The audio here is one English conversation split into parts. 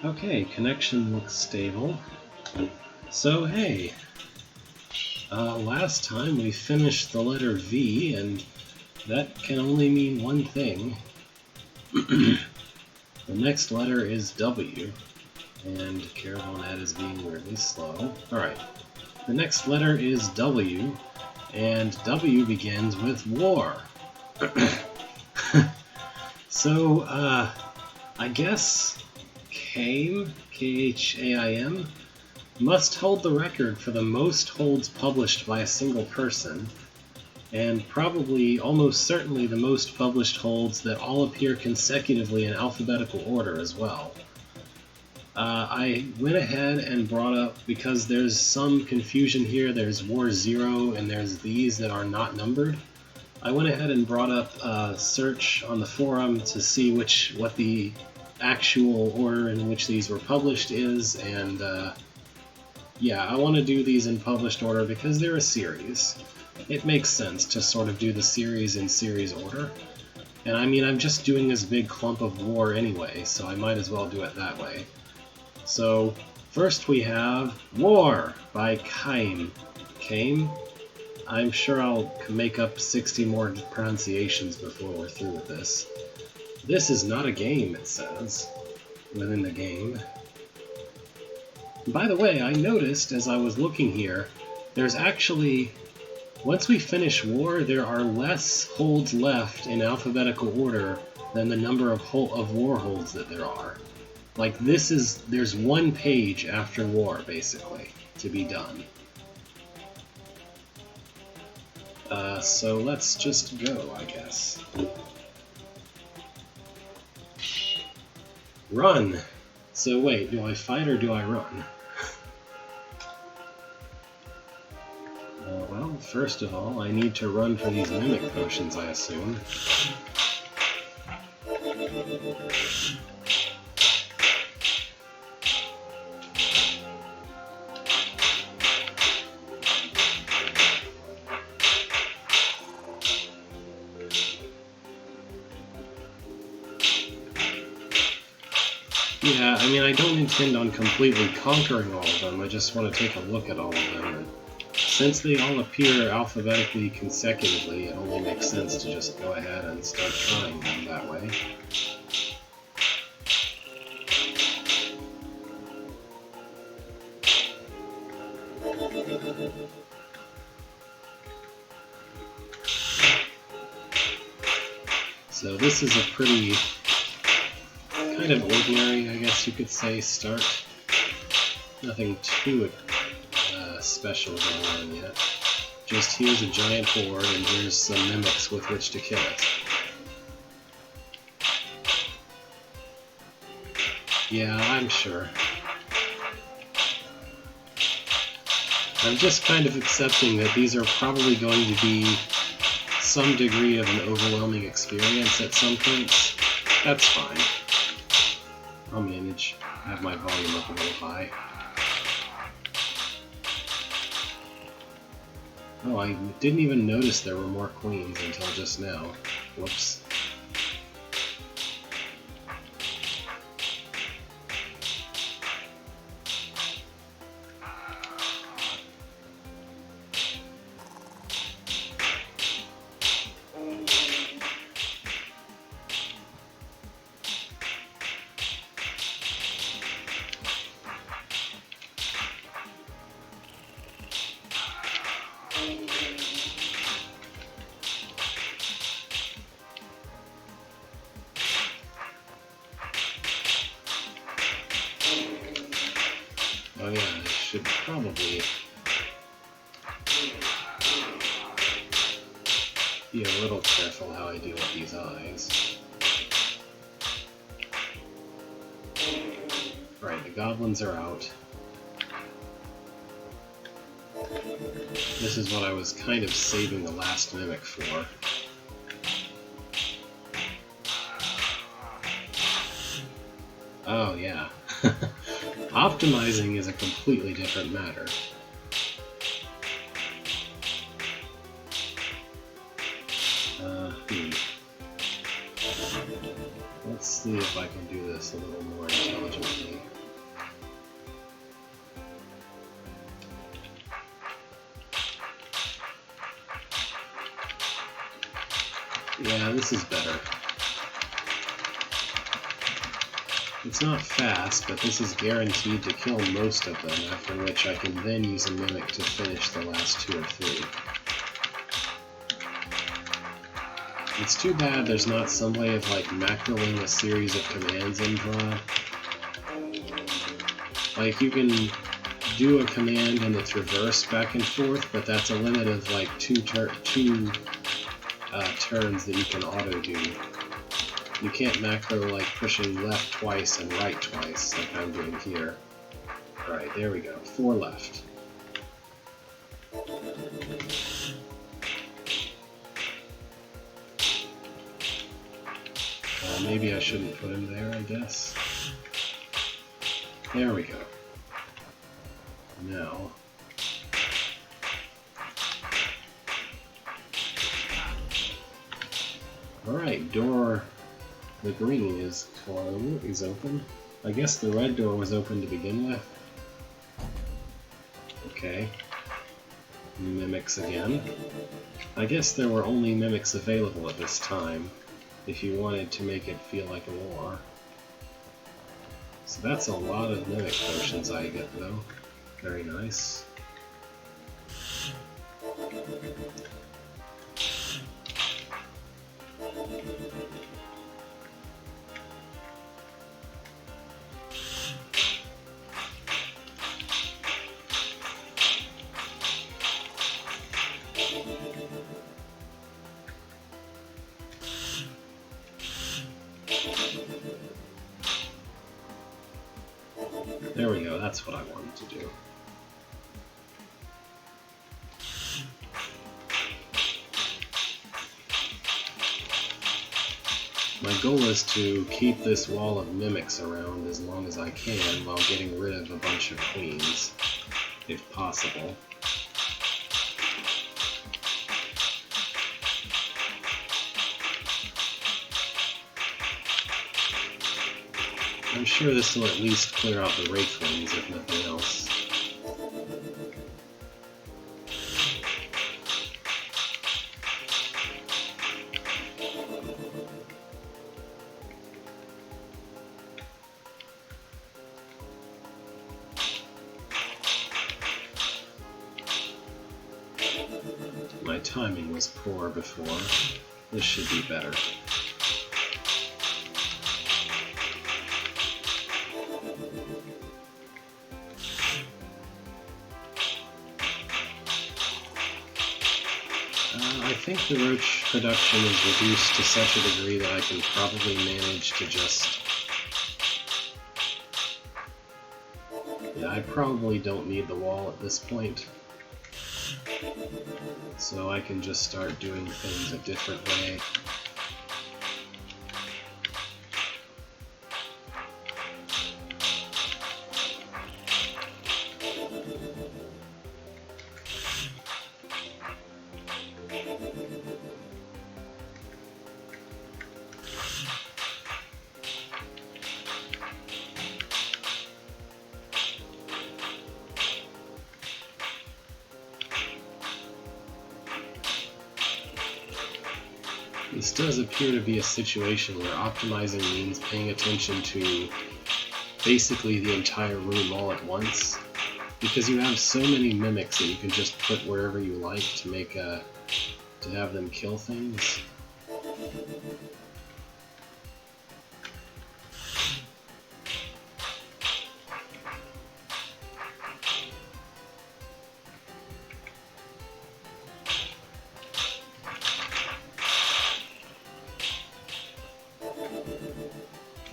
Okay, connection looks stable. So hey, last time we finished the letter V, and that can only mean one thing. The next letter is W, and Carabonet is being weirdly slow. Alright, the next letter is W, and W begins with war. So, I guess Khaim, Khaim, must hold the record for the most holds published by a single person, and probably almost certainly the most published holds that all appear consecutively in alphabetical order as well. I went ahead and brought up, because there's some confusion here, there's War 0 and there's these that are not numbered. I went ahead and brought up a search on the forum to see what the actual order in which these were published is, and yeah, I want to do these in published order because they're a series. It makes sense to sort of do the series in series order. And I mean, I'm just doing this big clump of war anyway, so I might as well do it that way. So, first we have War by Khaim. Khaim? I'm sure I'll make up 60 more pronunciations before we're through with this. This is not a game, it says, within the game. By the way, I noticed as I was looking here, there's actually, once we finish War, there are less holds left in alphabetical order than the number of war holds that there are. Like there's one page after War, basically, to be done. So let's just go, I guess. Run! So wait, do I fight or do I run? Well, first of all, I need to run for these mimic potions, I assume. Yeah, I mean, I don't intend on completely conquering all of them, I just want to take a look at all of them. And since they all appear alphabetically consecutively, it only makes sense to just go ahead and start trying them that way. So this is a pretty kind of ordinary, I guess you could say, start. Nothing too special going on yet. Just here's a giant horde and here's some mimics with which to kill it. Yeah, I'm sure. I'm just kind of accepting that these are probably going to be some degree of an overwhelming experience at some points. That's fine. I'll manage. Have my volume up a little high. Oh, I didn't even notice there were more queens until just now. Whoops. Oh yeah, I should probably be a little careful how I deal with these eyes. Right, the goblins are out. This is what I was kind of saving the last mimic for. Oh yeah. Optimizing is a completely different matter. Let's see if I can do this a little more intelligently. Yeah, this is better. It's not fast, but this is guaranteed to kill most of them, after which I can then use a Mimic to finish the last 2 or 3. It's too bad there's not some way of like macroing a series of commands in Draw. Like you can do a command and it's reversed back and forth, but that's a limit of like two turns that you can auto do. You can't macro like pushing left twice and right twice, like I'm doing here. Alright, there we go. 4 left. Maybe I shouldn't put him there, I guess. There we go. Now... Alright, door... The green is closed, is open. I guess the red door was open to begin with. Okay. Mimics again. I guess there were only mimics available at this time, if you wanted to make it feel like a war. So that's a lot of mimic potions I get though. Very nice. There we go, that's what I wanted to do. My goal is to keep this wall of mimics around as long as I can while getting rid of a bunch of queens, if possible. I'm sure this will at least clear out the Wraithlings, if nothing else. My timing was poor before. This should be better. I think the roach production is reduced to such a degree that I can probably manage to just... Yeah, I probably don't need the wall at this point. So I can just start doing things a different way. This does appear to be a situation where optimizing means paying attention to basically the entire room all at once, because you have so many mimics that you can just put wherever you like to make to have them kill things.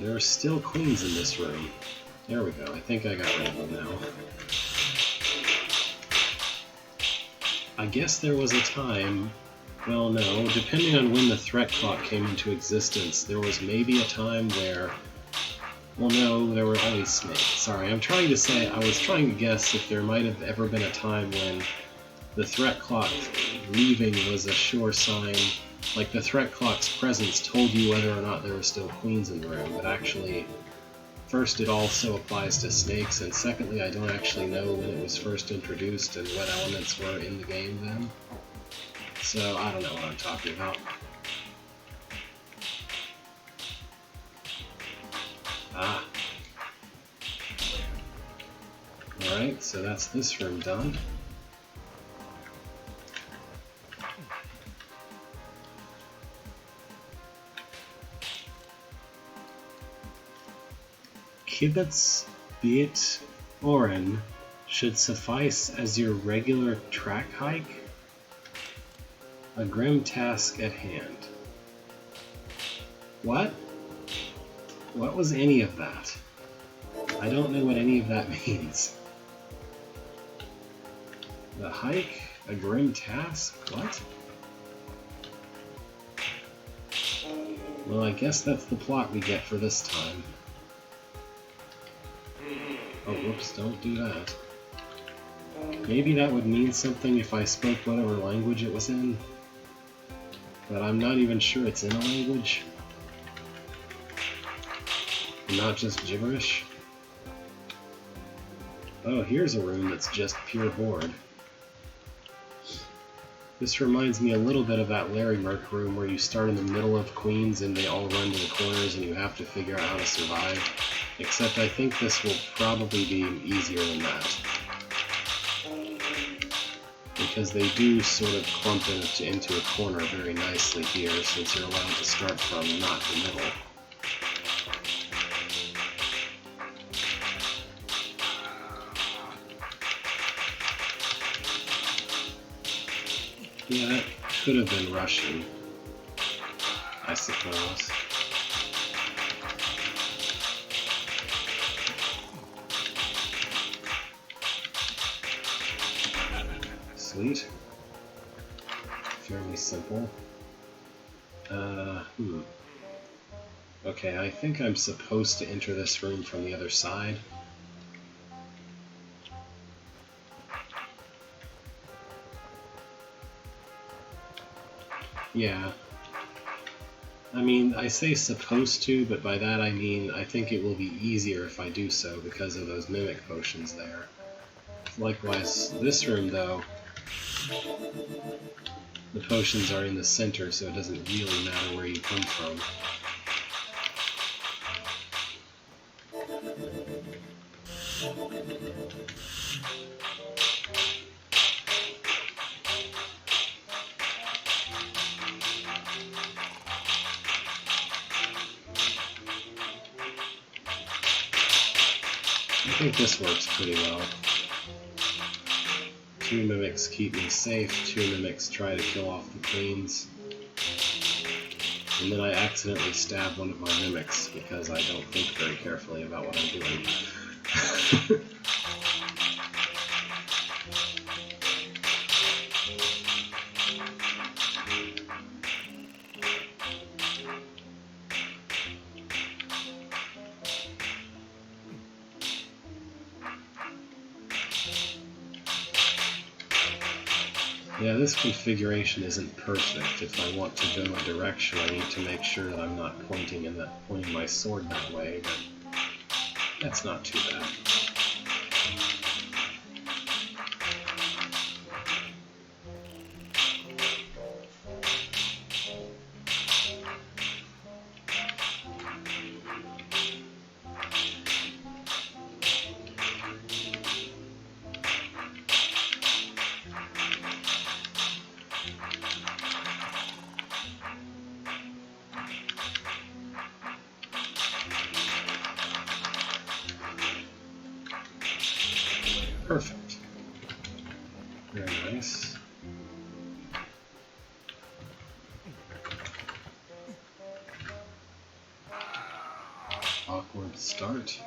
There are still queens in this room. There we go, I think I got rid of them now. I guess there was a time, well no, depending on when the threat clock came into existence, there was maybe a time where, well no, there were only snakes. Sorry, I was trying to guess if there might have ever been a time when the threat clock leaving was a sure sign. Like the threat clock's presence told you whether or not there were still queens in the room, but actually First, it also applies to snakes, and secondly, I don't actually know when it was first introduced and what elements were in the game then. So, I don't know what I'm talking about. Ah. Alright, so that's this room done. Kibbutz Beit Oren should suffice as your regular track hike? A grim task at hand. What? What was any of that? I don't know what any of that means. The hike? A grim task? What? Well, I guess that's the plot we get for this time. Oh, whoops, don't do that. Maybe that would mean something if I spoke whatever language it was in. But I'm not even sure it's in a language. Not just gibberish. Oh, here's a room that's just pure horde. This reminds me a little bit of that Larry Merc room where you start in the middle of Queens and they all run to the corners and you have to figure out how to survive. Except I think this will probably be easier than that. Because they do sort of clump into a corner very nicely here, since you're allowed to start from not the middle. Yeah, that could have been Russian, I suppose. Sweet. Fairly simple. Okay, I think I'm supposed to enter this room from the other side. Yeah. I mean, I say supposed to, but by that I mean I think it will be easier if I do so because of those mimic potions there. Likewise, this room though, the potions are in the center, so it doesn't really matter where you come from. I think this works pretty well. 2 mimics keep me safe, 2 mimics try to kill off the queens. And then I accidentally stab one of my mimics because I don't think very carefully about what I'm doing. Yeah, this configuration isn't perfect. If I want to go a direction, I need to make sure that I'm not pointing my sword that way, but that's not too bad. Perfect. Very nice. Awkward start.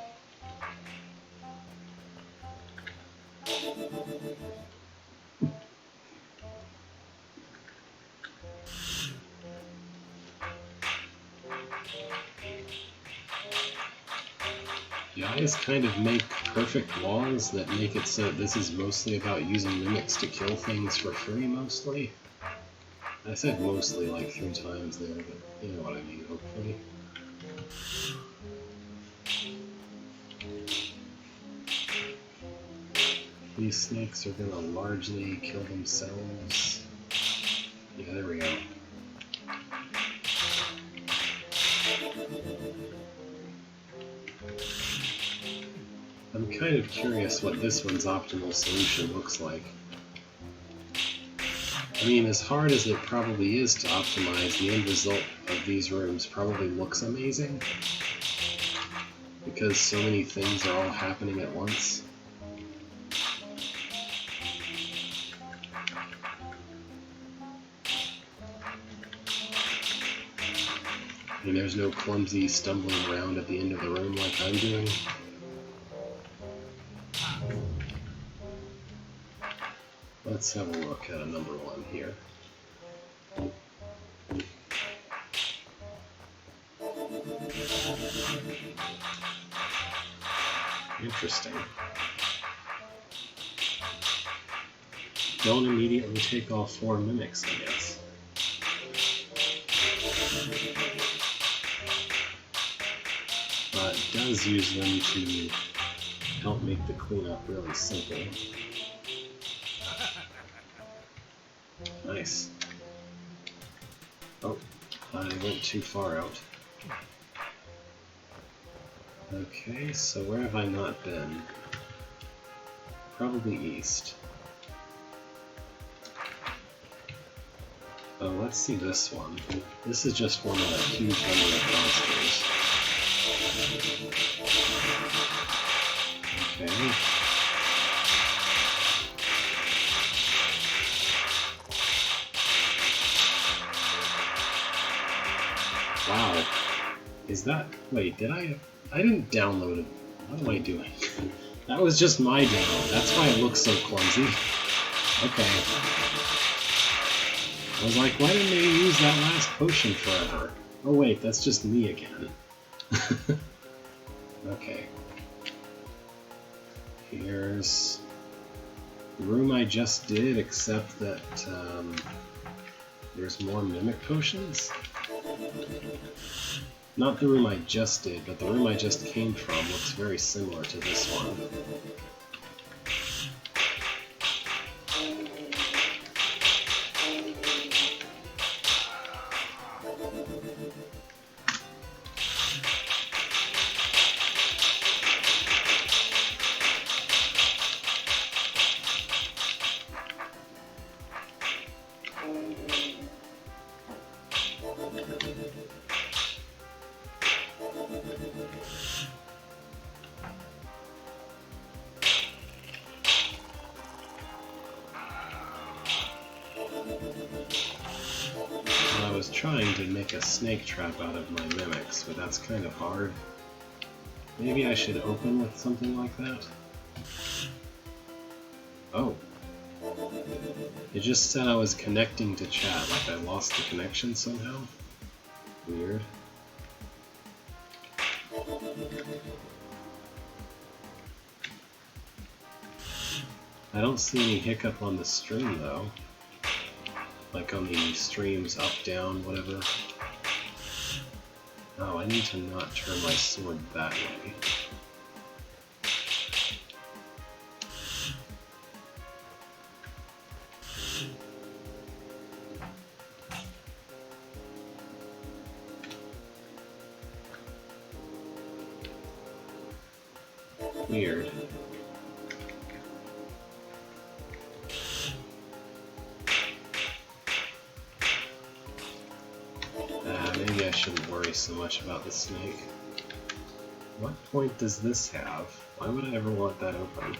The eyes kind of make perfect walls that make it so this is mostly about using mimics to kill things for free, mostly. I said mostly like 3 times there, but you know what I mean, hopefully. these snakes are gonna largely kill themselves. Yeah, there we go. I'm kind of curious what this one's optimal solution looks like. I mean, as hard as it probably is to optimize, the end result of these rooms probably looks amazing, because so many things are all happening at once. I mean, there's no clumsy stumbling around at the end of the room like I'm doing. Let's have a look at a number one here. Interesting. Don't immediately take all 4 mimics, I guess. But it does use them to help make the cleanup really simple. Nice. Oh, I went too far out. Okay, so where have I not been? Probably east. Oh, let's see this one. This is just one of a huge number of monsters. Okay. Wow. Is that... Wait, did I didn't download it. What am I doing? That was just my demo. That's why it looks so clumsy. Okay. I was like, why didn't they use that last potion forever? Oh wait, that's just me again. Okay. Here's the room I just did, except that there's more mimic potions. Not the room I just did, but the room I just came from looks very similar to this one. I was trying to make a snake trap out of my mimics, but that's kind of hard. Maybe I should open with something like that? Oh. It just said I was connecting to chat, like I lost the connection somehow? Weird. I don't see any hiccup on the stream though. Like on the streams up, down, whatever. Oh, I need to not turn my sword that way. Weird. Maybe I shouldn't worry so much about the snake. What point does this have? Why would I ever want that open?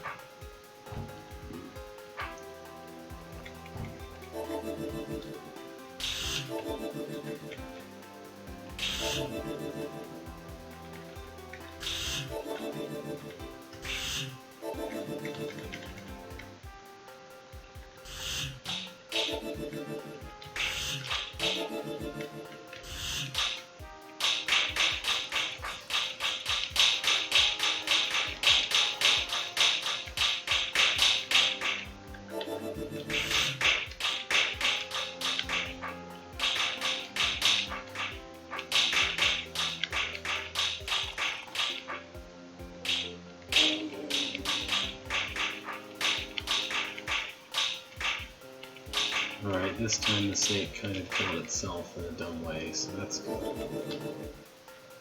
This time the snake kind of killed itself in a dumb way, so that's good.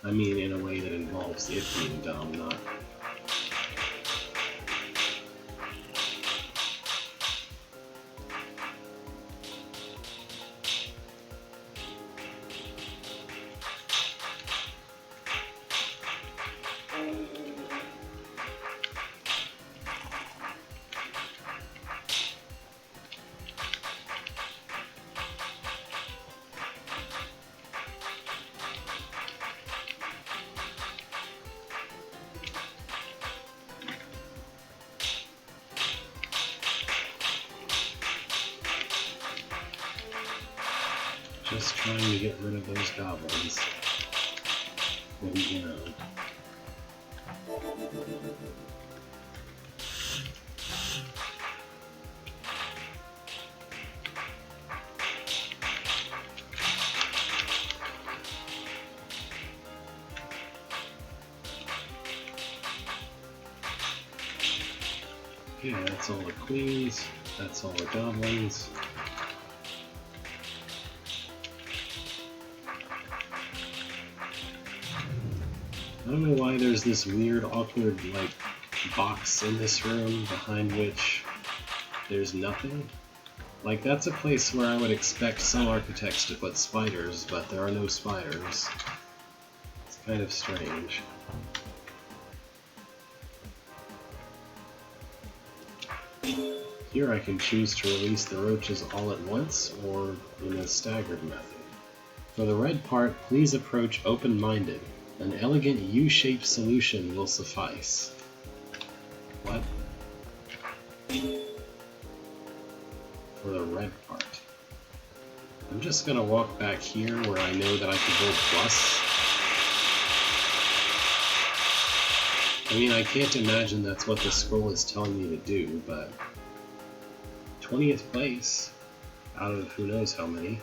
I mean, in a way that involves it being dumb, not... Just trying to get rid of those goblins. And, you know... Yeah, that's all the queens, that's all the goblins. I don't know why there's this weird, awkward, like, box in this room behind which there's nothing. Like, that's a place where I would expect some architects to put spiders, but there are no spiders. It's kind of strange. Here I can choose to release the roaches all at once, or in a staggered method. For the red part, please approach open-minded. An elegant U-shaped solution will suffice. What? For the red part. I'm just gonna walk back here where I know that I can hold plus. I mean, I can't imagine that's what the scroll is telling me to do, but... 20th place, out of who knows how many.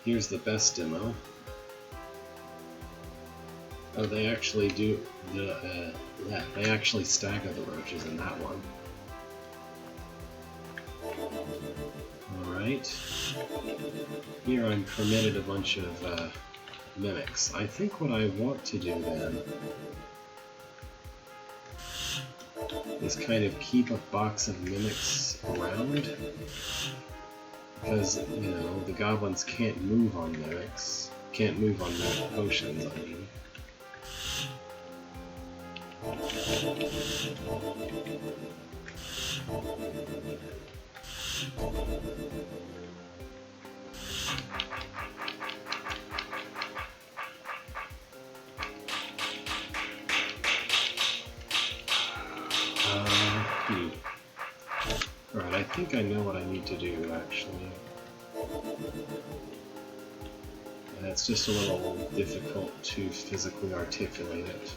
Here's the best demo. Oh, they actually do the, yeah, they actually stagger the roaches in that one. Alright. Here I'm permitted a bunch of mimics. I think what I want to do then is kind of keep a box of mimics around. Because, you know, the goblins can't move on mimics. Can't move on mimic potions, I mean. Alright, I think I know what I need to do, actually. And it's just a little difficult to physically articulate it.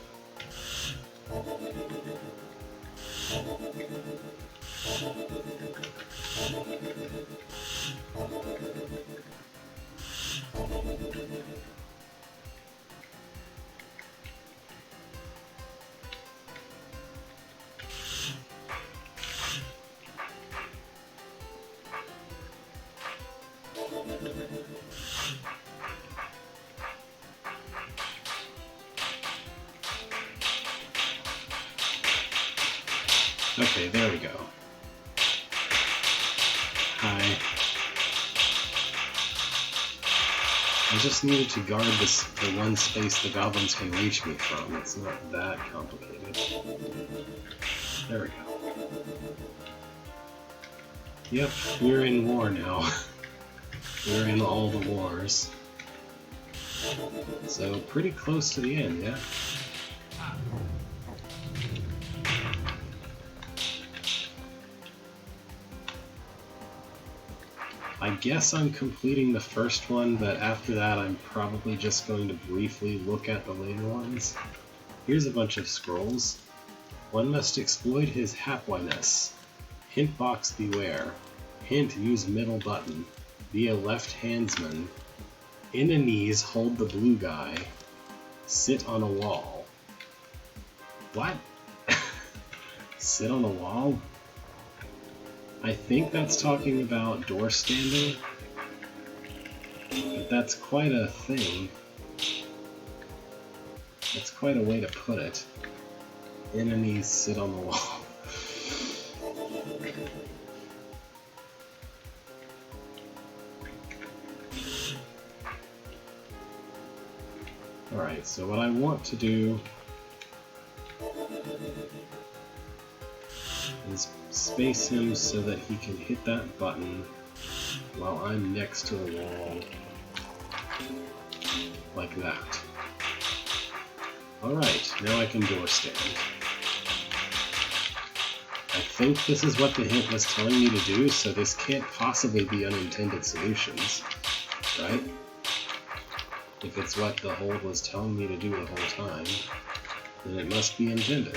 Okay, there we go. Hi. I just needed to guard this, the one space the goblins can reach me from. It's not that complicated. There we go. Yep, we're in war now. We're in all the wars. So, pretty close to the end, yeah? I guess I'm completing the first one, but after that I'm probably just going to briefly look at the later ones. Here's a bunch of scrolls. One must exploit his hapwiness. Hint box beware. Hint use middle button. Be a left-handsman. In a knees hold the blue guy. Sit on a wall. What? Sit on a wall? I think that's talking about door standing. that's quite a thing. That's quite a way to put it. Enemies sit on the wall. Alright, so what I want to do is space him so that he can hit that button while I'm next to the wall, like that. Alright, now I can door stand. I think this is what the hint was telling me to do, so this can't possibly be unintended solutions, right? If it's what the hold was telling me to do the whole time, then it must be intended.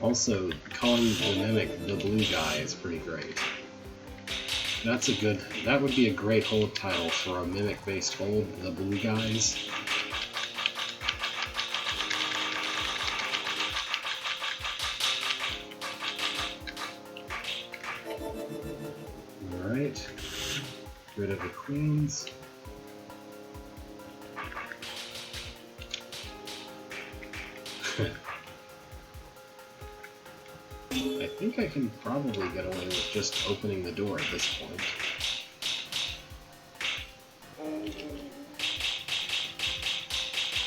Also, calling the Mimic the blue guy is pretty great. That would be a great hold title for a Mimic-based hold, the blue guys. Alright, rid of the queens. I think I can probably get away with just opening the door at this point.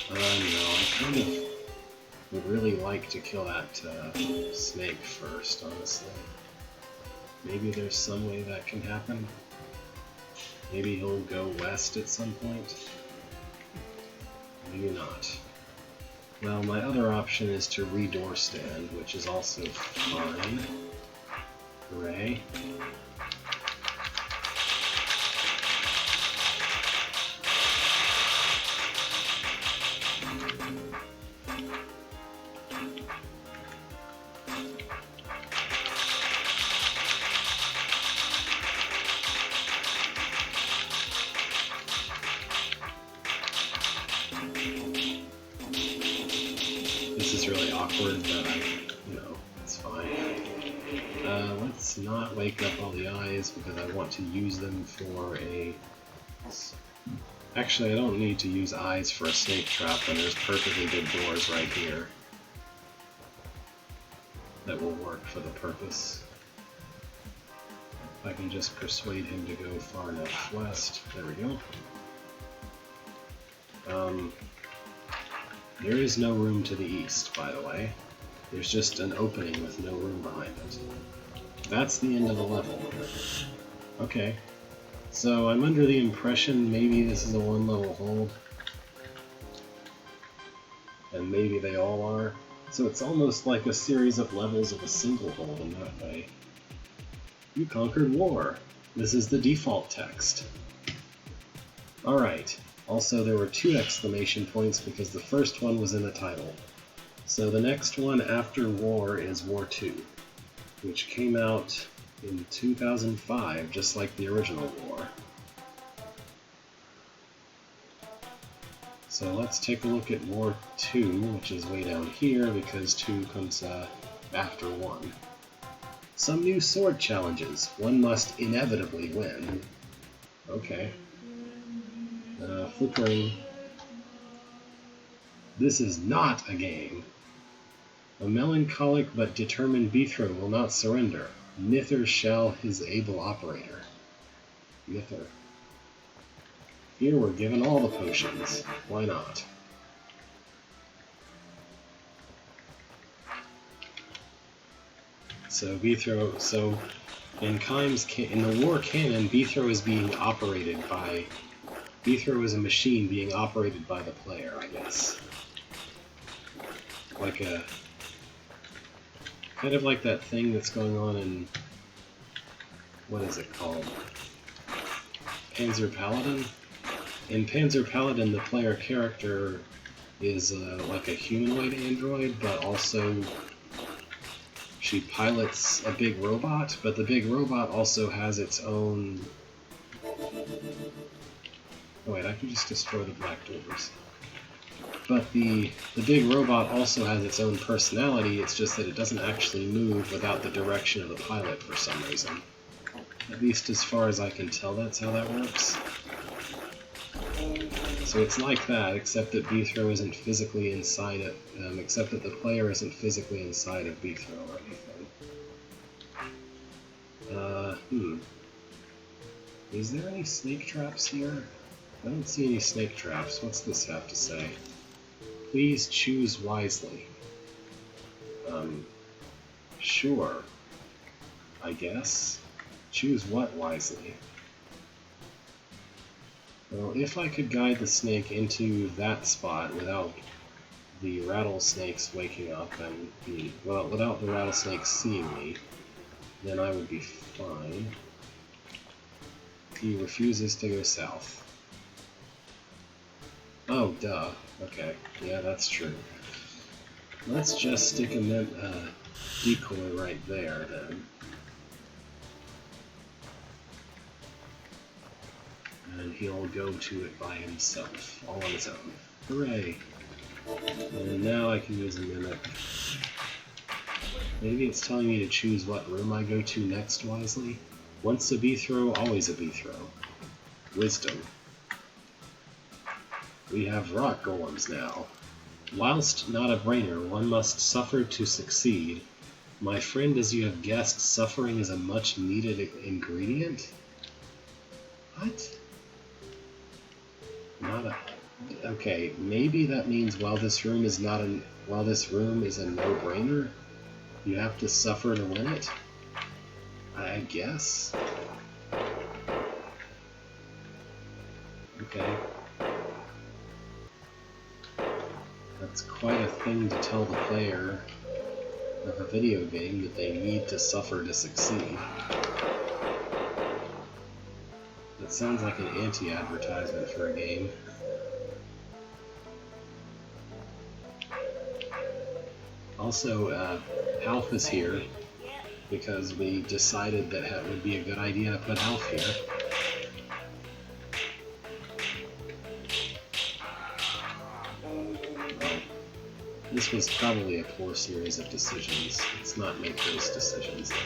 No, I kind of would really like to kill that snake first, honestly. Maybe there's some way that can happen. Maybe he'll go west at some point. Maybe not. Well, my other option is to re-door stand, which is also fine. Hooray. This is really awkward, but it's fine. Let's not wake up all the eyes because I want to use them for a... Actually, I don't need to use eyes for a snake trap when there's perfectly good doors right here that will work for the purpose. If I can just persuade him to go far enough west. There we go. There is no room to the east, by the way. There's just an opening with no room behind it. That's the end of the level. Okay. So I'm under the impression maybe this is a one-level hold. And maybe they all are. So it's almost like a series of levels of a single hold in that way. You conquered war. This is the default text. Alright. Also, there were 2 exclamation points because the first one was in the title. So the next one after War is War 2, which came out in 2005, just like the original War. So let's take a look at War 2, which is way down here because 2 comes after 1. Some new sword challenges. One must inevitably win. Okay. Flickering. This is not a game. A melancholic but determined Beethro will not surrender. Nithir shall his able operator. Nithir. Here we're given all the potions. Why not? So Beethro, in the war canon, Beethro is being operated by... Beethro is a machine being operated by the player, I guess. Like a... kind of like that thing that's going on in... what is it called? Panzer Paladin? In Panzer Paladin, the player character is like a humanoid android, but also she pilots a big robot, but the big robot also has its own... Oh wait, I can just destroy the black doors. But the big robot also has its own personality, it's just that it doesn't actually move without the direction of the pilot for some reason. At least as far as I can tell, that's how that works. So it's like that, except that Beethro isn't physically inside it, except that the player isn't physically inside of Beethro or anything. Is there any snake traps here? I don't see any snake traps. What's this have to say? Please choose wisely. Sure. I guess. Choose what wisely? Well, if I could guide the snake into that spot without the rattlesnakes waking up and without the rattlesnakes seeing me, then I would be fine. He refuses to go south. Oh, duh. Okay, yeah, that's true. Let's just stick a decoy right there, then. And he'll go to it by himself, all on his own. Hooray! And now I can use a mimic. Maybe it's telling me to choose what room I go to next wisely. Once a Beethro, always a Beethro. Wisdom. We have rock golems now. Whilst not a brainer, one must suffer to succeed. My friend, as you have guessed, suffering is a much needed ingredient? What? Not a... Okay, maybe that means while this room is a no-brainer, you have to suffer to win it? I guess. Okay. That's quite a thing to tell the player of a video game, that they need to suffer to succeed. That sounds like an anti-advertisement for a game. Also, Half is here because we decided that it would be a good idea to put Half here. This was probably a poor series of decisions. Let's not make those decisions then.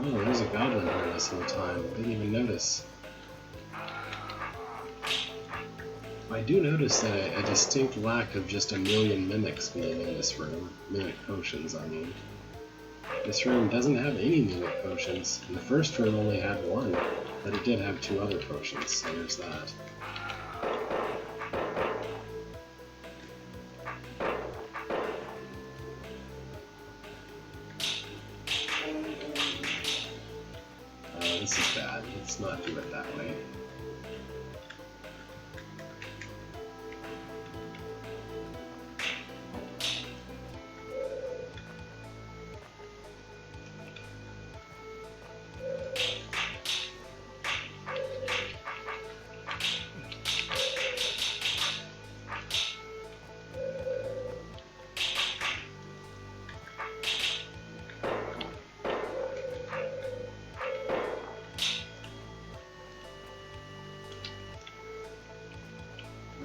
Oh, there's a goblin here this whole time. I didn't even notice. I do notice a distinct lack of just a million mimics being in this room. Mimic potions, I mean. This room doesn't have any mimic potions. And the first room only had one, but it did have 2 other potions, so there's that. This is bad. Let's not do it that way.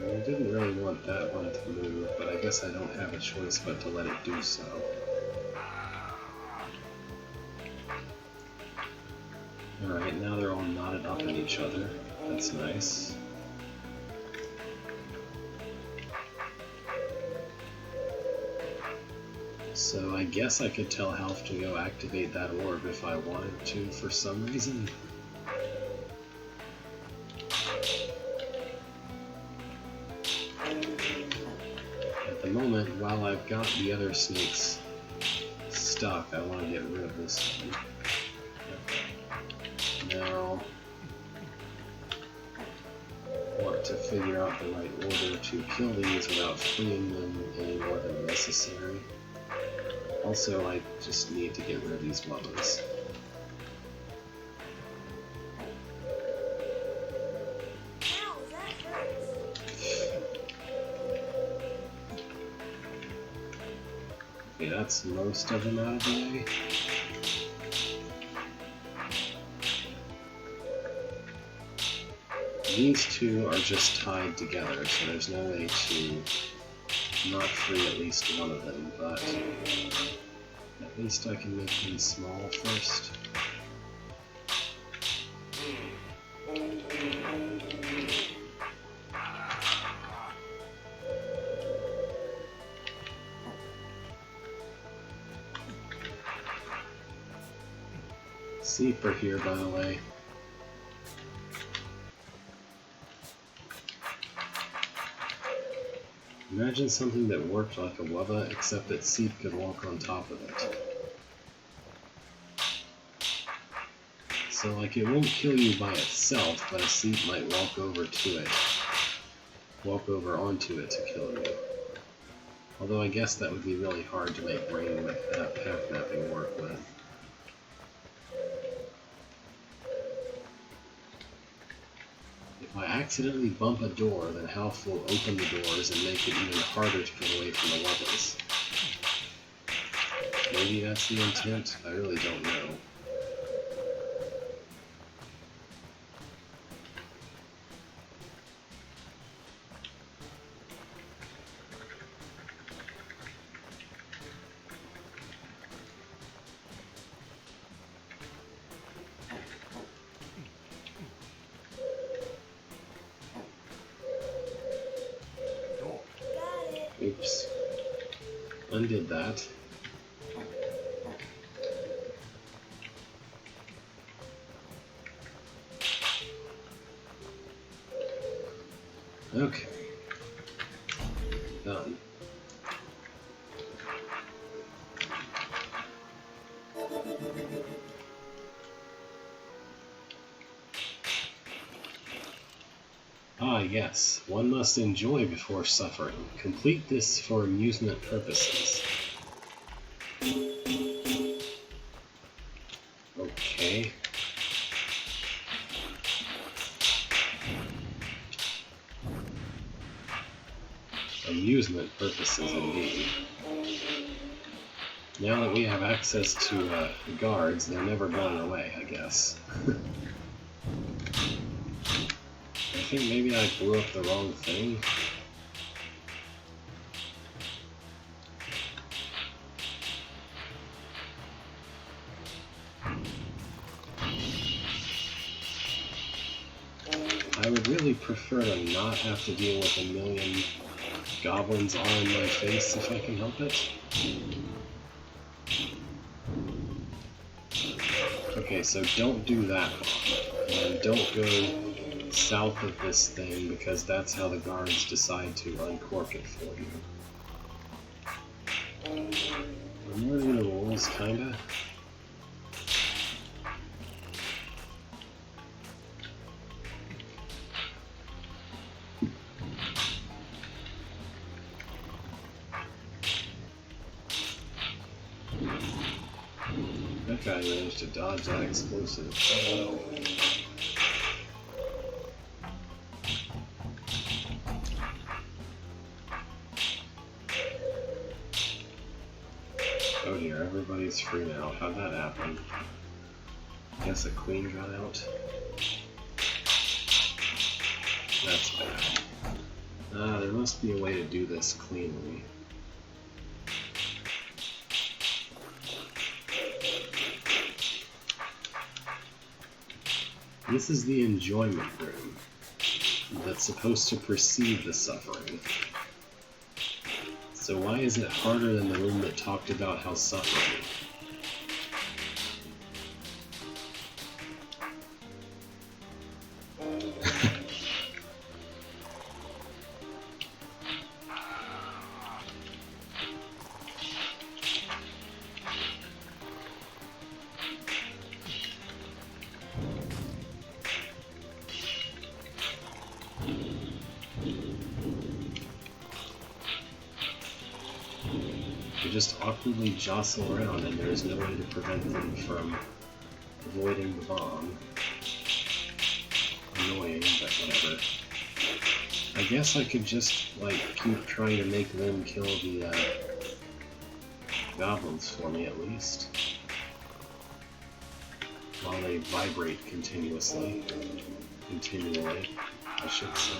I didn't really want that one to move, but I guess I don't have a choice but to let it do so. Alright, now they're all knotted up in each other. That's nice. So I guess I could tell Half to go activate that orb if I wanted to for some reason. At the moment, while I've got the other snakes stuck, I want to get rid of this one. Now, I want to figure out the right order to kill these without freeing them any more than necessary. Also, I just need to get rid of these weapons. Okay, that's most of them out of the way. These two are just tied together, so there's no way to not free at least one of them, but at least I can make them small first. Seep are here, by the way. Imagine something that worked like a Wubba, except that Seep could walk on top of it. So, like, it won't kill you by itself, but a Seep might walk over to it. Walk over onto it to kill you. Although I guess that would be really hard to make rain with path mapping work with. If I accidentally bump a door, then Half will open the doors and make it even harder to get away from the Wubbas. Maybe that's the intent? I really don't know. Oops. Undid that. Okay. Done. Ah, yes. One must enjoy before suffering. Complete this for amusement purposes. Okay. Amusement purposes, indeed. Now that we have access to guards, they're never going away, I guess. I think maybe I blew up the wrong thing. I would really prefer to not have to deal with a million goblins all in my face if I can help it. Okay, so don't do that, and don't go south of this thing because that's how the guards decide to uncork it for you. I'm learning the rules, kinda. That guy managed to dodge that explosive. Oh. Oh dear, everybody's free now. How'd that happen? Guess a queen got out. That's bad. Ah, there must be a way to do this cleanly. This is the enjoyment room that's supposed to precede the suffering. So why is it harder than the room that talked about how suffering? They just awkwardly jostle around and there's no way to prevent them from avoiding the bomb. Annoying, but whatever. I guess I could just, like, keep trying to make them kill the goblins for me at least. While they vibrate continually, I should say.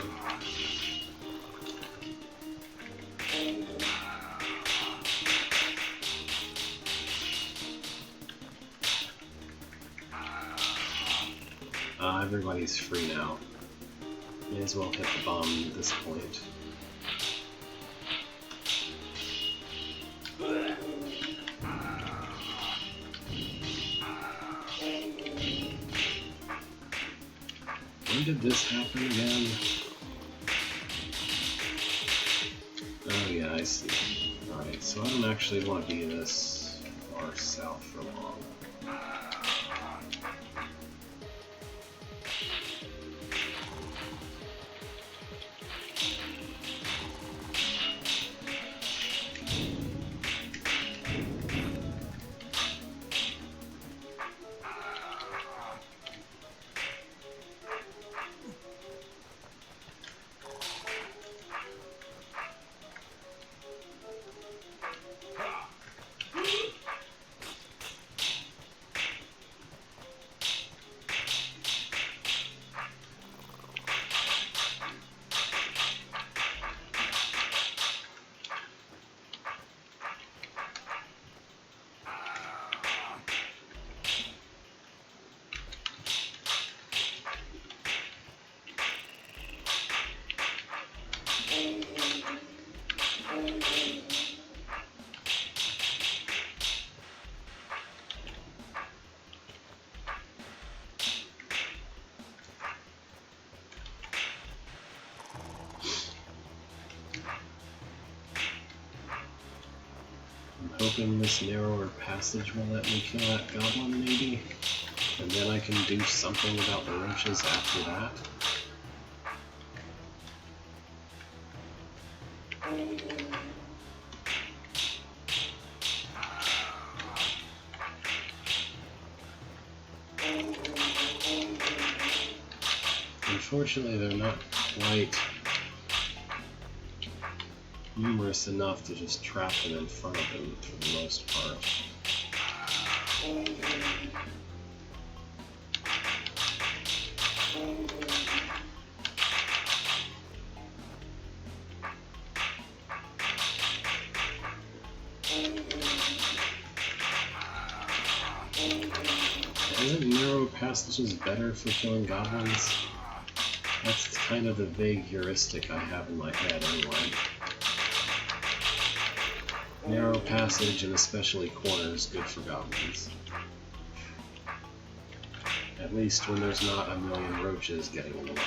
Everybody's free now. May as well hit the bomb at this point. When did this happen again? Oh yeah, I see. Alright, so I don't actually want to be this far south for long. Hoping this narrower passage will let me kill that goblin, maybe? And then I can do something about the roaches after that. Unfortunately, they're not quite numerous enough to just trap them in front of him for the most part. Isn't narrow passages better for killing goblins? That's kind of the vague heuristic I have in my head anyway. Narrow passage, and especially corners, good for goblins. At least when there's not a million roaches getting in the way.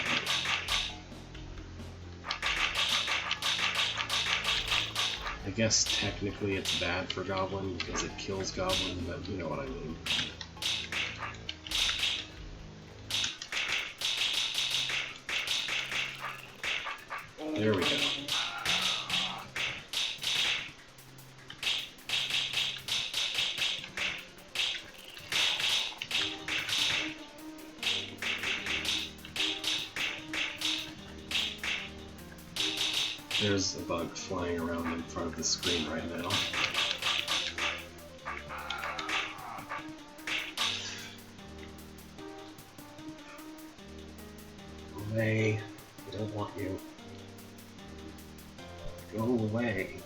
I guess technically it's bad for goblin because it kills goblin, but you know what I mean. There we go. There's a bug flying around in front of the screen right now. Go away. I don't want you. Go away.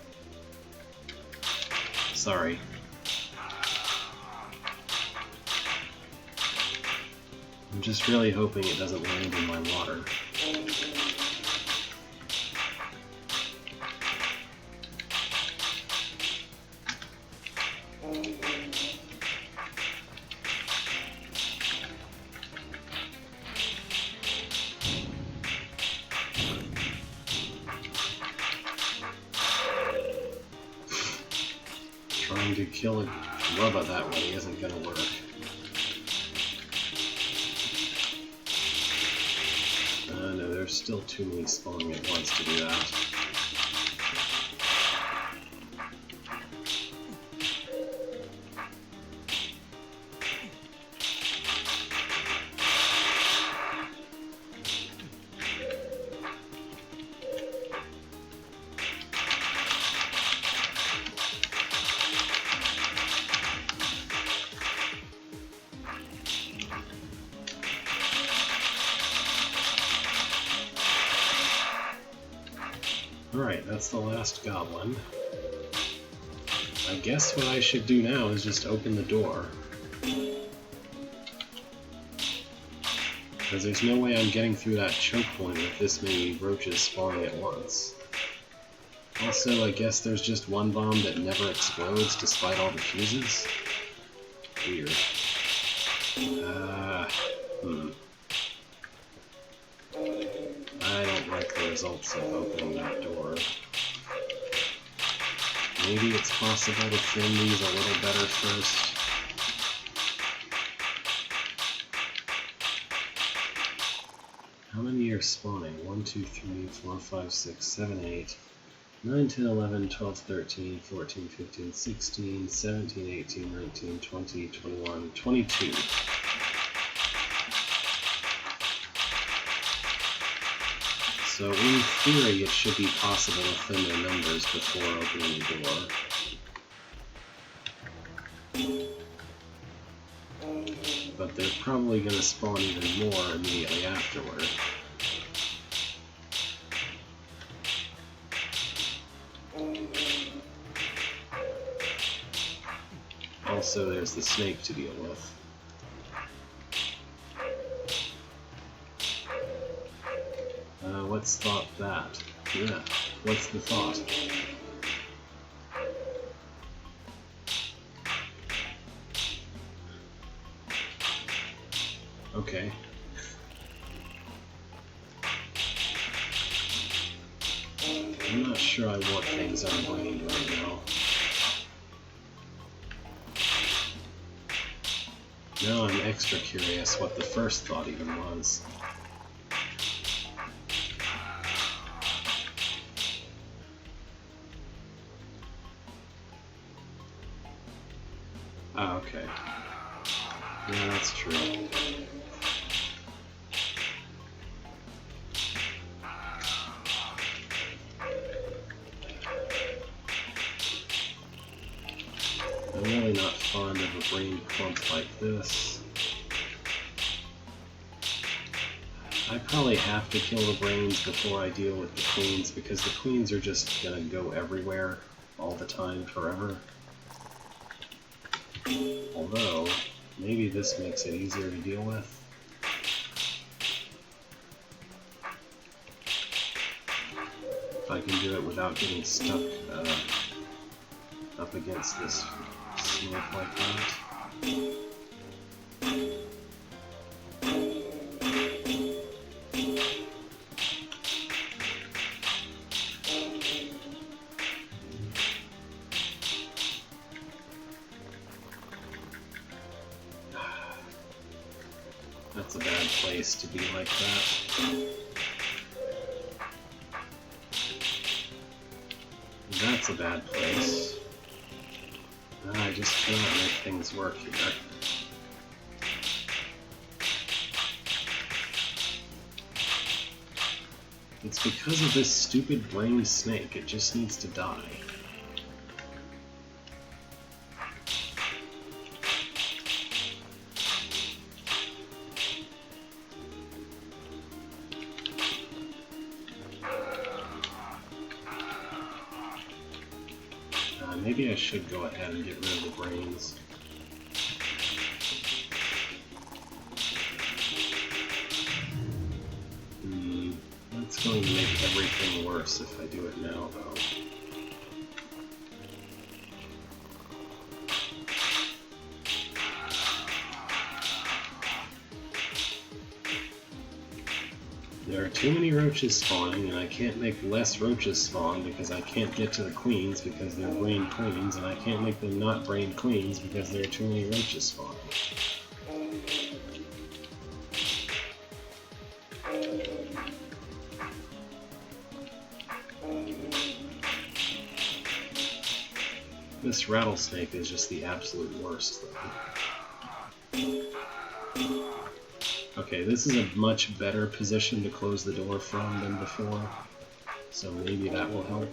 Sorry. I'm just really hoping it doesn't land in my water. Trying to kill a Grubba that way isn't gonna work. No, there's still too many spawning at once to do that. Alright, that's the last goblin. I guess what I should do now is just open the door. Because there's no way I'm getting through that choke point with this many roaches spawning at once. Also, I guess there's just one bomb that never explodes despite all the fuses? Weird. I don't like the results of opening that door. Maybe it's possible to trim these a little better first. How many are spawning? 1, 2, 3, 4, 5, 6, 7, 8, 9, 10, 11, 12, 13, 14, 15, 16, 17, 18, 19, 20, 21, 22. So in theory it should be possible to thin their numbers before opening the door. But they're probably going to spawn even more immediately afterward. Also, there's the snake to deal with. What's thought that? Yeah, what's the thought? Okay. I'm not sure I want things unbrained right now. Now I'm extra curious what the first thought even was. Ah, okay. Yeah, that's true. I'm really not fond of a brain clump like this. I probably have to kill the brains before I deal with the queens, because the queens are just gonna go everywhere all the time forever. Although, maybe this makes it easier to deal with. If I can do it without getting stuck up against this snake like that. That's a bad place to be like that. That's a bad place. I just cannot make things work here. It's because of this stupid brain snake. It just needs to die. Maybe I should go ahead and get rid of the brains. That's going to make everything worse if I do it now, though. There are too many roaches spawning, and I can't make less roaches spawn because I can't get to the queens because they're brain queens, and I can't make them not brain queens because there are too many roaches spawning. This rattlesnake is just the absolute worst, though. Okay, this is a much better position to close the door from than before, so maybe that will help.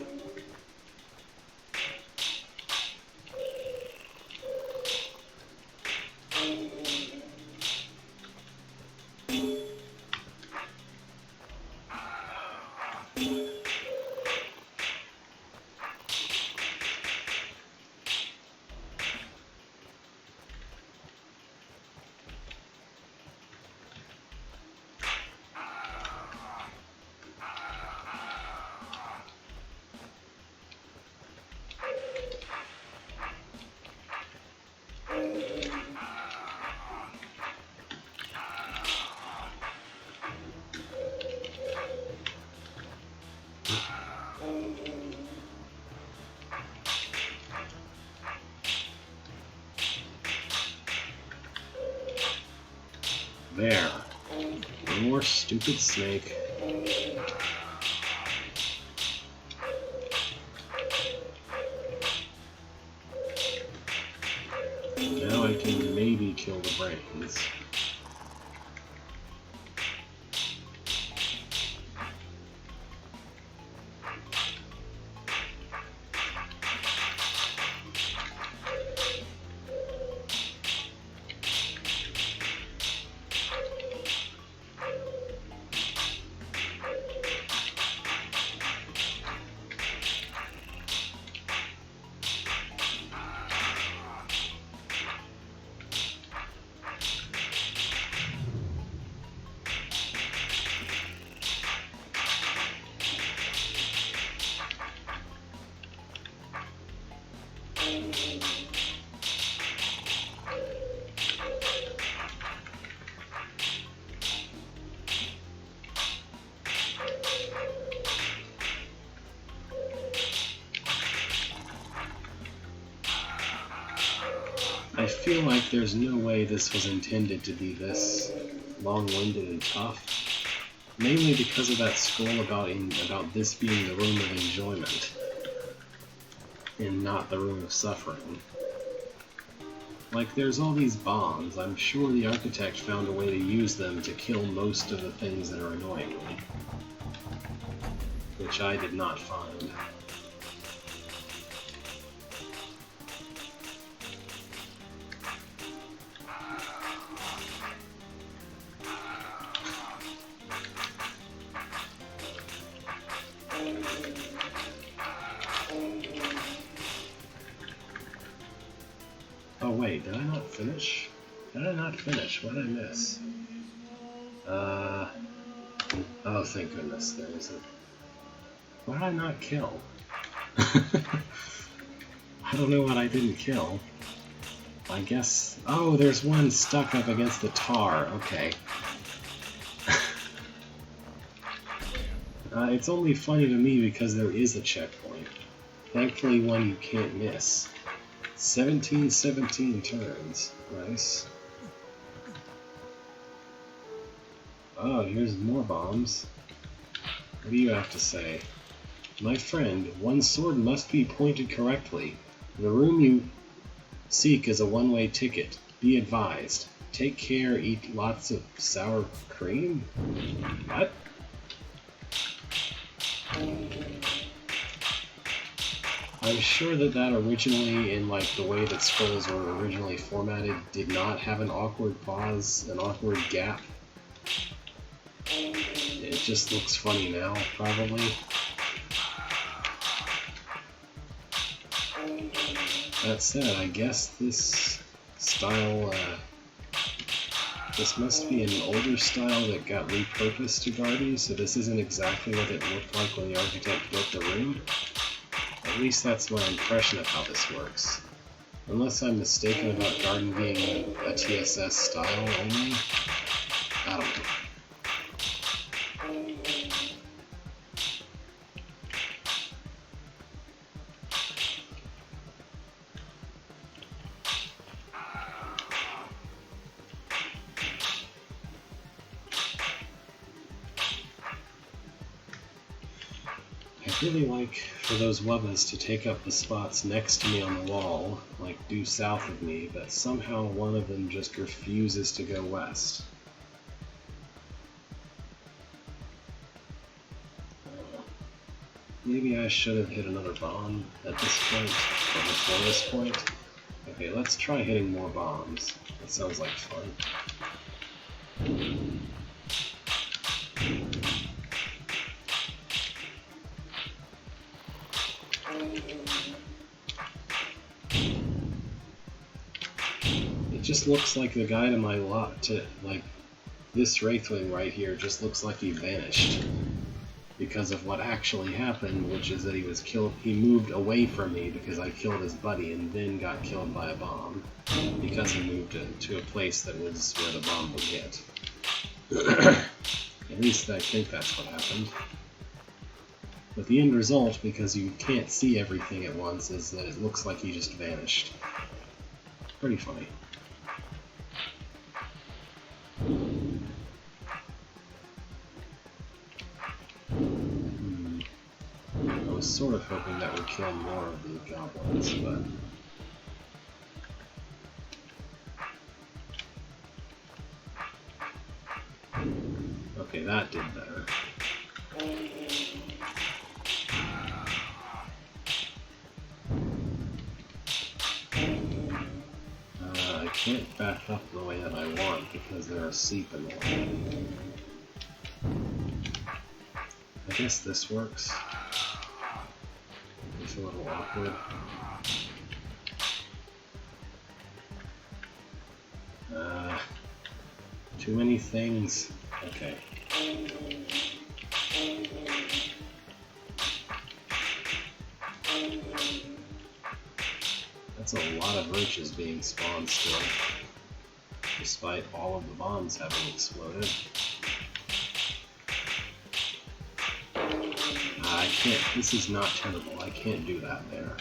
There. One more stupid snake. Now I can maybe kill the brains. I feel like there's no way this was intended to be this long-winded and tough, mainly because of that scroll about this being the room of enjoyment, and not the room of suffering. Like, there's all these bombs. I'm sure the architect found a way to use them to kill most of the things that are annoying me, which I did not find. Oh wait, did I not finish? Did I not finish? What did I miss? Oh, thank goodness, there isn't. What did I not kill? I don't know what I didn't kill. I guess... Oh, there's one stuck up against the tar. Okay. It's only funny to me because there is a checkpoint. Thankfully one you can't miss. 17 turns. Nice. Oh, here's more bombs. What do you have to say? My friend, one sword must be pointed correctly. The room you seek is a one-way ticket. Be advised. Take care, eat lots of sour cream? What? I'm sure that originally, in like the way that scrolls were originally formatted, did not have an awkward pause, an awkward gap. It just looks funny now, probably. That said, I guess this style, this must be an older style that got repurposed to Guardy, so this isn't exactly what it looked like when the architect built the room. At least that's my impression of how this works. Unless I'm mistaken about Garden being a TSS style only. I don't know. I'd really like for those wubbas to take up the spots next to me on the wall, like due south of me, but somehow one of them just refuses to go west. Maybe I should have hit another bomb at this point, or before this point. Okay, let's try hitting more bombs. That sounds like fun. It just looks like the guy to my lot, like this Wraithwing right here, just looks like he vanished because of what actually happened, which is that he was killed. He moved away from me because I killed his buddy, and then got killed by a bomb because he moved to a place that was where the bomb would hit. At least I think that's what happened. But the end result, because you can't see everything at once, is that it looks like he just vanished. Pretty funny. was sort of hoping that would kill more of the goblins, but... Okay, that did better. I can't back up the way that I want because there are seep in the way. I guess this works. It's a little awkward. Too many things. Okay. That's a lot of roaches being spawned still, despite all of the bombs having exploded. I can't, this is not tenable, I can't do that there.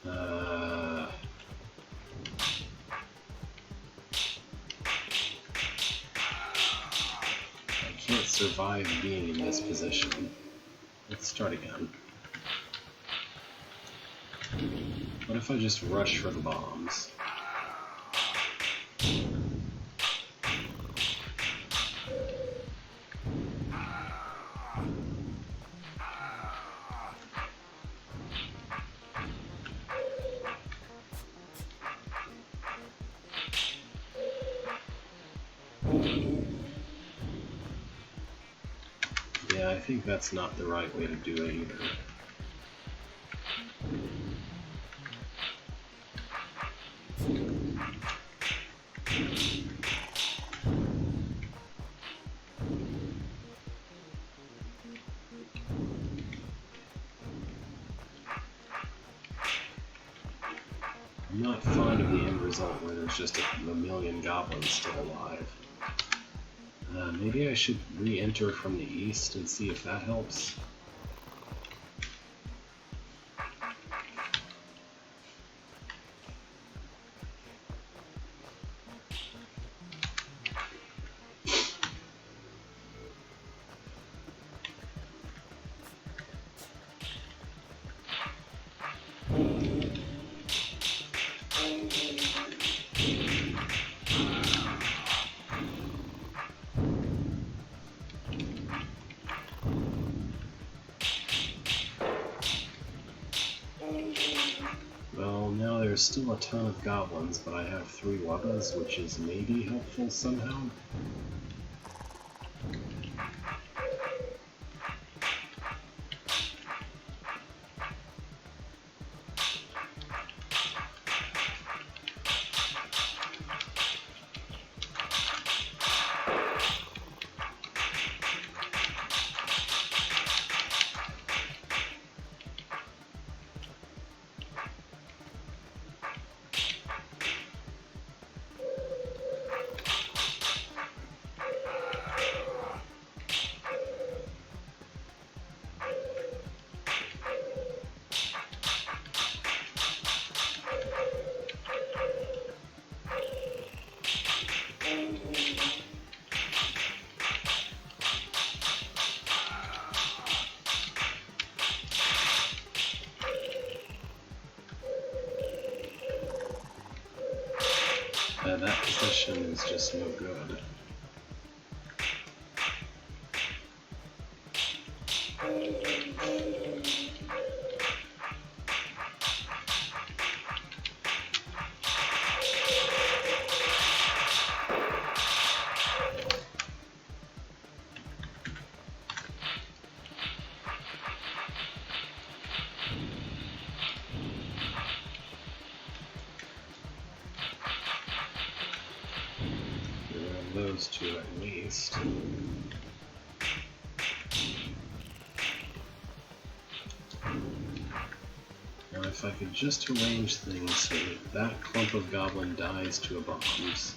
I can't survive being in this position. Let's start again. What if I just rush for the bombs? Yeah, I think that's not the right way to do it either. I'm not fond of the end result where there's just a million goblins still alive. Maybe I should re-enter from the east and see if that helps. Well, now there's still a ton of goblins, but I have 3 Wubbas, which is maybe helpful somehow. That position is just no good. Those 2 at least. Now if I could just arrange things so that that clump of goblin dies to a bombs.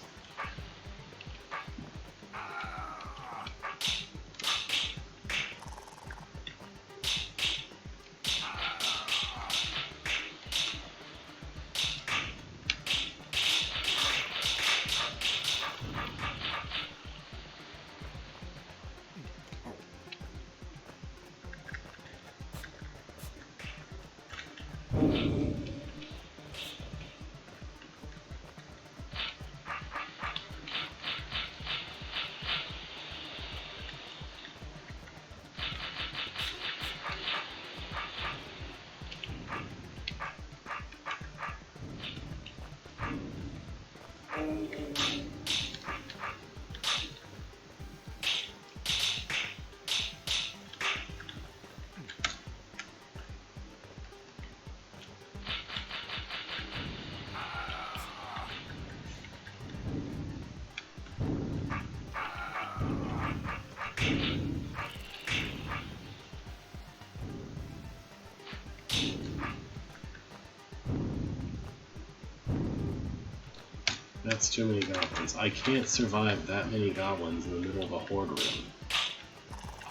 that's too many goblins. I can't survive that many goblins in the middle of a horde room.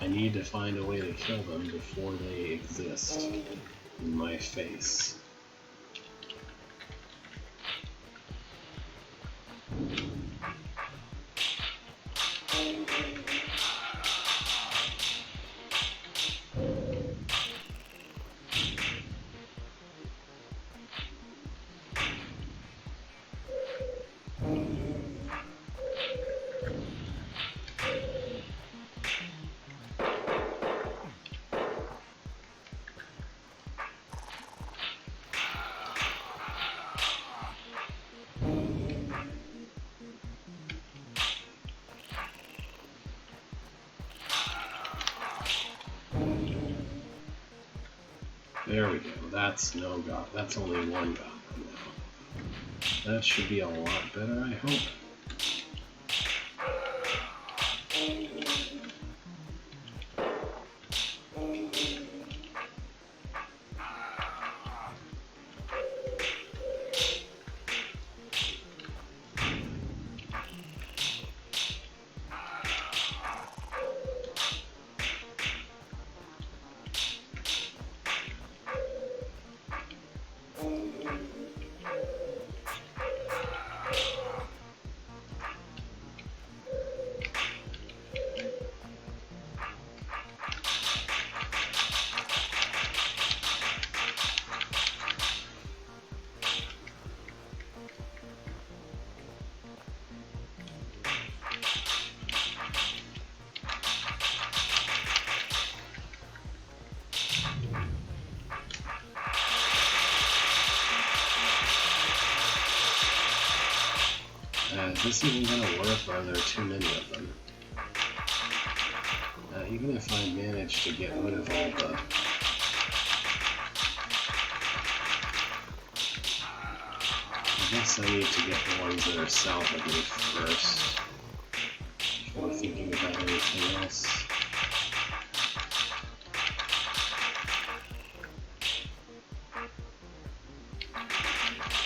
I need to find a way to kill them before they exist in my face. There we go. That's no god. That's only one goblin now. That should be a lot better, I hope. Is this even gonna work, or are there too many of them? Even if I manage to get rid of all the... I guess I need to get the ones that are south of me first, before thinking about anything else.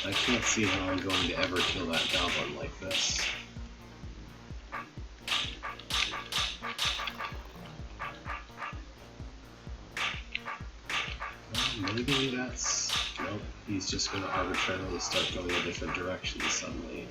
I can't see how I'm going to ever kill that goblin like this. Maybe that's... Nope, he's just going to arbitrarily start going a different direction suddenly.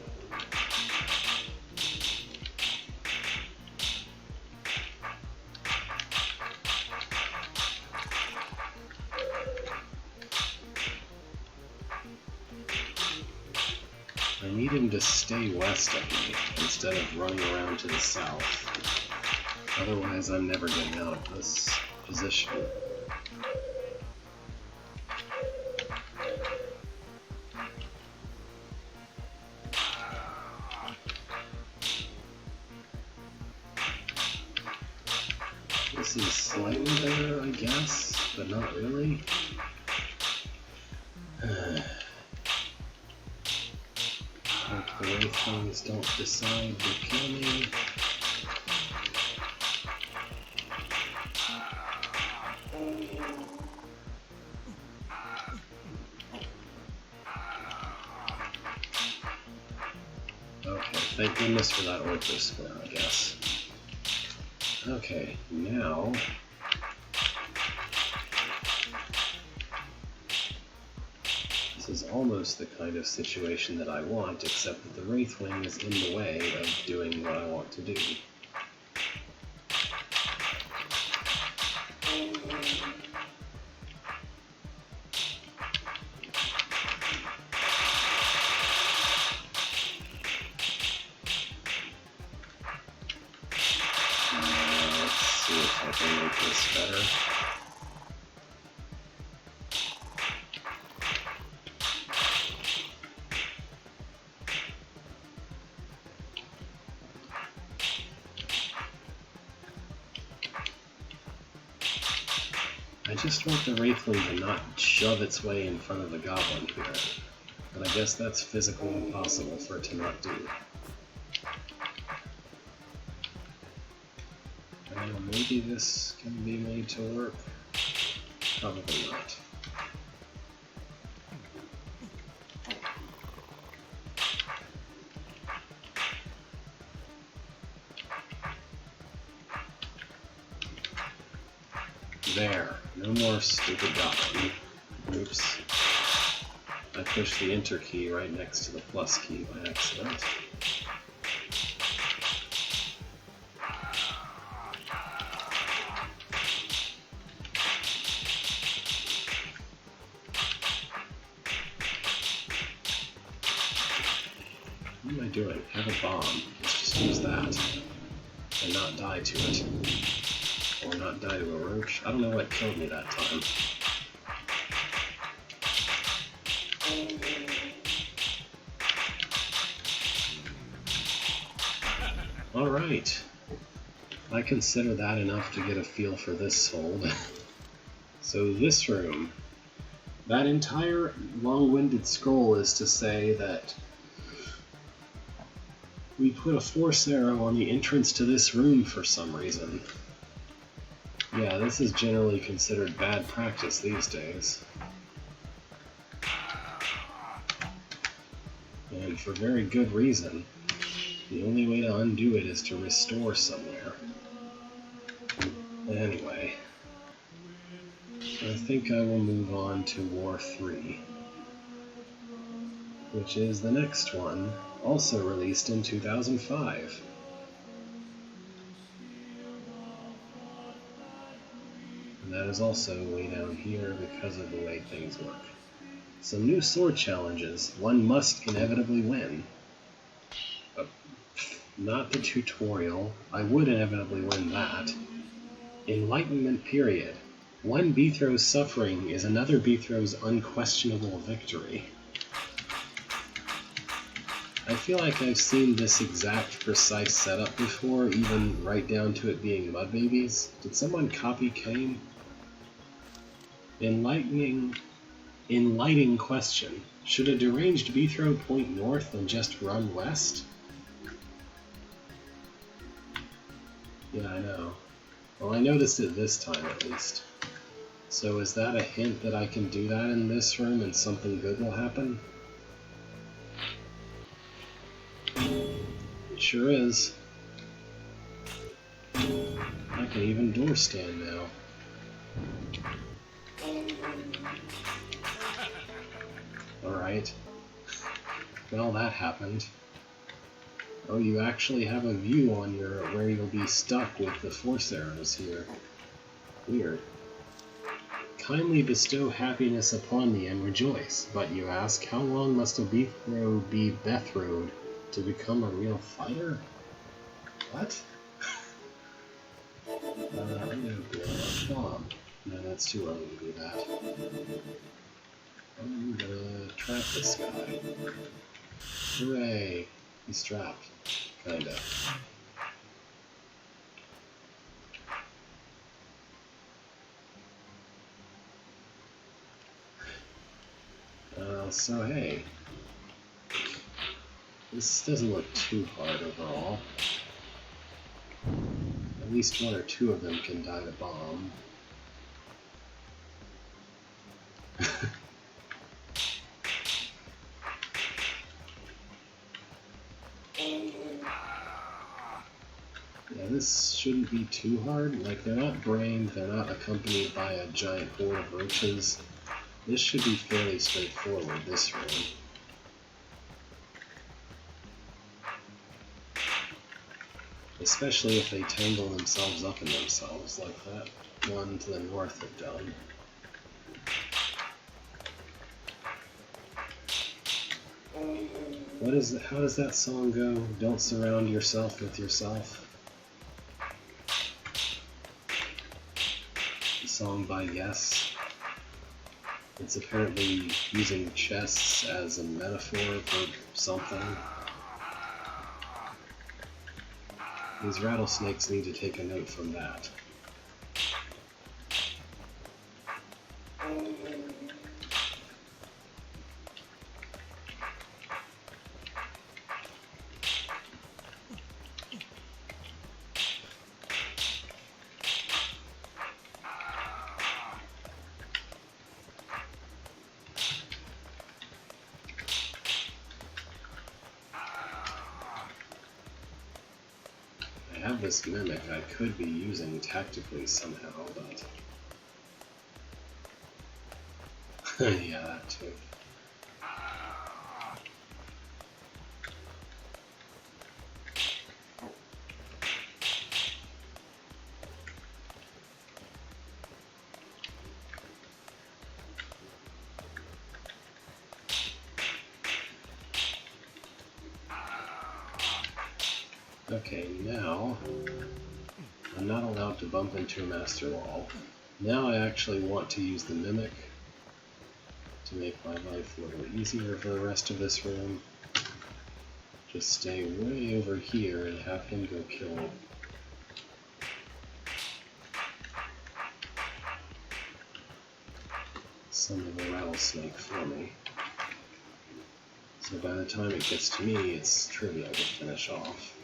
I need him to stay west of me instead of running around to the south. Otherwise, I'm never getting out of this position. This is slightly better, I guess, but not really. Hope the Wraithlings don't decide to kill me. Okay, thank goodness for that Ortho square, I guess. Okay, now... This is almost the kind of situation that I want, except that the Wraithwing is in the way of doing what I want to do. Let's see if I can make this better. I just want the Wraithling to not shove its way in front of the Goblin here, but I guess that's physically impossible for it to not do. Maybe this can be made to work. Probably not. There. No more stupid goblin. Oops. I pushed the enter key right next to the plus key by accident. What am I doing? Have a bomb. Let's just use that. And not die to it. Or not die to a roach. I don't know what killed me that time. Alright. I consider that enough to get a feel for this hold. So this room, that entire long-winded scroll is to say that we put a force arrow on the entrance to this room for some reason. Yeah, this is generally considered bad practice these days. And for very good reason. The only way to undo it is to restore somewhere. Anyway, I think I will move on to War 3, which is the next one, also released in 2005. And that is also way down here because of the way things work. Some new sword challenges. One must inevitably win. Not the tutorial. I would inevitably win that. Enlightenment period. One Beathro's suffering is another Beathro's unquestionable victory. I feel like I've seen this exact precise setup before, even right down to it being Mud Babies. Did someone copy Kane? Enlightening question. Should a deranged Beathro point north and just run west? Yeah, I know. Well, I noticed it this time at least. So is that a hint that I can do that in this room and something good will happen? It sure is. I can even door stand now. Alright. Well, that happened. Oh, you actually have a view on your where you'll be stuck with the force arrows here. Weird. Kindly bestow happiness upon me and rejoice. But you ask, how long must a Beathro be Bethrode to become a real fighter? What? I'm gonna blow a bomb. No, that's too early to do that. I'm gonna trap this guy. Hooray! He's trapped. Kinda. So hey. This doesn't look too hard overall. At least one or two of them can die to bomb. Yeah, this shouldn't be too hard. Like, they're not brained, they're not accompanied by a giant horde of roaches. This should be fairly straightforward, this room. Especially if they tangle themselves up in themselves, like that one to the north have done. How does that song go? Don't surround yourself with yourself. A song by Yes. It's apparently using chests as a metaphor for something. These rattlesnakes need to take a note from that. I have this mimic I could be using tactically somehow, but Yeah, that too. Okay, now I'm not allowed to bump into a master wall. Now I actually want to use the Mimic to make my life a little easier for the rest of this room. Just stay way over here and have him go kill some of the rattlesnake for me. So by the time it gets to me, it's trivial to finish off.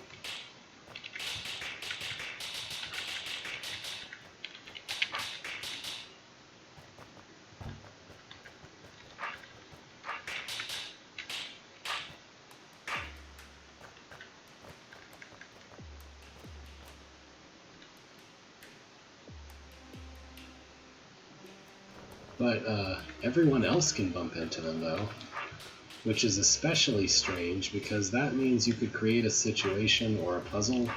But everyone else can bump into them though, which is especially strange because that means you could create a situation or a puzzle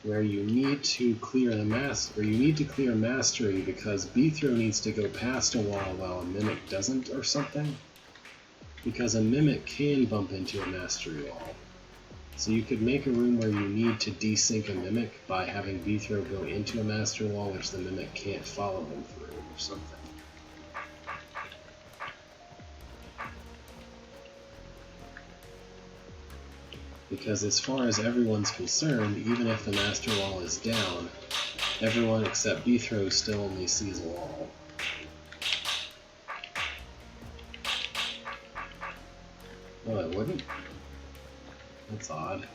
where you need to clear mastery because Beethro needs to go past a wall while a Mimic doesn't or something. Because a Mimic can bump into a mastery wall. So you could make a room where you need to desync a Mimic by having Beethro go into a mastery wall which the Mimic can't follow him through or something. Because as far as everyone's concerned, even if the master wall is down, everyone except Beethro still only sees a wall. Oh, it wouldn't? That's odd.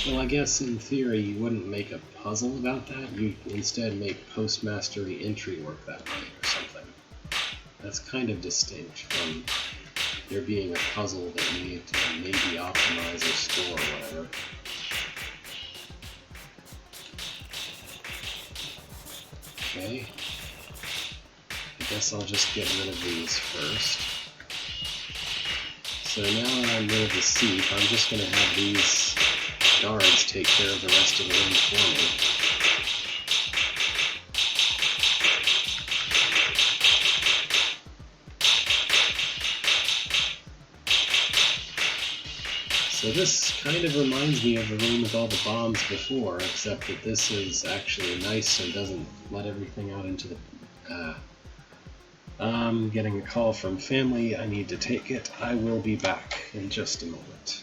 Well, I guess in theory you wouldn't make a puzzle about that, you'd instead make post-mastery entry work that way or something. That's kind of distinct from there being a puzzle that you need to maybe optimize or score or whatever. Okay. I guess I'll just get rid of these first. So now that I'm rid of the seep, I'm just going to have these guards take care of the rest of the room for me. So this kind of reminds me of the room with all the bombs before, except that this is actually nice and doesn't let everything out into the... I'm getting a call from family. I need to take it. I will be back in just a moment.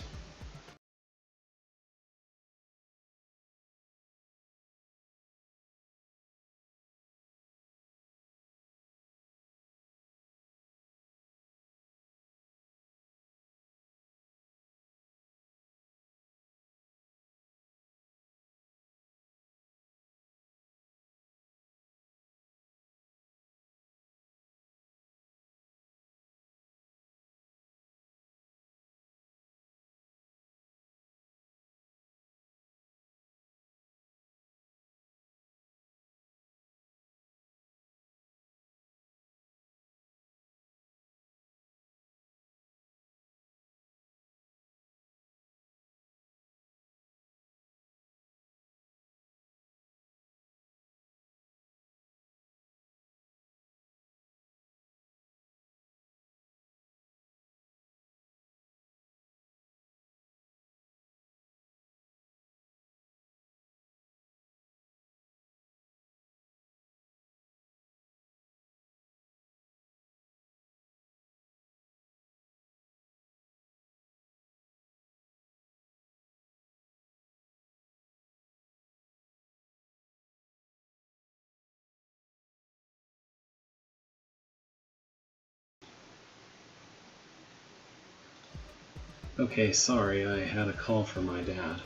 Okay, sorry, I had a call from my dad.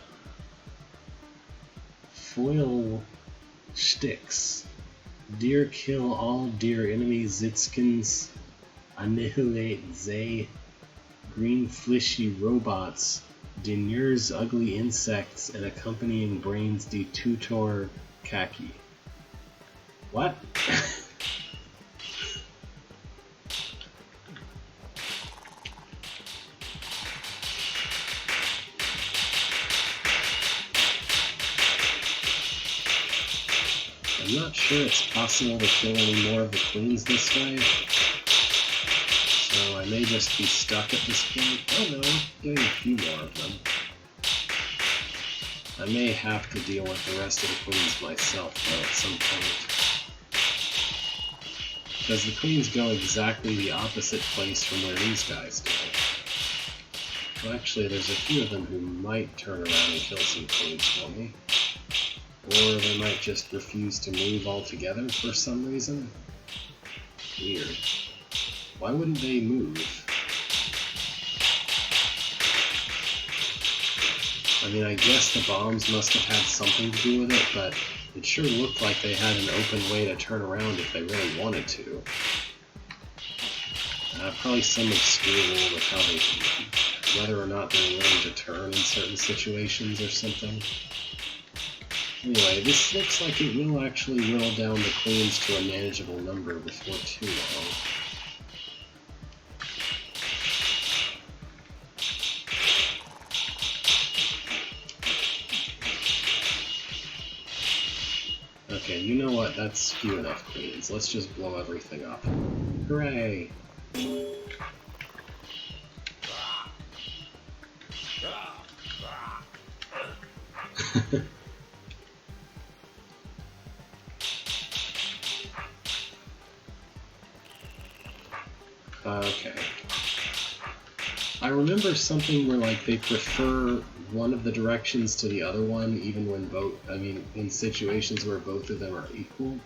Foil sticks. Deer kill all deer enemies, Zitskins annihilate Zay, green fleshy robots, Denur's ugly insects, and accompanying brains detutor khaki. What? sure it's possible to kill any more of the queens this way. So I may just be stuck at this point. Oh no, getting a few more of them. I may have to deal with the rest of the queens myself, though, at some point. Because the queens go exactly the opposite place from where these guys go. Well, actually, there's a few of them who might turn around and kill some queens for me. Or they might just refuse to move altogether for some reason. Weird. Why wouldn't they move? I mean, I guess the bombs must have had something to do with it, but it sure looked like they had an open way to turn around if they really wanted to. Probably some obscure rule with how they, whether or not they're willing to turn in certain situations or something. Anyway, this looks like it will actually whittle down the queens to a manageable number before too long. Okay, you know what? That's few enough queens. Let's just blow everything up. Hooray! Okay. I remember something where, like, they prefer one of the directions to the other one, even when in situations where both of them are equal.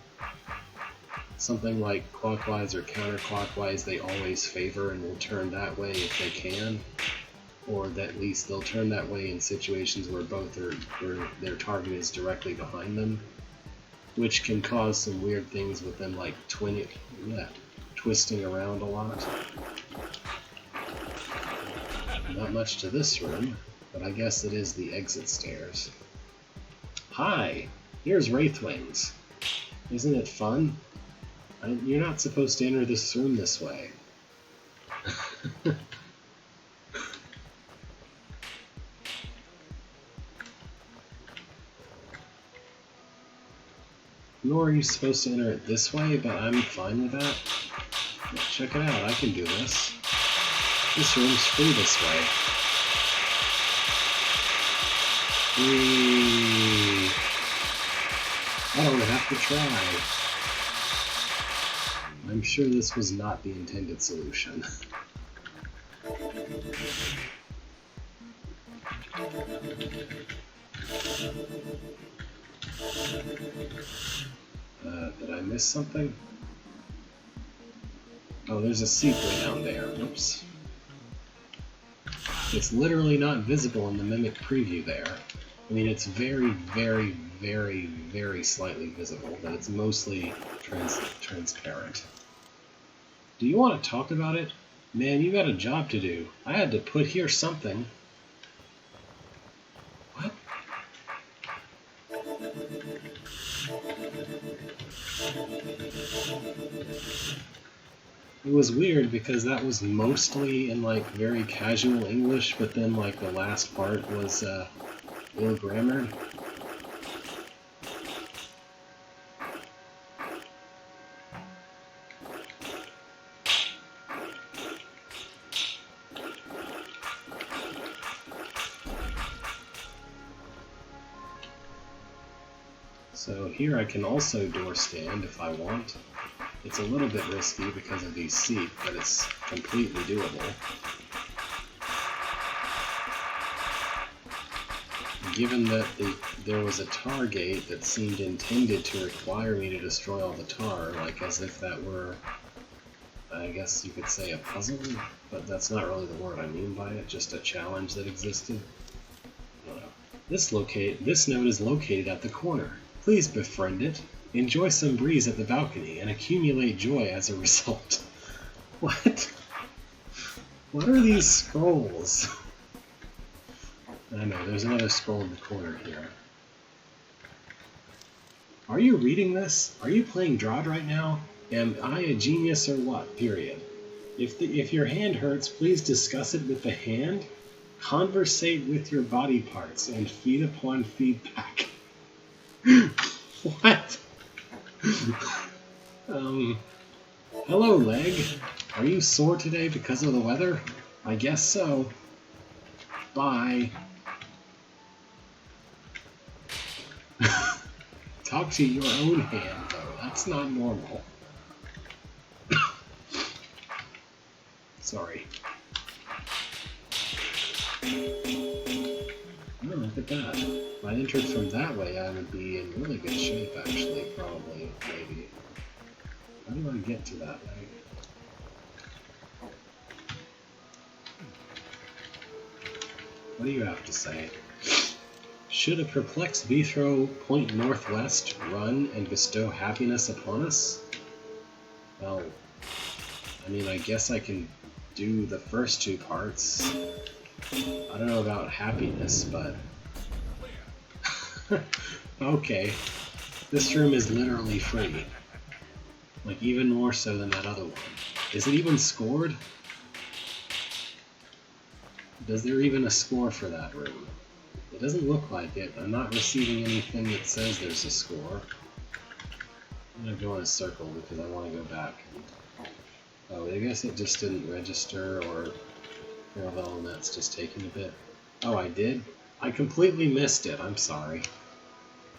Something like clockwise or counterclockwise they always favor and will turn that way if they can. Or that at least they'll turn that way in situations where where their target is directly behind them. Which can cause some weird things with them, like twisting around a lot. Not much to this room, but I guess it is the exit stairs. Hi! Here's Wraithwings. Isn't it fun? You're not supposed to enter this room this way. Nor are you supposed to enter it this way, but I'm fine with that. Check it out, I can do this. This room's free this way. Whee! I don't have to try. I'm sure this was not the intended solution. Did I miss something? Oh, there's a secret down there. Oops. It's literally not visible in the Mimic preview there. I mean, it's very, very, very, very slightly visible, but it's mostly transparent. Do you want to talk about it? Man, you got a job to do. I had to put here something. What? It was weird because that was mostly in like very casual English, but then like the last part was ill grammar. So here I can also door stand if I want. It's a little bit risky because of these seats, but it's completely doable. Given that there was a tar gate that seemed intended to require me to destroy all the tar, like as if that were, I guess you could say, a puzzle, but that's not really the word I mean by it, just a challenge that existed. This note is located at the corner. Please befriend it. Enjoy some breeze at the balcony and accumulate joy as a result. What? What are these scrolls? I know, there's another scroll in the corner here. Are you reading this? Are you playing Drod right now? Am I a genius or what? Period. If your hand hurts, please discuss it with the hand. Conversate with your body parts and feed upon feedback. What? Hello, Leg. Are you sore today because of the weather? I guess so. Bye. Talk to your own hand, though. That's not normal. Sorry. Oh, look at that. If I entered from that way, I would be in really good shape, actually. Probably. Maybe. How do I get to that way? What do you have to say? Should a perplexed Vithro point northwest, run, and bestow happiness upon us? Well, I mean, I guess I can do the first two parts. I don't know about happiness, but... Okay. This room is literally free. Like, even more so than that other one. Is it even scored? Is there even a score for that room? It doesn't look like it. I'm not receiving anything that says there's a score. I'm gonna go in a circle because I want to go back. Oh, I guess it just didn't register, or... Well, that's just taking a bit. Oh, I did? I completely missed it. I'm sorry.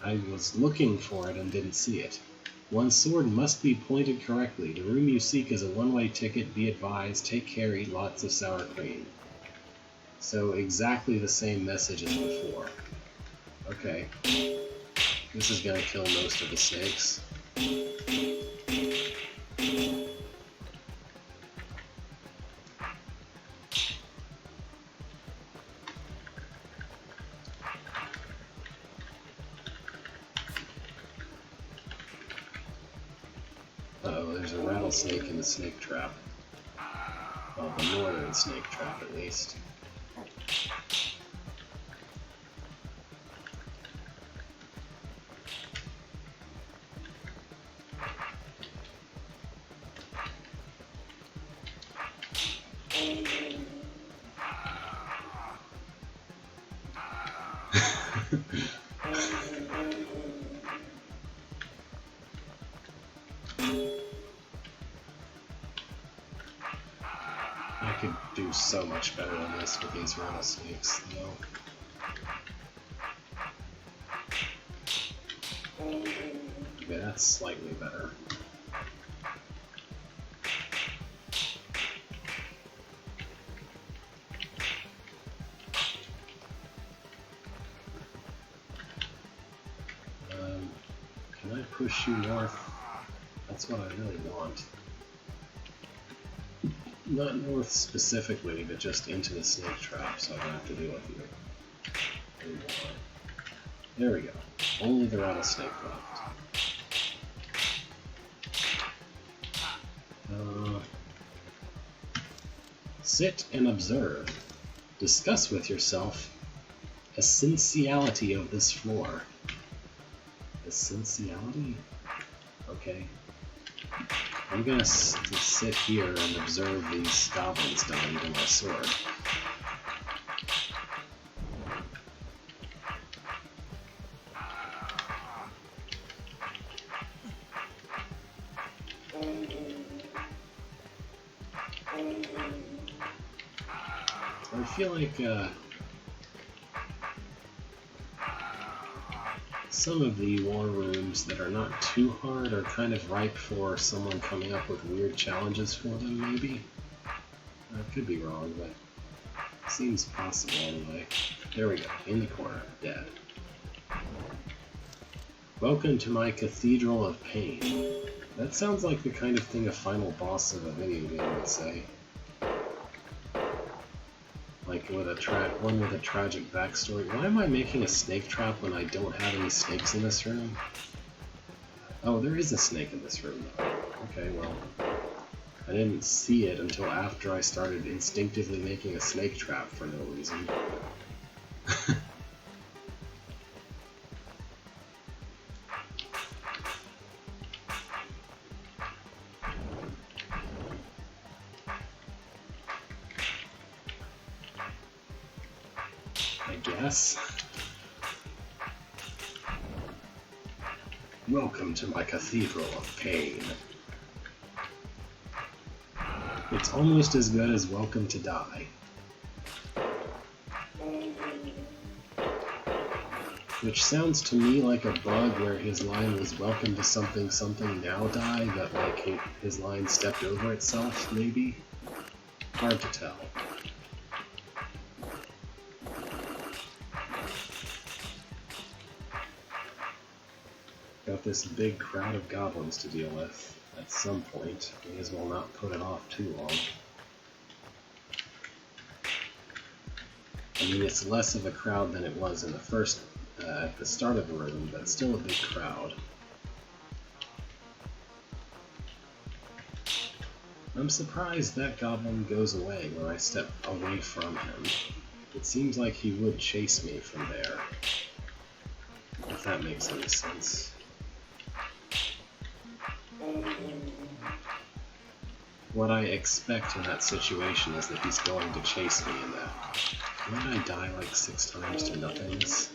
I was looking for it and didn't see it. One sword must be pointed correctly. The room you seek is a one-way ticket. Be advised. Take care. Eat lots of sour cream. So exactly the same message as before. Okay. This is gonna kill most of the snakes. Uh-oh, there's a rattlesnake in the snake trap. Well, the northern snake trap, at least. I could do so much better than this with these rattlesnakes, though. Okay, that's slightly better. Can I push you north? That's what I really want. Not north specifically, but just into the snake trap, so I don't have to deal with you anymore. There we go. Only the rattlesnake left. Sit and observe. Discuss with yourself essentiality of this floor. Essentiality? Okay. I'm gonna sit here and observe these goblins dying to my sword. I feel like some of the war rooms that are not too hard are kind of ripe for someone coming up with weird challenges for them, maybe? I could be wrong, but it seems possible anyway. There we go, in the corner, dead. Welcome to my Cathedral of Pain. That sounds like the kind of thing a final boss of a video game would say. Like with one with a tragic backstory. Why am I making a snake trap when I don't have any snakes in this room? Oh, there is a snake in this room, though. Okay, well, I didn't see it until after I started instinctively making a snake trap for no reason. I guess. Welcome to my Cathedral of Pain. It's almost as good as Welcome to Die. Which sounds to me like a bug where his line was welcome to something something now die, but like his line stepped over itself, maybe? Hard to tell. Got this big crowd of goblins to deal with. At some point, may as well not put it off too long. I mean, it's less of a crowd than it was in the first, at the start of the room, but still a big crowd. I'm surprised that goblin goes away when I step away from him. It seems like he would chase me from there, if that makes any sense. What I expect in that situation is that he's going to chase me in that. Didn't I die like 6 times to nothingness?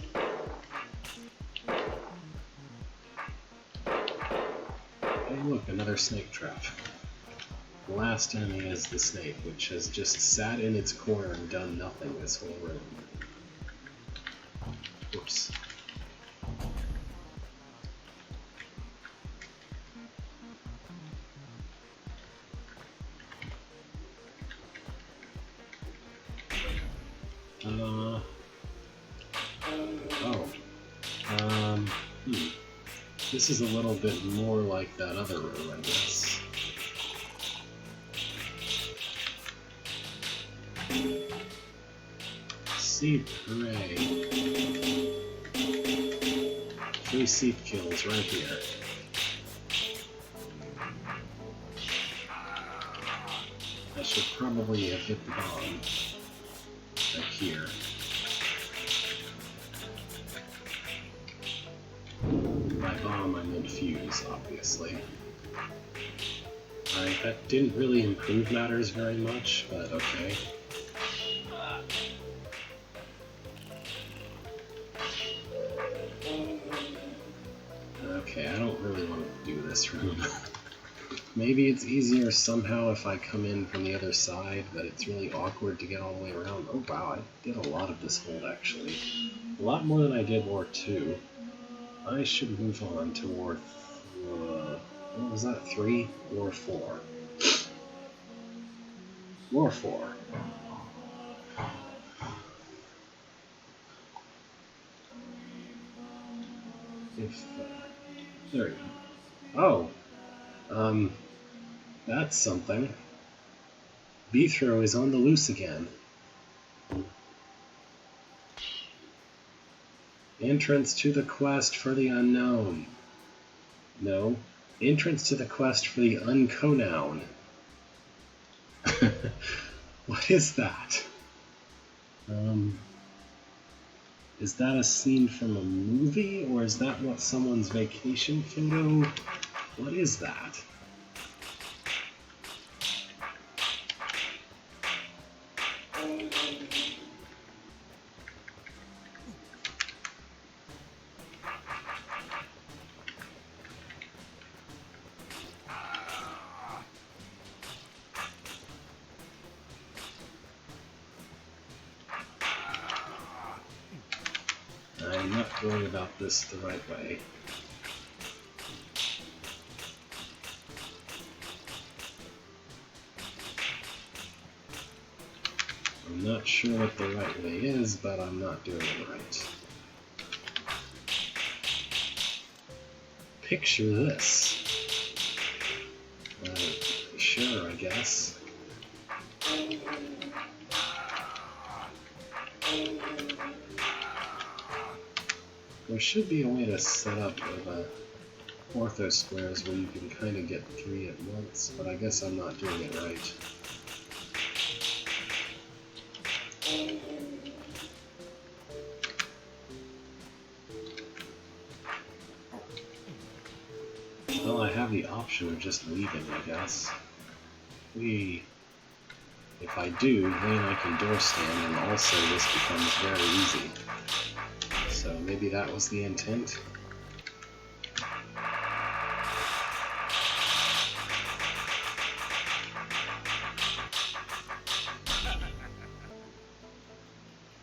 Hey look, another snake trap. The last enemy is the snake, which has just sat in its corner and done nothing this whole room. Whoops. This is a little bit more like that other room, I guess. Seep, hooray. 3 seep kills right here. I should probably have hit the bomb. Back here. By bomb, I meant fuse, obviously. Alright, that didn't really improve matters very much, but okay. Okay, I don't really want to do this room. Maybe it's easier somehow if I come in from the other side, but it's really awkward to get all the way around. Oh wow, I did a lot of this hold actually. A lot more than I did War 2. I should move on to War... what was that, 3? War 4. War 4. If... there we go. Oh! That's something. Beethro is on the loose again. Entrance to the quest for the unknown. No. Entrance to the quest for the unconown. What is that? Is that a scene from a movie, or is that what someone's vacation photo? What is that? I'm not going about this the right way. I'm not sure what the right way is, but I'm not doing it right. Picture this. Sure, I guess. There should be a way to set up ortho squares where you can kind of get 3 at once, but I guess I'm not doing it right. Well, I have the option of just leaving, I guess. If I do, then I can door stand, and also this becomes very easy. So maybe that was the intent?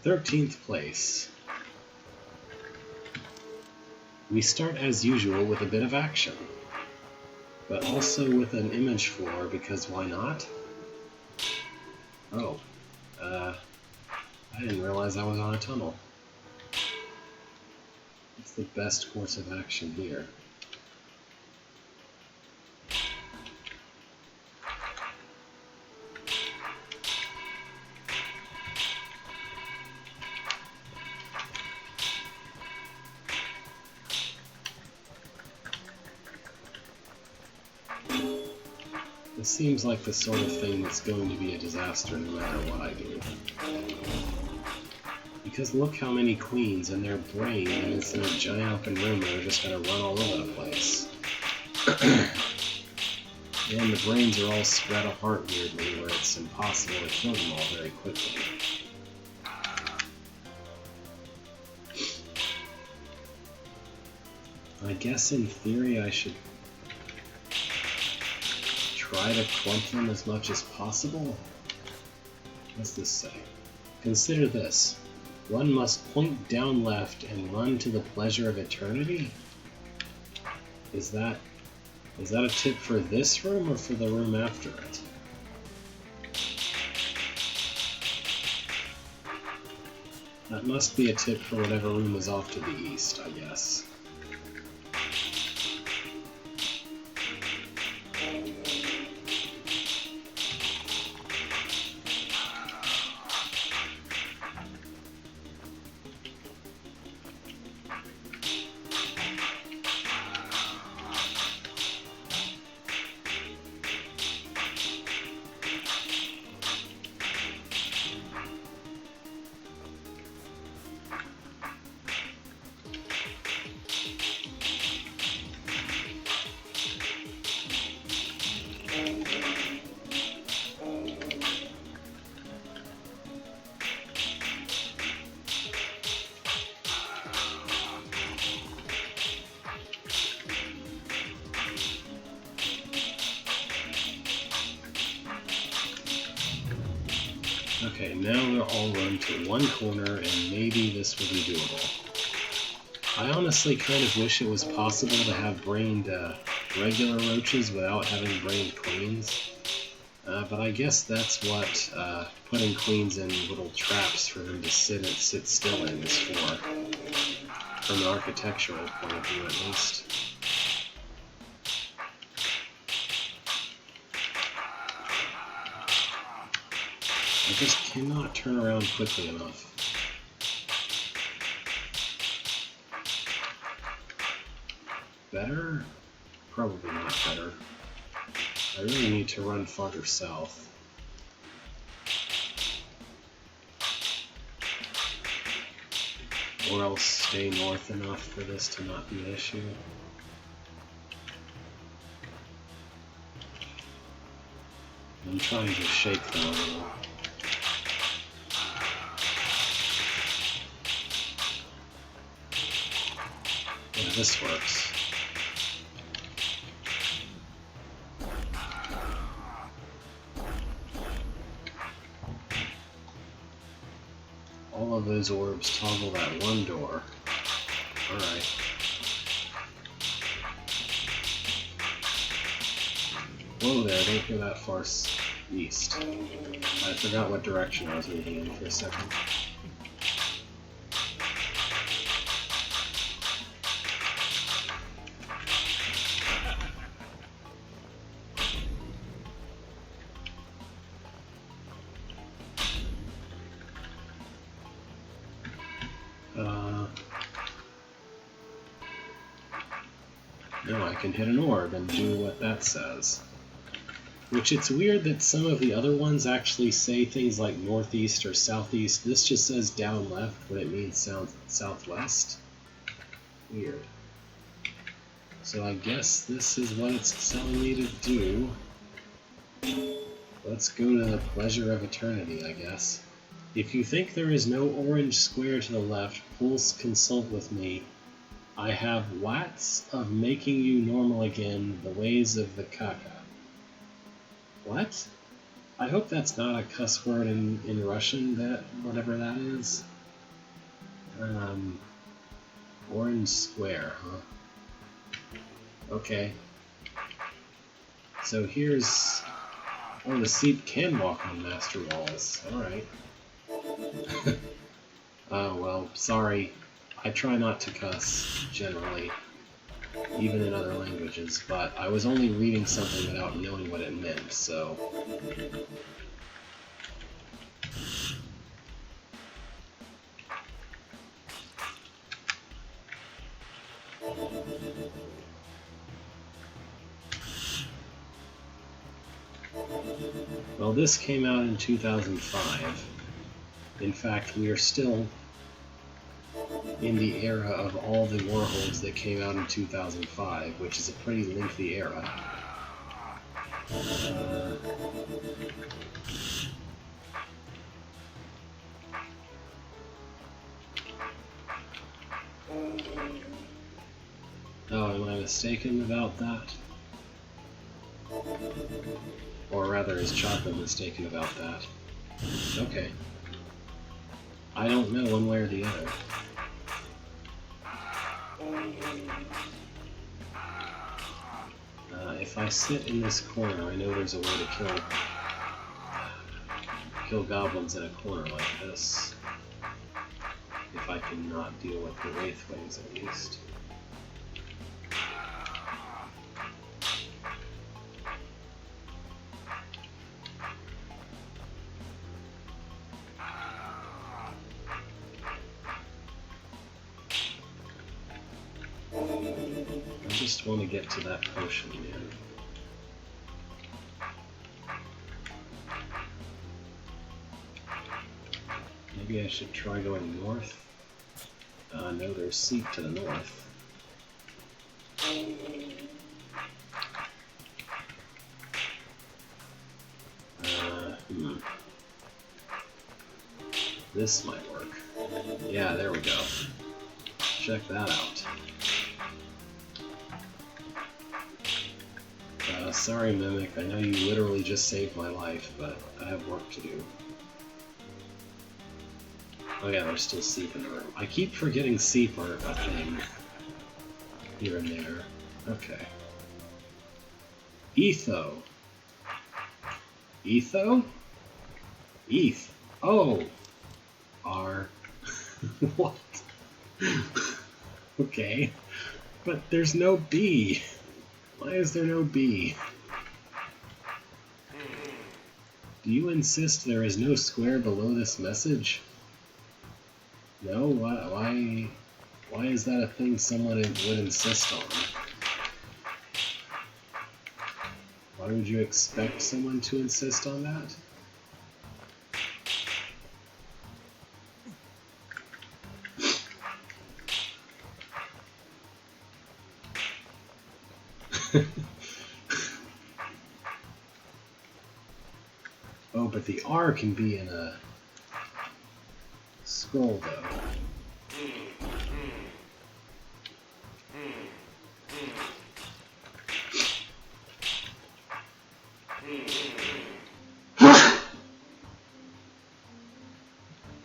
13th place. We start as usual with a bit of action, but also with an image floor, because why not? Oh, I didn't realize I was on a tunnel. What's the best course of action here? This seems like the sort of thing that's going to be a disaster no matter what I do. Because look how many queens and their brain, and it's in a giant open room that are just going to run all over the place. And the brains are all spread apart weirdly, where it's impossible to kill them all very quickly. I guess in theory I should try to clump them as much as possible? What's this say? Consider this. One must point down left and run to the pleasure of eternity? Is that a tip for this room or for the room after it? That must be a tip for whatever room is off to the east, I guess. Okay, now they'll all run to one corner, and maybe this will be doable. I honestly kind of wish it was possible to have brained regular roaches without having brained queens. But I guess that's what putting queens in little traps for them to sit still in is for, from an architectural point of view at least. I just cannot turn around quickly enough. Better? Probably not better. I really need to run farther south. Or else stay north enough for this to not be an issue. I'm trying to shake them a little. Yeah, this works. All of those orbs toggle that one door. Alright. Whoa there, don't go that far east. I forgot what direction I was moving in for a second. Now I can hit an orb and do what that says. Which it's weird that some of the other ones actually say things like northeast or southeast. This just says down left, but it means southwest. Weird. So I guess this is what it's telling me to do. Let's go to the pleasure of eternity, I guess. If you think there is no orange square to the left, please consult with me. I have watts of making you normal again, the ways of the caca. What? I hope that's not a cuss word in Russian, that whatever that is. Orange square, huh? Okay. So here's... Oh, the Seep can walk on Master Walls. Alright. Oh, well, sorry. I try not to cuss, generally, even in other languages, but I was only reading something without knowing what it meant, so... Well, this came out in 2005. In fact, we are still in the era of all the Warholds that came out in 2005, which is a pretty lengthy era. Oh, am I mistaken about that? Or rather, is Chocolate mistaken about that? Okay. I don't know one way or the other. If I sit in this corner, I know there's a way to kill goblins in a corner like this. If I can not deal with the Wraith Wings, at least. I just want to get to that potion, man. Maybe I should try going north. No, there's Seep to the north. This might work. Yeah, there we go. Check that out. Sorry, Mimic, I know you literally just saved my life, but I have work to do. Oh yeah, there's still Seep in the room. I keep forgetting Seep are a thing. Here and there. Okay. Etho. Etho? Eth. Oh! R. What? Okay. But there's no B. Why is there no B? Do you insist there is no square below this message? No? Why is that a thing someone would insist on? Why would you expect someone to insist on that? Oh, but the R can be in a scroll, though.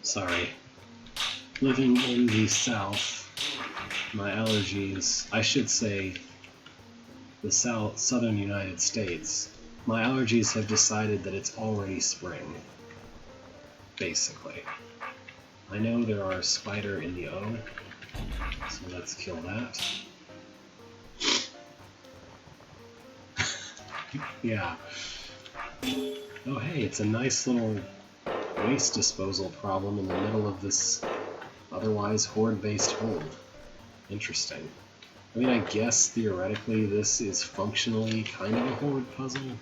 Sorry. Living in the South, my allergies, I should say the southern United States, my allergies have decided that it's already spring, basically. I know there are spider in the O, so let's kill that. Yeah. Oh hey, it's a nice little waste disposal problem in the middle of this otherwise horde-based hold. Interesting. I mean, I guess theoretically this is functionally kind of a horde puzzle.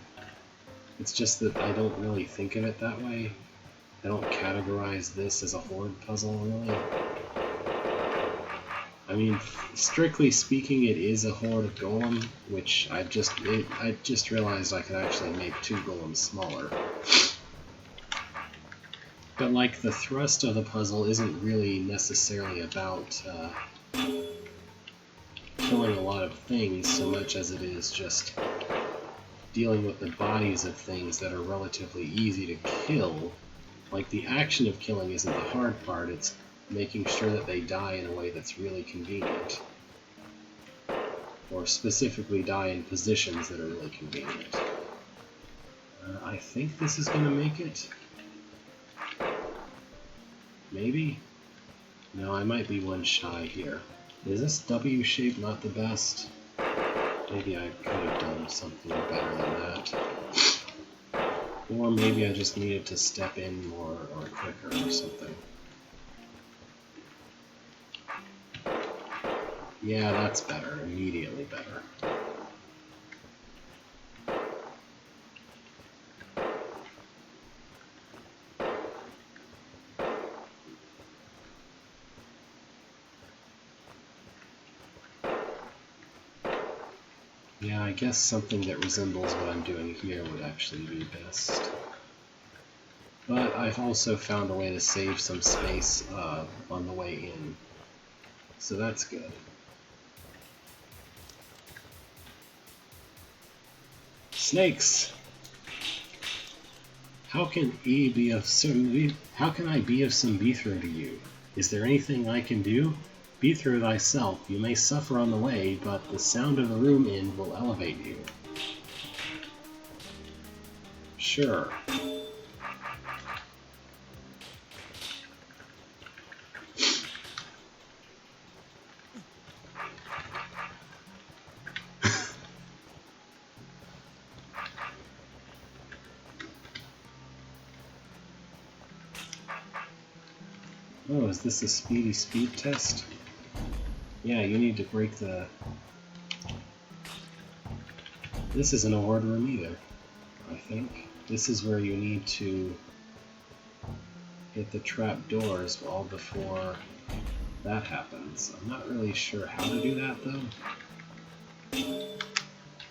It's just that I don't really think of it that way. I don't categorize this as a horde puzzle, really. I mean, strictly speaking, it is a horde golem, which I just realized I could actually make 2 golems smaller. But like, the thrust of the puzzle isn't really necessarily about killing a lot of things so much as it is just dealing with the bodies of things that are relatively easy to kill. Like, the action of killing isn't the hard part, it's making sure that they die in a way that's really convenient. Or specifically die in positions that are really convenient. I think this is going to make it. Maybe? No, I might be one shy here. Is this W shape not the best? Maybe I could have done something better than that. Or maybe I just needed to step in more or quicker or something. Yeah, that's better. Immediately better. Yeah, I guess something that resembles what I'm doing here would actually be best. But I've also found a way to save some space on the way in. So that's good. Snakes! How can I be of some beethro to you? Is there anything I can do? Beethro thyself, you may suffer on the way, but the sound of the room inn will elevate you. Sure. Oh, is this a speedy speed test? Yeah, you need to break the... This isn't a ward room either, I think. This is where you need to hit the trap doors all before that happens. I'm not really sure how to do that, though.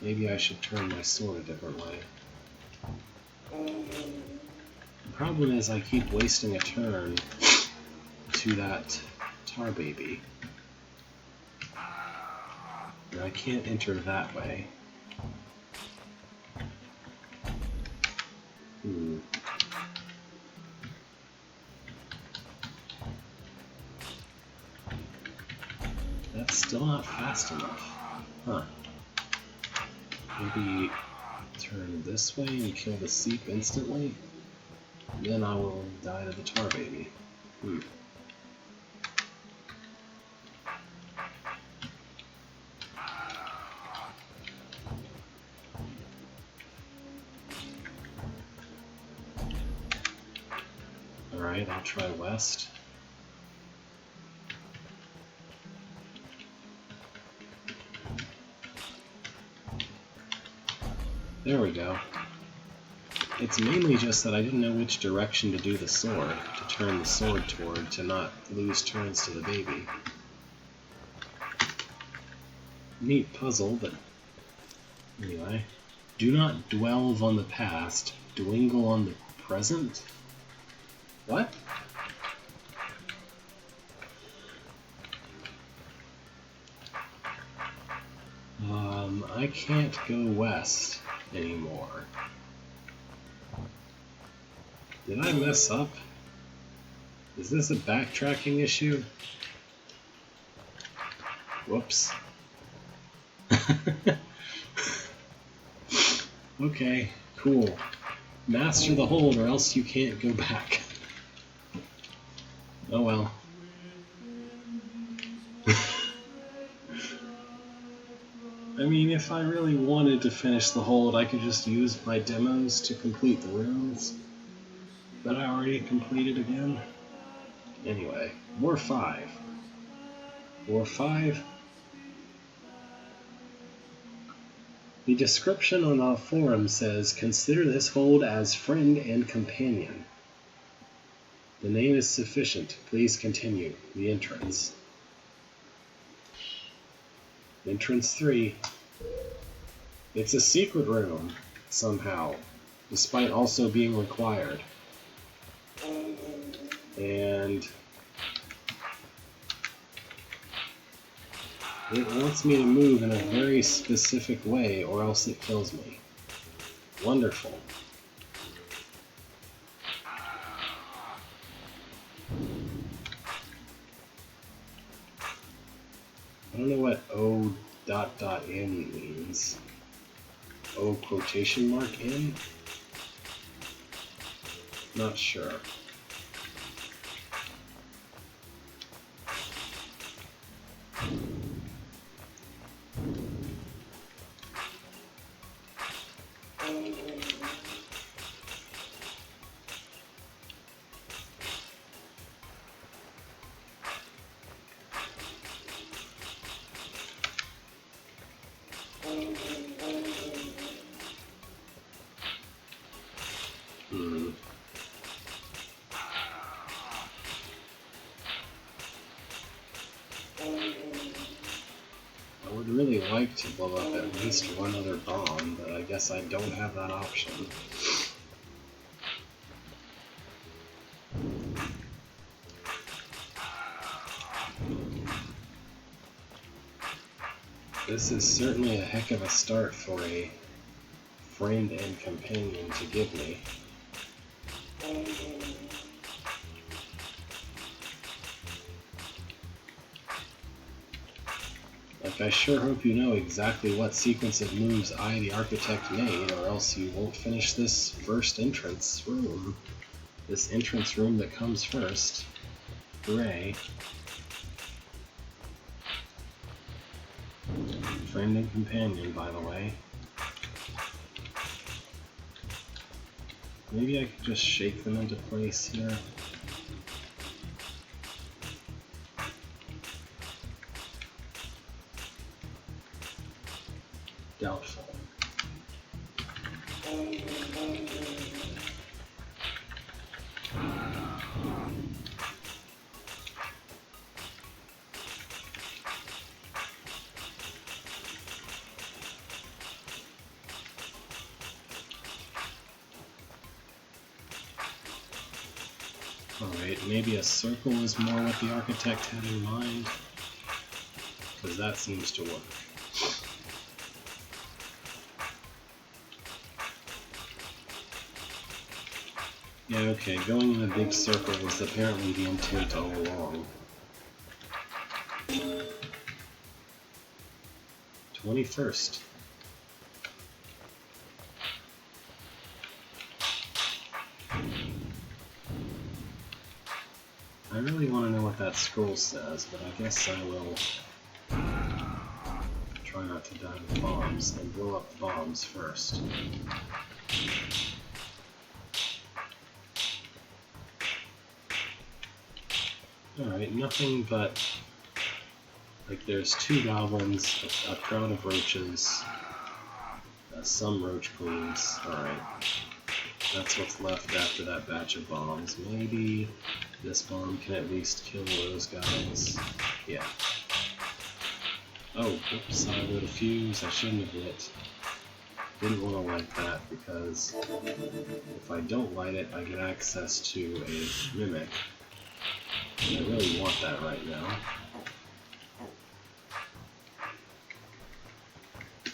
Maybe I should turn my sword a different way. The problem is I keep wasting a turn to that tar baby. And I can't enter that way. That's still not fast enough. Huh. Maybe turn this way and kill the Seep instantly? Then I will die to the tar baby. Alright, I'll try west. There we go. It's mainly just that I didn't know which direction to do the sword, to turn the sword toward, to not lose turns to the baby. Neat puzzle, but anyway. Do not dwell on the past, dwindle on the present? What? I can't go west anymore. Did I mess up? Is this a backtracking issue? Whoops. Okay, cool. Master the hold or else you can't go back. Oh well. I mean, if I really wanted to finish the hold, I could just use my demos to complete the rooms that I already completed again. Anyway, War 5. War 5. The description on our forum says, consider this hold as friend and companion. The name is sufficient. Please continue. The entrance. Entrance 3. It's a secret room, somehow, despite also being required. And it wants me to move in a very specific way, or else it kills me. Wonderful. I don't know what O dot dot in means. O quotation mark in? Not sure. I would really like to blow up at least one other bomb, but I guess I don't have that option. This is certainly a heck of a start for a friend and companion to give me. Like, I sure hope you know exactly what sequence of moves I, the architect, made, or else you won't finish this first entrance room. This entrance room that comes first. Hooray. Friend and companion, by the way. Maybe I could just shake them into place here. Doubtful. Alright, maybe a circle is more what the architect had in mind, because that seems to work. Yeah, okay, going in a big circle was apparently the intent all along. 21st. I really want to know what that scroll says, but I guess I will try not to die with bombs and blow up the bombs first. Alright, nothing but, like, there's 2 goblins, a crowd of roaches, some roach queens. Alright, that's what's left after that batch of bombs. Maybe this bomb can at least kill those guys. Yeah. Oh, oops, I lit a fuse. I shouldn't have lit. Didn't want to light that because if I don't light it, I get access to a mimic. I really want that right now.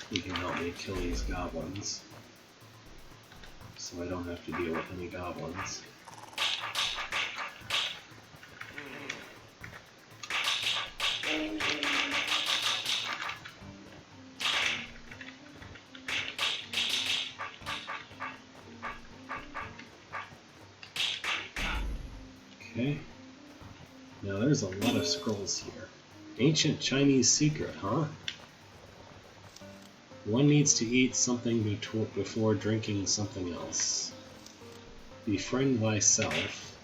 He can help me kill these goblins, so I don't have to deal with any goblins. Okay. Now there's a lot of scrolls here. Ancient Chinese secret, huh? One needs to eat something before drinking something else. Befriend thyself.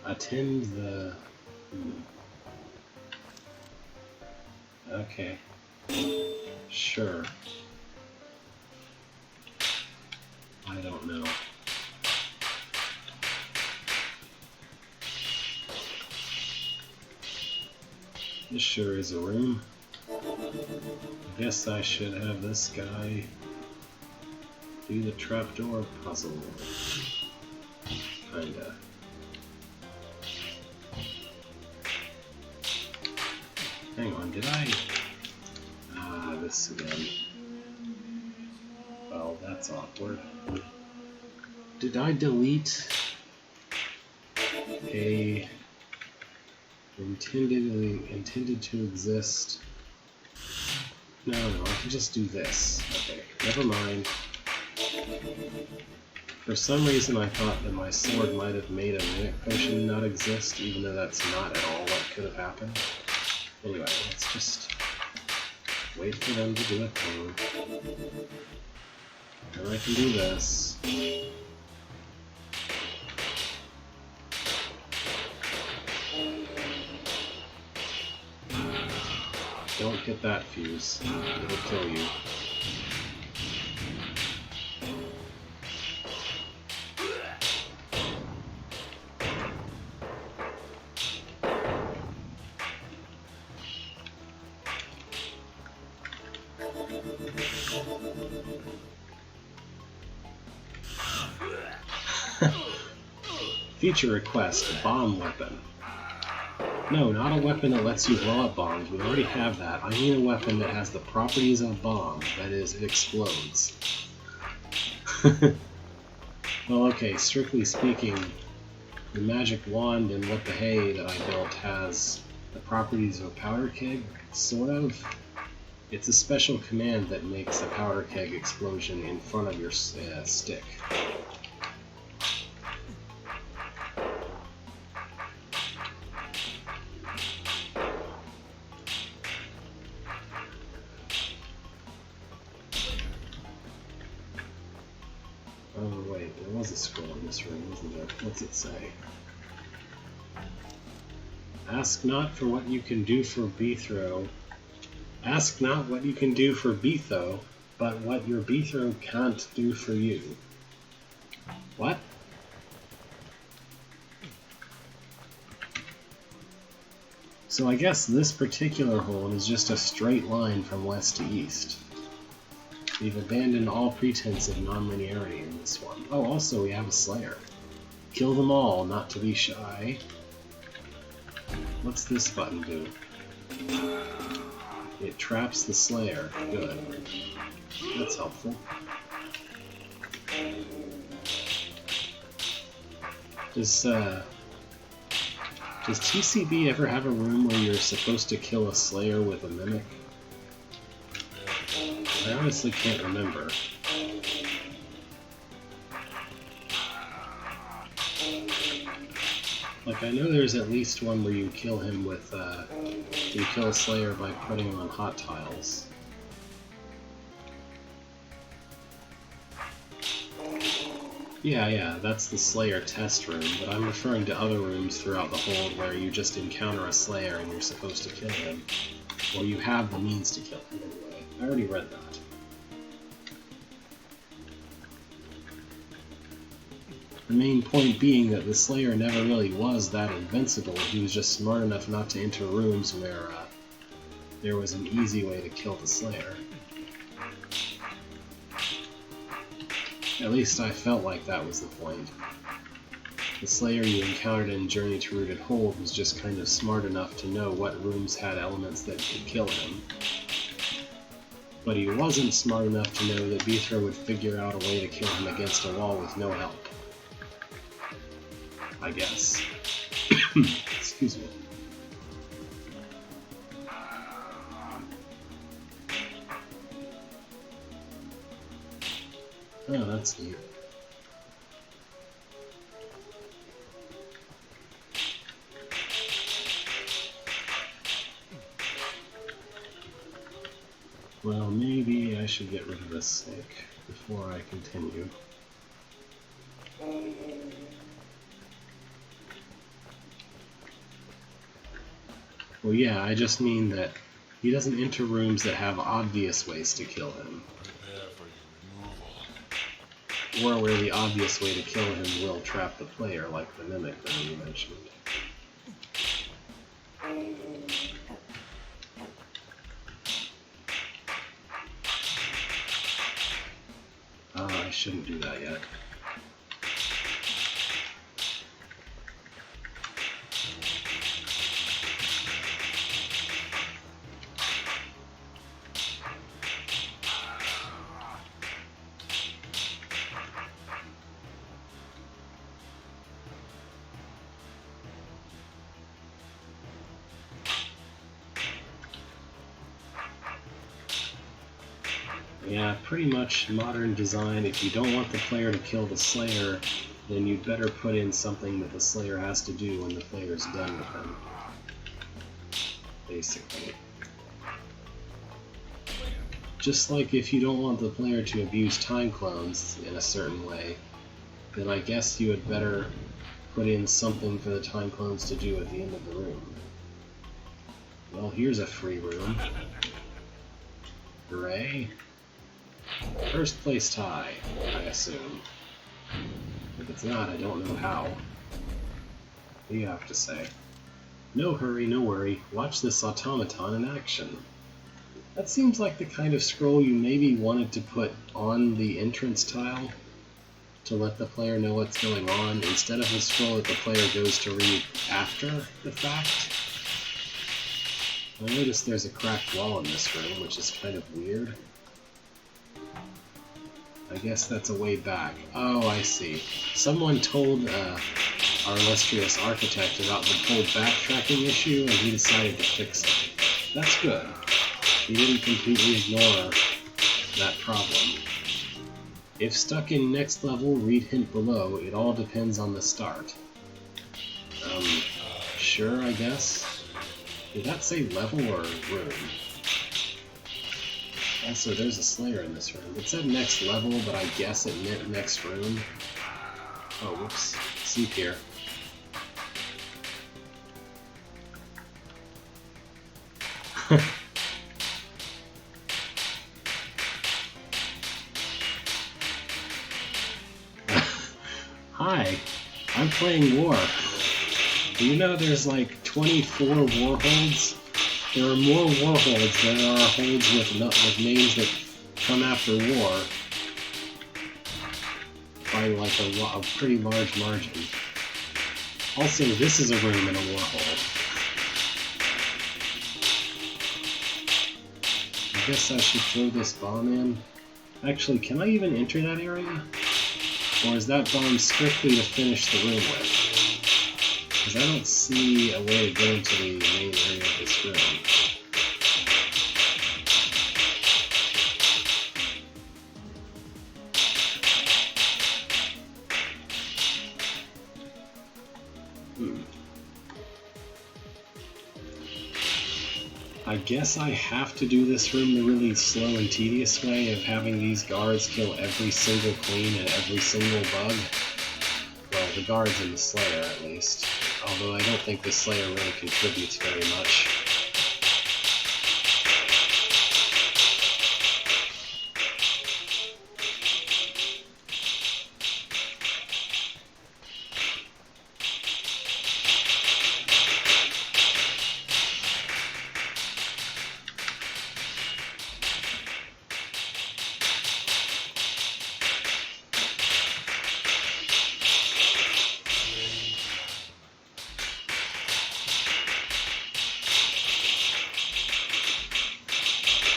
Attend the... Okay. Sure. I don't know. This sure is a room. I guess I should have this guy do the trapdoor puzzle. Kinda. Hang on, did I... Ah, this again. Well, that's awkward. Did I delete a Intended to exist. No, I can just do this. Okay, never mind. For some reason I thought that my sword might have made a mimic potion not exist, even though that's not at all what could have happened. Anyway, let's just wait for them to do a thing. And I can do this. Don't hit that fuse. It'll kill you. Feature request, bomb weapon. No, not a weapon that lets you blow up bombs. We already have that. I need a weapon that has the properties of a bomb. That is, it explodes. Well, okay, strictly speaking, the magic wand and what the hay that I built has the properties of a powder keg, sort of. It's a special command that makes a powder keg explosion in front of your stick. Oh wait, there was a scroll in this room, wasn't there? What's it say? Ask not for what you can do for Beethro. Ask not what you can do for Beetho, but what your Beethro can't do for you. What? So I guess this particular hold is just a straight line from west to east. We've abandoned all pretense of non-linearity in this one. Oh, also we have a Slayer. Kill them all, not to be shy. What's this button do? It traps the Slayer. Good. That's helpful. Does TCB ever have a room where you're supposed to kill a Slayer with a Mimic? I honestly can't remember. Like, I know there's at least one where you kill him with, you kill a Slayer by putting on hot tiles. Yeah, that's the Slayer test room, but I'm referring to other rooms throughout the hold where you just encounter a Slayer and you're supposed to kill him. Or you have the means to kill him anyway. I already read that. The main point being that the Slayer never really was that invincible. He was just smart enough not to enter rooms where there was an easy way to kill the Slayer. At least I felt like that was the point. The Slayer you encountered in Journey to Rooted Hold was just kind of smart enough to know what rooms had elements that could kill him. But he wasn't smart enough to know that Beethro would figure out a way to kill him against a wall with no help. I guess. Excuse me. Oh, that's neat. Well, maybe I should get rid of this snake before I continue. Well, yeah, I just mean that he doesn't enter rooms that have obvious ways to kill him. Or where the obvious way to kill him will trap the player, like the Mimic that you mentioned. I shouldn't do that yet. Yeah, pretty much modern design. If you don't want the player to kill the Slayer, then you'd better put in something that the Slayer has to do when the player's done with them. Basically. Just like if you don't want the player to abuse time clones in a certain way, then I guess you had better put in something for the time clones to do at the end of the room. Well, here's a free room. Hooray. First place tie, I assume. If it's not, I don't know how. What do you have to say? No hurry, no worry. Watch this automaton in action. That seems like the kind of scroll you maybe wanted to put on the entrance tile to let the player know what's going on, instead of the scroll that the player goes to read after the fact. I noticed there's a cracked wall in this room, which is kind of weird. I guess that's a way back. Oh, I see. Someone told our illustrious architect about the whole backtracking issue, and he decided to fix it. That's good. He didn't completely ignore that problem. If stuck in next level, read hint below. It all depends on the start. Sure, I guess. Did that say level or room? Also, there's a Slayer in this room. It said next level, but I guess it meant next room. Oh, whoops. Sleep here. Hi, I'm playing War. Do you know there's like 24 war holds? There are more war holds than there are holds with names that come after war by like a pretty large margin. Also, this is a room in a war hold. I guess I should throw this bomb in. Actually, can I even enter that area? Or is that bomb strictly to finish the room with? Because I don't see a way to get into the main area of this room. I guess I have to do this room the really slow and tedious way of having these guards kill every single queen and every single bug. Well, the guards and the Slayer, at least. Although I don't think the Slayer really contributes very much.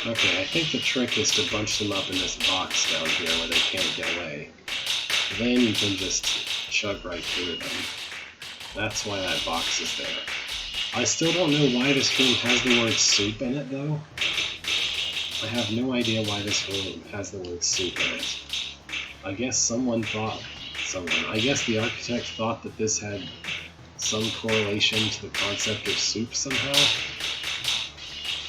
Okay, I think the trick is to bunch them up in this box down here where they can't get away. Then you can just chug right through them. That's why that box is there. I still don't know why this room has the word soup in it, though. I have no idea why this room has the word soup in it. I guess I guess the architect thought that this had some correlation to the concept of soup somehow.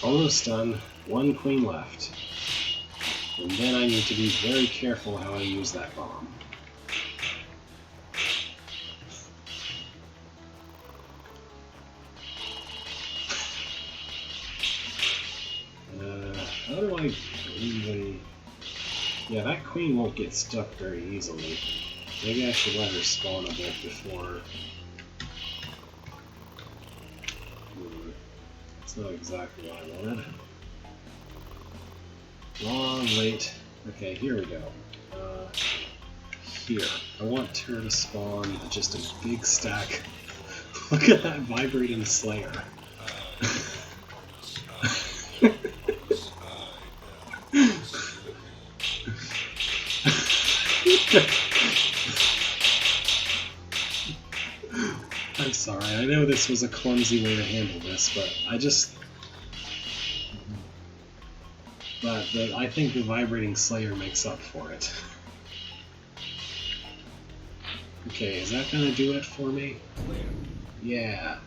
Almost done. One queen left. And then I need to be very careful how I use that bomb. How do I really... Yeah, that queen won't get stuck very easily. Maybe I should let her spawn a bit before... That's not exactly what I wanted. Long wait. Okay, here we go. Here. I want her to spawn just a big stack. Look at that vibrating Slayer. I'm sorry, I know this was a clumsy way to handle this, but I just... But I think the Vibrating Slayer makes up for it. Okay, is that gonna do it for me? Yeah.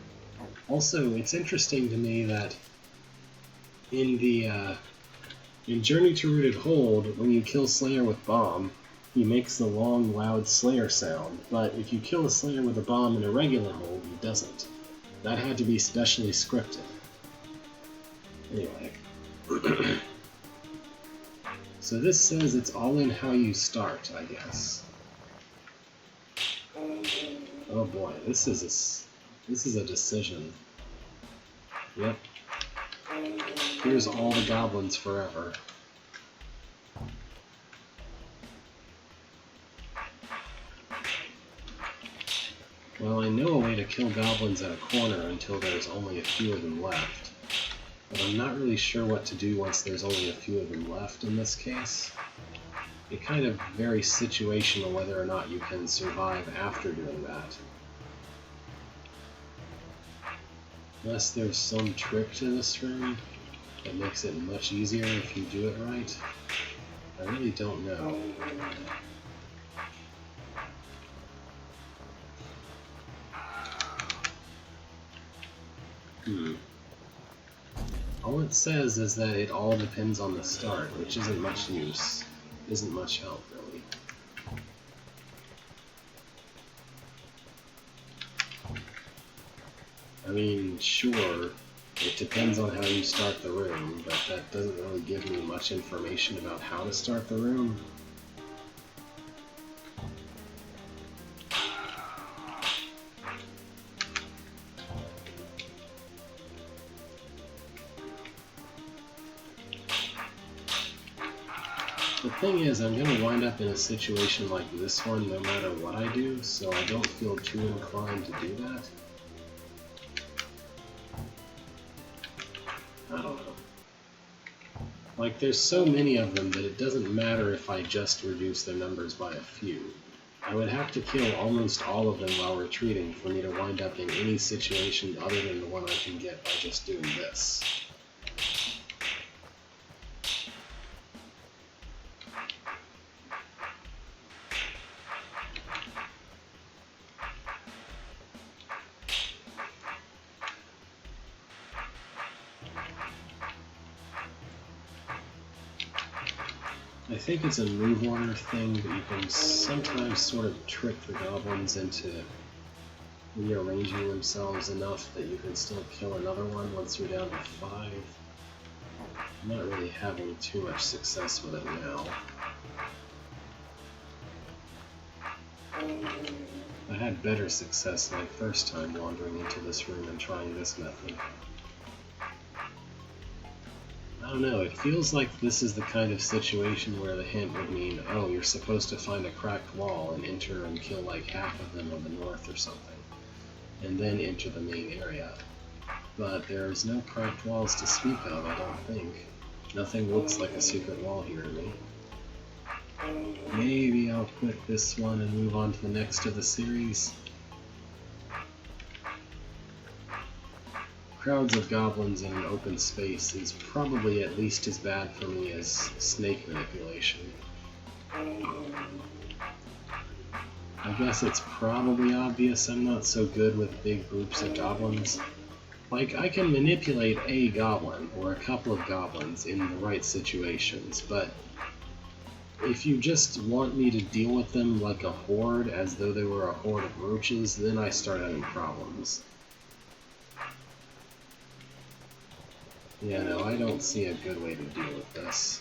Also, it's interesting to me that in the in Journey to Rooted Hold, when you kill Slayer with Bomb, he makes the long, loud Slayer sound, but if you kill a Slayer with a bomb in a regular hold, he doesn't. That had to be specially scripted. Anyway. So this says it's all in how you start, I guess. Oh boy, this is a decision. Yep. Here's all the goblins forever. Well, I know a way to kill goblins at a corner until there's only a few of them left. But I'm not really sure what to do once there's only a few of them left in this case. It kind of varies situational whether or not you can survive after doing that. Unless there's some trick to this room that makes it much easier if you do it right. I really don't know. All it says is that it all depends on the start, which isn't much use. Isn't much help, really. I mean, sure, it depends on how you start the room, but that doesn't really give me much information about how to start the room. The thing is, I'm going to wind up in a situation like this one no matter what I do, so I don't feel too inclined to do that. I don't know. Like, there's so many of them that it doesn't matter if I just reduce their numbers by a few. I would have to kill almost all of them while retreating for me to wind up in any situation other than the one I can get by just doing this. I think it's a move order thing that you can sometimes sort of trick the goblins into rearranging themselves enough that you can still kill another one once you're down to 5. I'm not really having too much success with it now. I had better success my first time wandering into this room and trying this method. I don't know, it feels like this is the kind of situation where the hint would mean, oh, you're supposed to find a cracked wall and enter and kill like half of them on the north or something, and then enter the main area. But there's no cracked walls to speak of, I don't think. Nothing looks like a secret wall here to me. Maybe I'll quit this one and move on to the next of the series. Crowds of goblins in an open space is probably at least as bad for me as snake manipulation. I guess it's probably obvious I'm not so good with big groups of goblins. Like, I can manipulate a goblin or a couple of goblins in the right situations, but if you just want me to deal with them like a horde as though they were a horde of roaches, then I start having problems. Yeah, no, I don't see a good way to deal with this.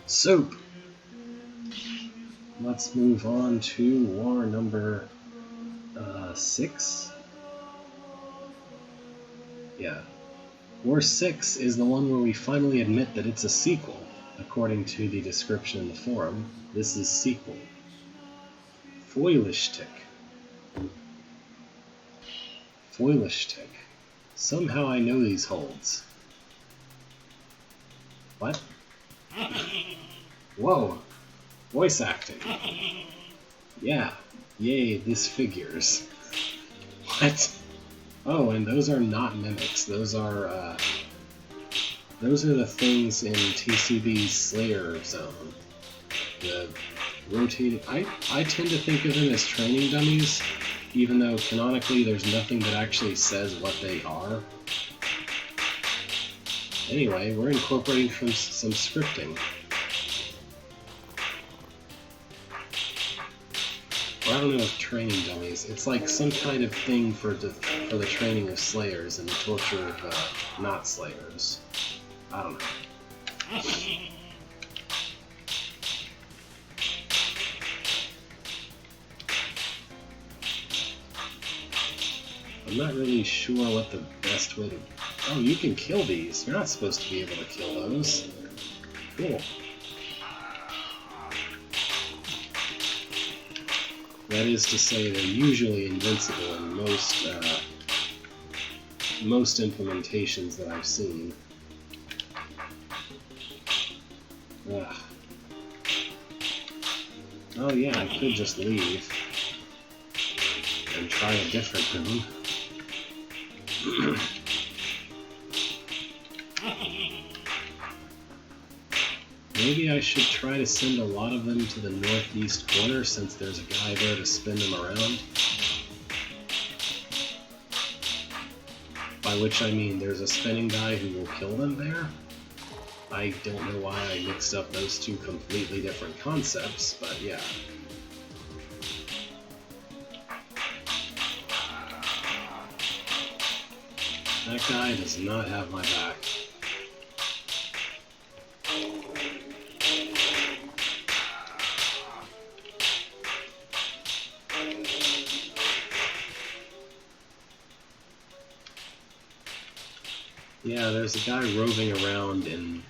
Soap! Let's move on to war number 6? Yeah. War 6 is the one where we finally admit that it's a sequel. According to the description in the forum, this is sequel. Foilishtick. Foilishtick. Somehow I know these holds. What? Whoa! Voice acting. Yeah. Yay, this figures. What? Oh, and those are not mimics. Those are the things in TCB's Slayer Zone. The rotating... I tend to think of them as training dummies, even though canonically there's nothing that actually says what they are. Anyway, we're incorporating some scripting. Or I don't know if training dummies. It's like some kind of thing for the training of Slayers and the torture of not Slayers. I don't know. I'm not really sure what the best way to... Oh, you can kill these. You're not supposed to be able to kill those. Cool. That is to say, they're usually invincible in most implementations that I've seen. Ugh. Oh yeah, I could just leave and try a different room. Maybe I should try to send a lot of them to the northeast corner since there's a guy there to spin them around. By which I mean there's a spinning guy who will kill them there. I don't know why I mixed up those two completely different concepts, but yeah. That guy does not have my back. Yeah, there's a guy roving around and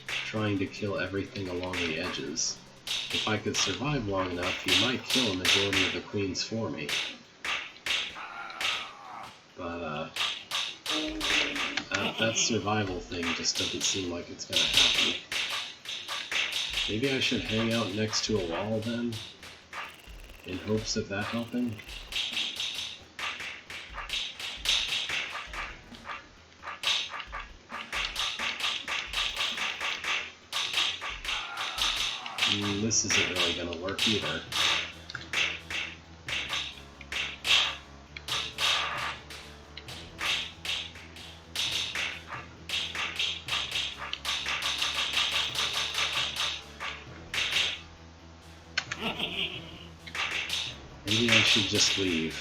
trying to kill everything along the edges. If I could survive long enough, he might kill a majority of the queens for me. But, that survival thing just doesn't seem like it's gonna happen. Maybe I should hang out next to a wall then, in hopes of that helping? This isn't really going to work either. Maybe I should just leave.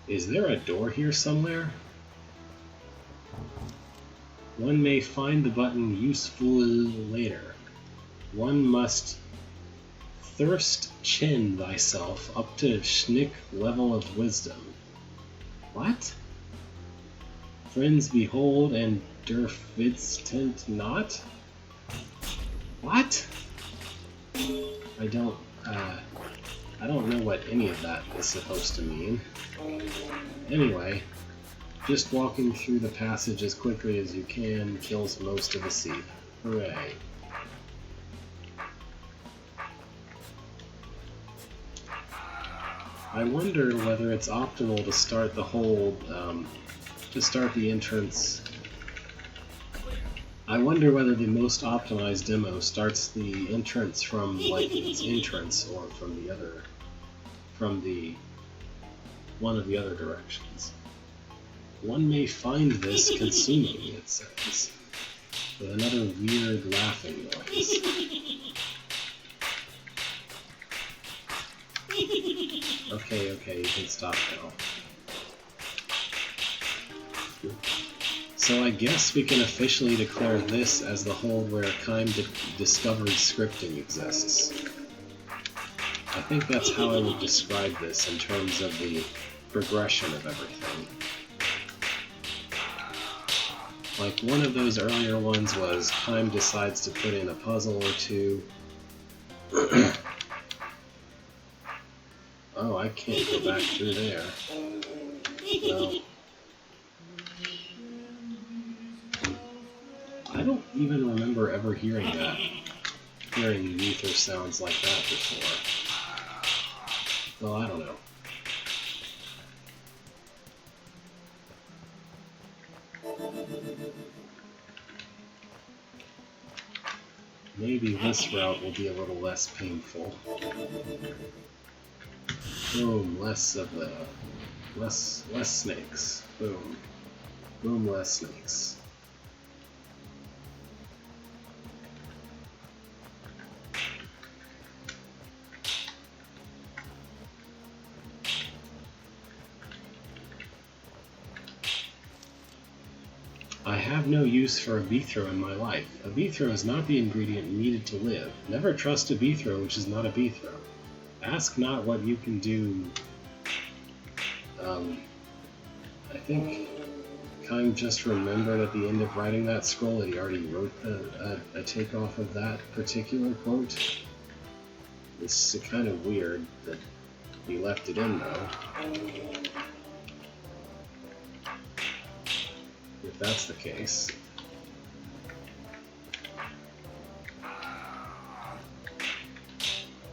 Is there a door here somewhere? One may find the button useful later. One must thirst chin thyself up to schnick level of wisdom. What? Friends behold and durfidst not? What? I don't know what any of that is supposed to mean. Anyway, just walking through the passage as quickly as you can kills most of the seep. Hooray. I wonder whether it's optimal to start the hold, to start the entrance. I wonder whether the most optimized demo starts the entrance from, like, its entrance or from one of the other directions. One may find this consuming, it says, with another weird laughing noise. Okay, you can stop now. So I guess we can officially declare this as the hold where Kaim discovered scripting exists. I think that's how I would describe this in terms of the progression of everything. Like, one of those earlier ones was Kaim decides to put in a puzzle or two. Oh, I can't go back through there. Well. don't even remember ever hearing ether sounds like that before. Well, I don't know. Maybe this route will be a little less painful. Boom, less snakes. Boom. Boom, less snakes. I have no use for a Beethro in my life. A Beethro is not the ingredient needed to live. Never trust a Beethro which is not a Beethro. Ask not what you can do. I think Keim just remembered at the end of writing that scroll that he already wrote a takeoff of that particular quote. It's kind of weird that he left it in, though. If that's the case.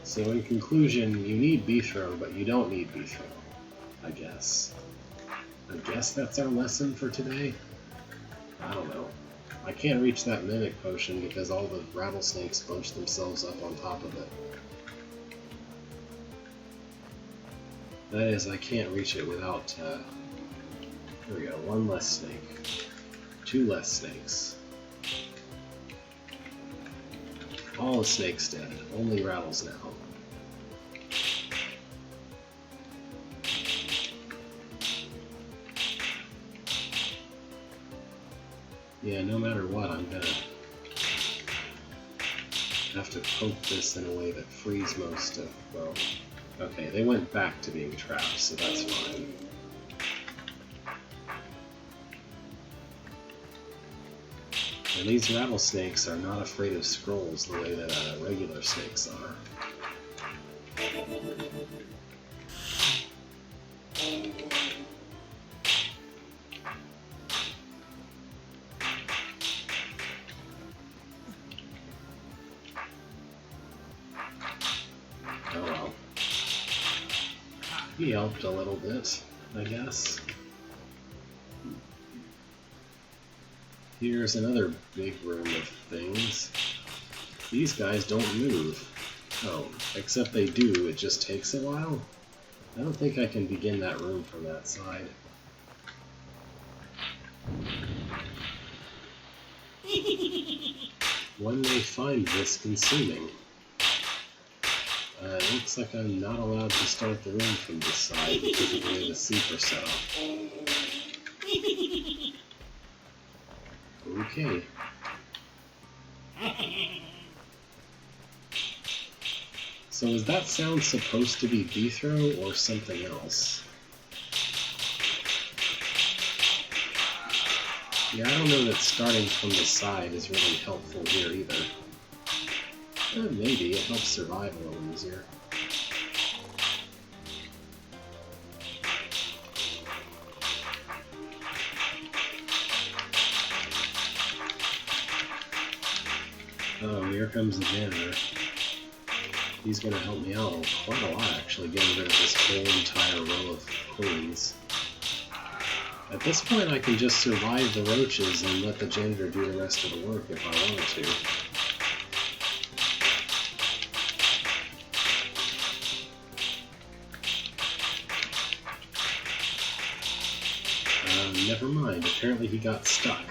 So in conclusion, you need Beethro, but you don't need Beethro, I guess. I guess that's our lesson for today? I don't know. I can't reach that Mimic Potion because all the rattlesnakes bunch themselves up on top of it. That is, I can't reach it without, here we go, one less snake. Two less snakes. All the snakes dead, only rattles now. Yeah, no matter what, I'm gonna have to poke this in a way that frees most of, well, okay, they went back to being trapped, so that's fine. And these rattlesnakes are not afraid of scrolls the way that regular snakes are. Oh well. He helped a little bit, I guess. Here's another big room of things. These guys don't move. Oh, except they do, it just takes a while. I don't think I can begin that room from that side. One may find this consuming. It looks like I'm not allowed to start the room from this side because of the way the seats are set up. Okay. So is that sound supposed to be Beethro or something else? Yeah, I don't know that starting from the side is really helpful here either. Maybe, it helps survive a little easier. Oh, here comes the janitor. He's going to help me out quite a lot, actually, getting rid of this whole entire row of queens. At this point, I can just survive the roaches and let the janitor do the rest of the work if I wanted to. Never mind, apparently he got stuck.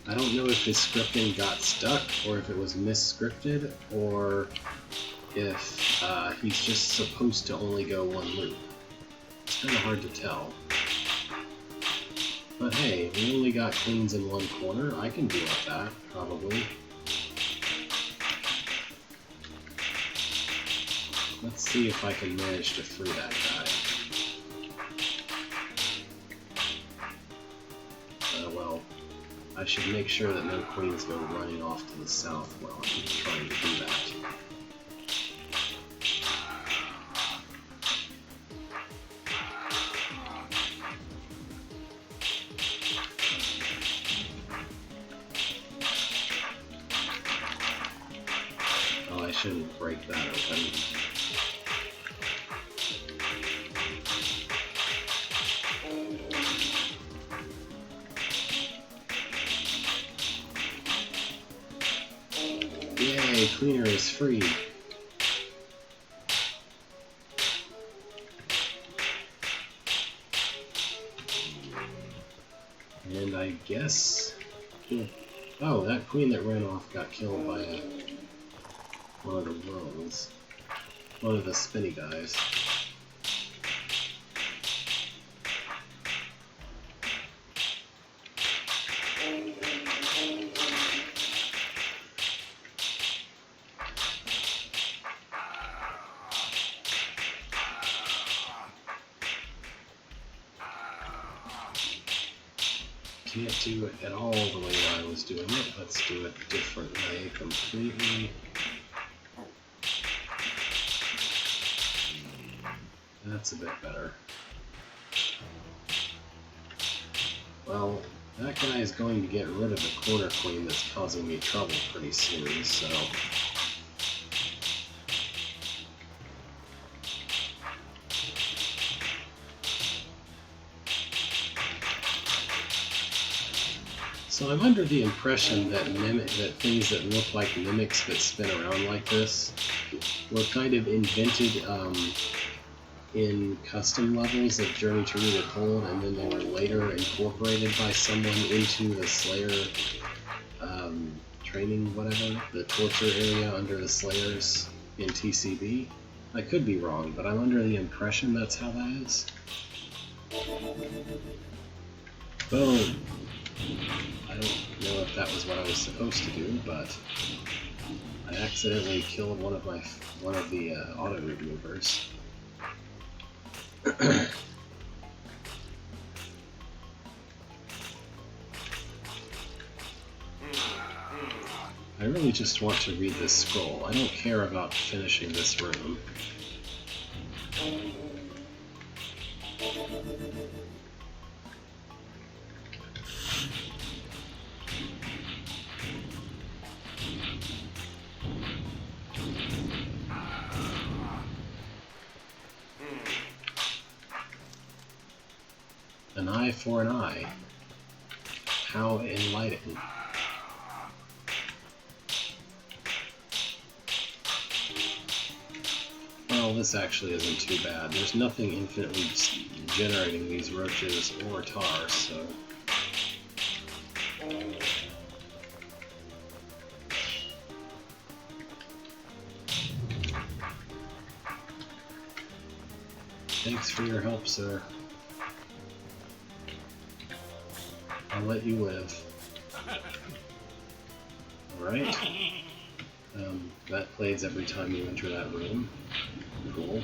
I don't know if his scripting got stuck, or if it was misscripted, or if he's just supposed to only go one loop. It's kind of hard to tell. But hey, we only got queens in one corner. I can deal with that, probably. Let's see if I can manage to free that guy. Well, I should make sure that no queens go running off to the south while I'm trying to do that. shouldn't break that open. Yay, Cleaner is free. And I guess... Oh, that queen that ran off got killed by one of the drones. One of the spinny guys. Can't do it at all the way I was doing it. Let's do it a different way completely. That's a bit better. Well, that guy is going to get rid of the corner queen that's causing me trouble pretty soon, so... So I'm under the impression that things that look like mimics that spin around like this were kind of invented in custom levels of Journey to Rooted Hold, and then they were later incorporated by someone into the Slayer training, whatever, the torture area under the Slayers in TCB. I could be wrong, but I'm under the impression that's how that is. Boom! I don't know if that was what I was supposed to do, but I accidentally killed one of the auto removers. I really just want to read this scroll. I don't care about finishing this room. An eye for an eye. How enlightening. Well, this actually isn't too bad. There's nothing infinitely generating these roaches or tar, so... Thanks for your help, sir. I'll let you live. Alright. That plays every time you enter that room. Cool.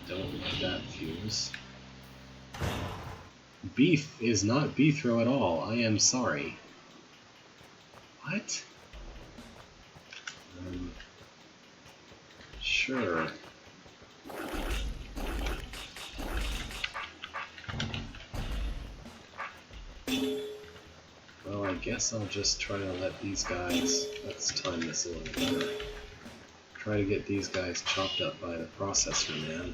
Don't like that fuse. Beef is not Beethro at all. I am sorry. What? Sure. Well, I guess I'll just try to let these guys... Let's time this a little better. Try to get these guys chopped up by the processor man,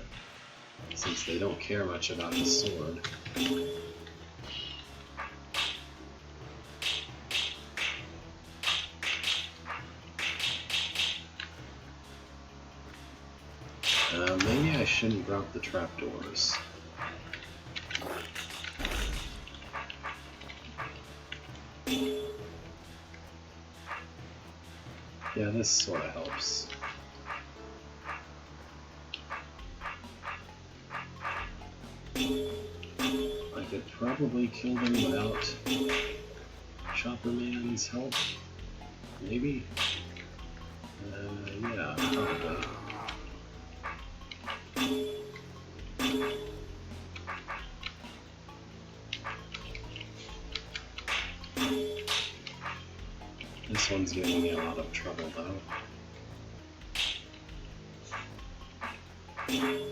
since they don't care much about the sword. Maybe I shouldn't drop the trapdoors. Yeah, this sort of helps. I could probably kill them without Chopper Man's help. Maybe? Yeah, probably. This one's giving me a lot of trouble, though. I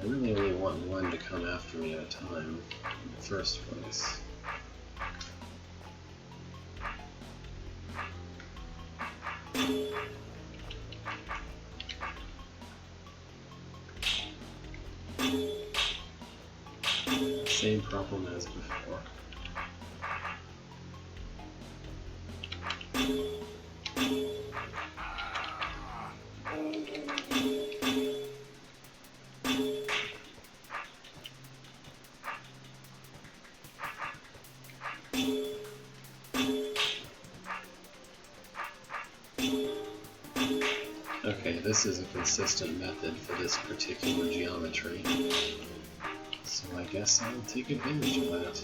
really only want one to come after me at a time, in the first place. Same problem as before. Okay, this is a consistent method for this particular geometry, so I guess I'll take advantage of that.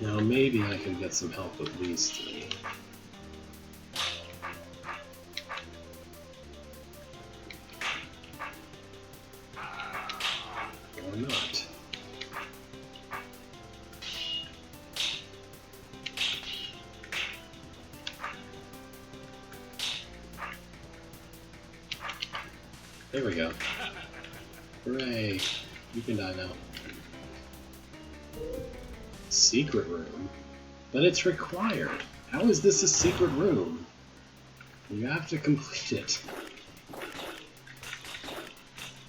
Now maybe I can get some help with these three. Or not. There we go. Hooray! You can die now. Secret room? But it's required. How is this a secret room? You have to complete it.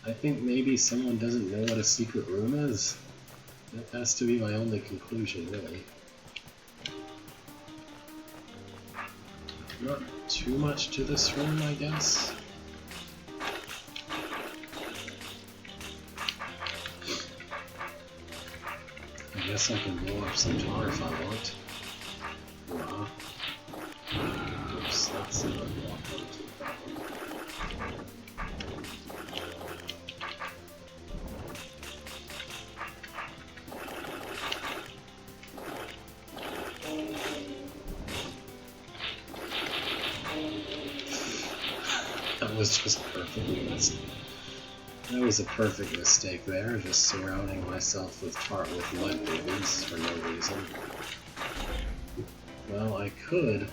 I think maybe someone doesn't know what a secret room is. That has to be my only conclusion, really. Not too much to this room, I guess. I guess I can blow up some tar if I want. Wow. Oops, that's an unlocked problem. That was just perfectly missed. That was a perfect mistake there, just surrounding myself with lead balloons for no reason. Well, I could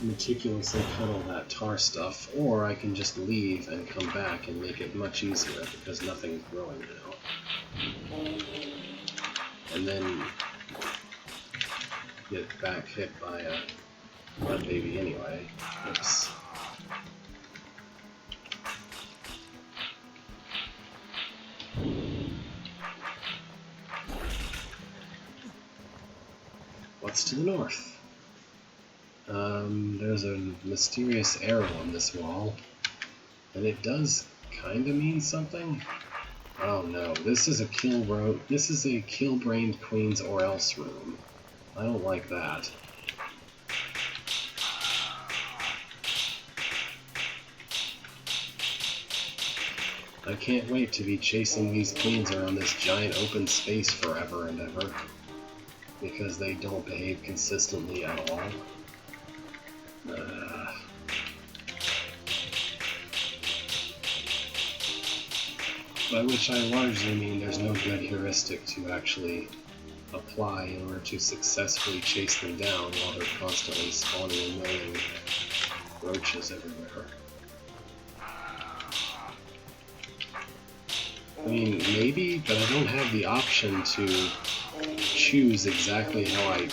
meticulously cut all that tar stuff, or I can just leave and come back and make it much easier because nothing's growing now. And then get back hit by a mud baby anyway. Oops. What's to the north? There's a mysterious arrow on this wall, and it does kinda mean something. Oh no, this is a kill-brained queens or else room. I don't like that. I can't wait to be chasing these queens around this giant open space forever and ever, because they don't behave consistently at all. By which I largely mean there's no good heuristic to actually apply in order to successfully chase them down while they're constantly spawning a million roaches everywhere. I mean, maybe, but I don't have the option to choose exactly how I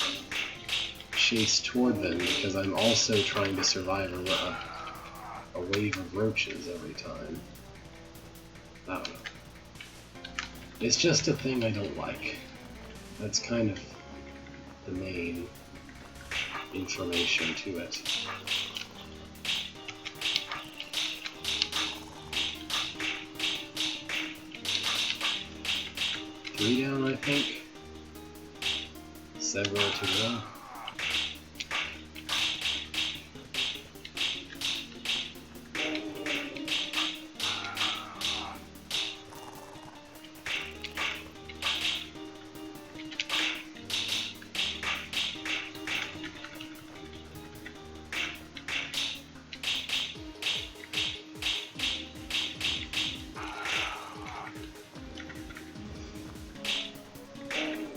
chase toward them because I'm also trying to survive a wave of roaches every time. I don't know. It's just a thing I don't like. That's kind of the main information to it. Three down, I think. Several to go.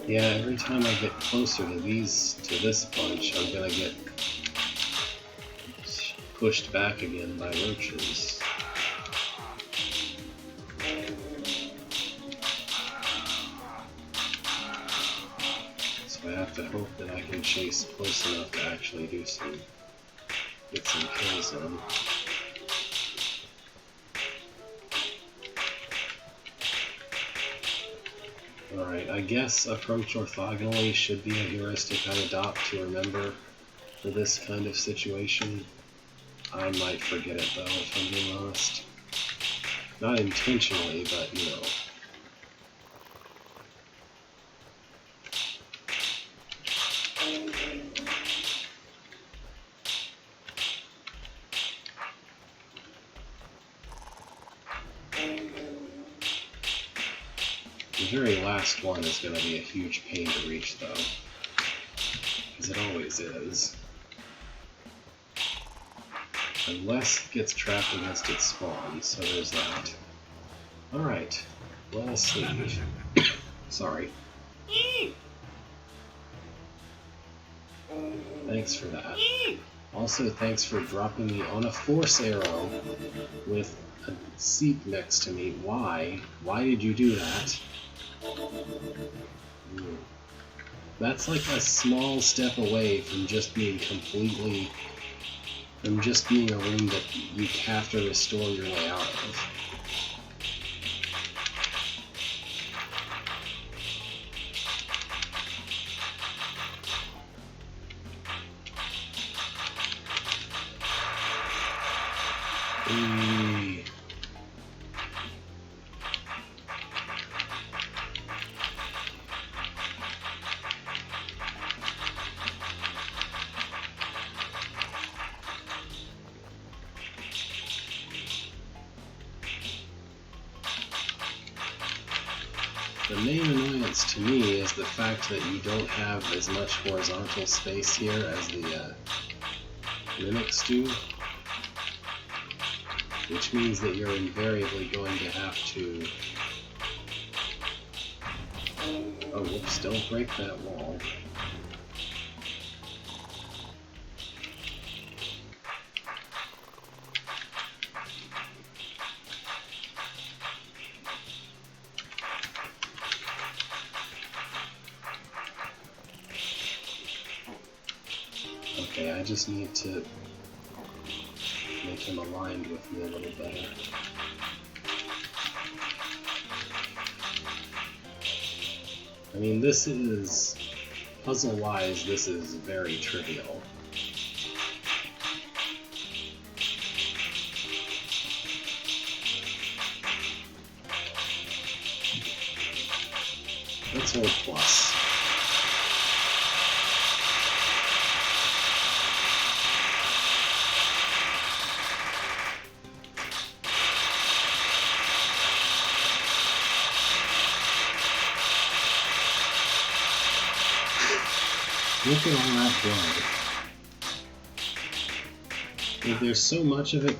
Yeah, every time I get closer to this bunch, I'm gonna get pushed back again by roaches. So I have to hope that I can chase close enough to actually do some Get some kills in. Alright, I guess approach orthogonally should be a heuristic I adopt to remember for this kind of situation. I might forget it though, if I'm being honest. Not intentionally, but you know. The very last one is going to be a huge pain to reach though. As it always is. Unless it gets trapped against its spawn, so there's that. Alright, well, sleeve. Sorry. Thanks for that. Also, thanks for dropping me on a force arrow with a seep next to me. Why? Why did you do that? That's like a small step away from just being completely... from just being a room that you have to restore your way out of. The main annoyance to me is the fact that you don't have as much horizontal space here as the mimics do, which means that you're invariably going to have to... Oh, whoops, don't break that wall. Okay, I just need to make him aligned with me a little better. I mean, this is, puzzle-wise, this is very trivial. Let's hold plus. Look at all that blood. If there's so much of it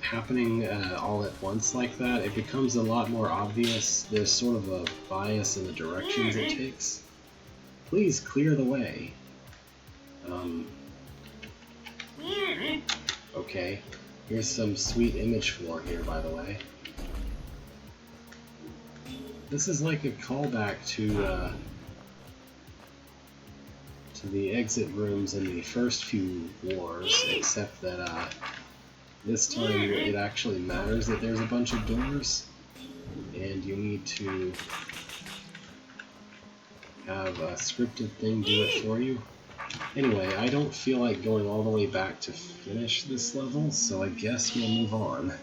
happening all at once like that, it becomes a lot more obvious. There's sort of a bias in the directions it takes. Please clear the way. Okay. Here's some sweet image floor here, by the way. This is like a callback to the exit rooms in the first few wars, except that this time it actually matters that there's a bunch of doors, and you need to have a scripted thing do it for you. Anyway, I don't feel like going all the way back to finish this level, so I guess we'll move on.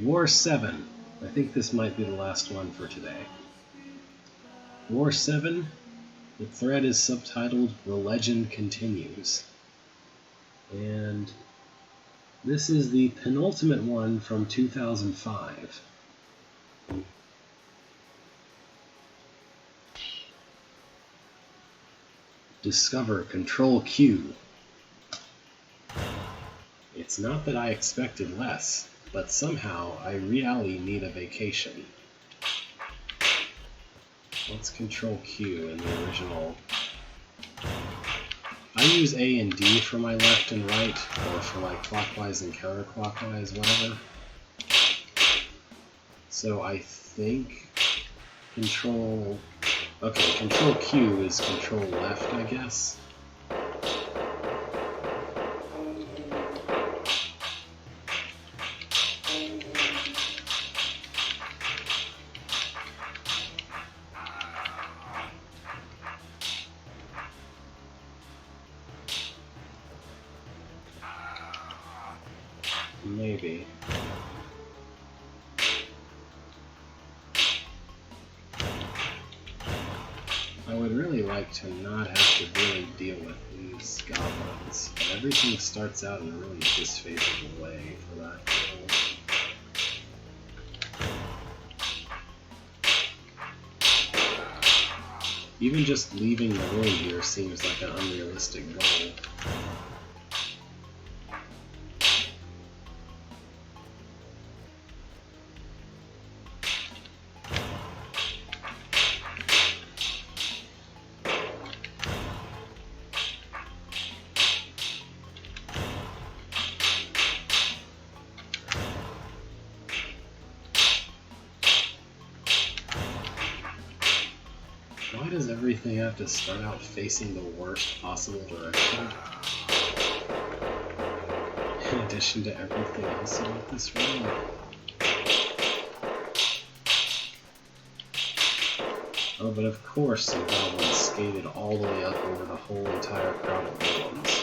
War 7. I think this might be the last one for today. War 7. The thread is subtitled The Legend Continues. And this is the penultimate one from 2005. Discover Control Q. It's not that I expected less, but somehow I really need a vacation. What's Control Q in the original? I use A and D for my left and right, or for like clockwise and counterclockwise, whatever. So I think control... Okay, control Q is control left, I guess. Maybe. I would really like to not have to really deal with these goblins, but everything starts out in a really disfavorable way for that goal. Even just leaving the room here seems like an unrealistic goal. Why does everything have to start out facing the worst possible direction? In addition to everything else about this room. Oh, but of course some goblins skated all the way up over the whole entire crowd of goblins.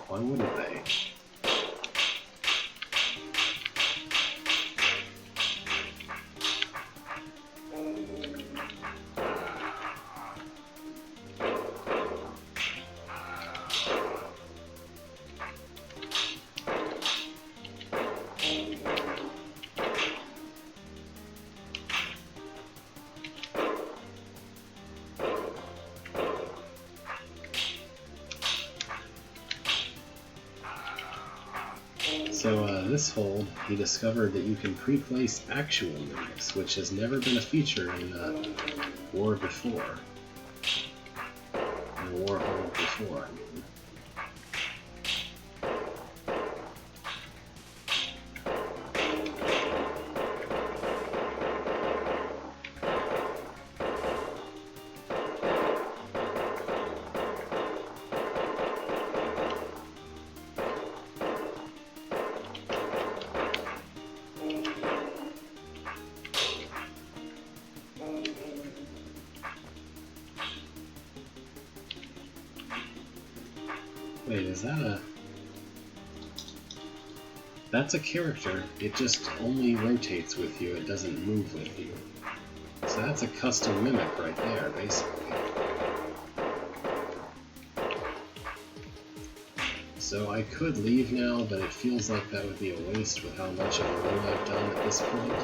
Why wouldn't they? So this hold, he discovered that you can pre-place actual mimics, which has never been a feature in War before. In War Hold before, I mean. Wait, is that a... That's a character. It just only rotates with you, it doesn't move with you. So that's a custom mimic right there, basically. So I could leave now, but it feels like that would be a waste with how much of a room I've done at this point.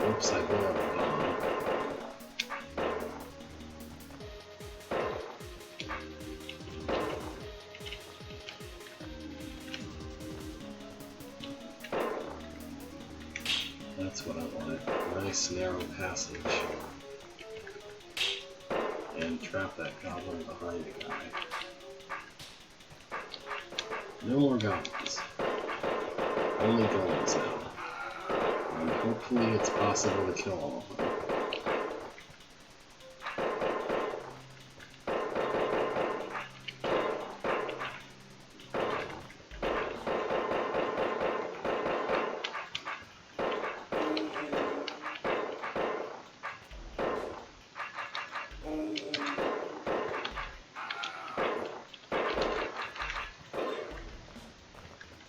Whoops, I blew up a bomb. That's what I wanted. A nice narrow passage. And trap that goblin behind a guy. No more goblins. Only golems now. And hopefully it's possible to kill all of them.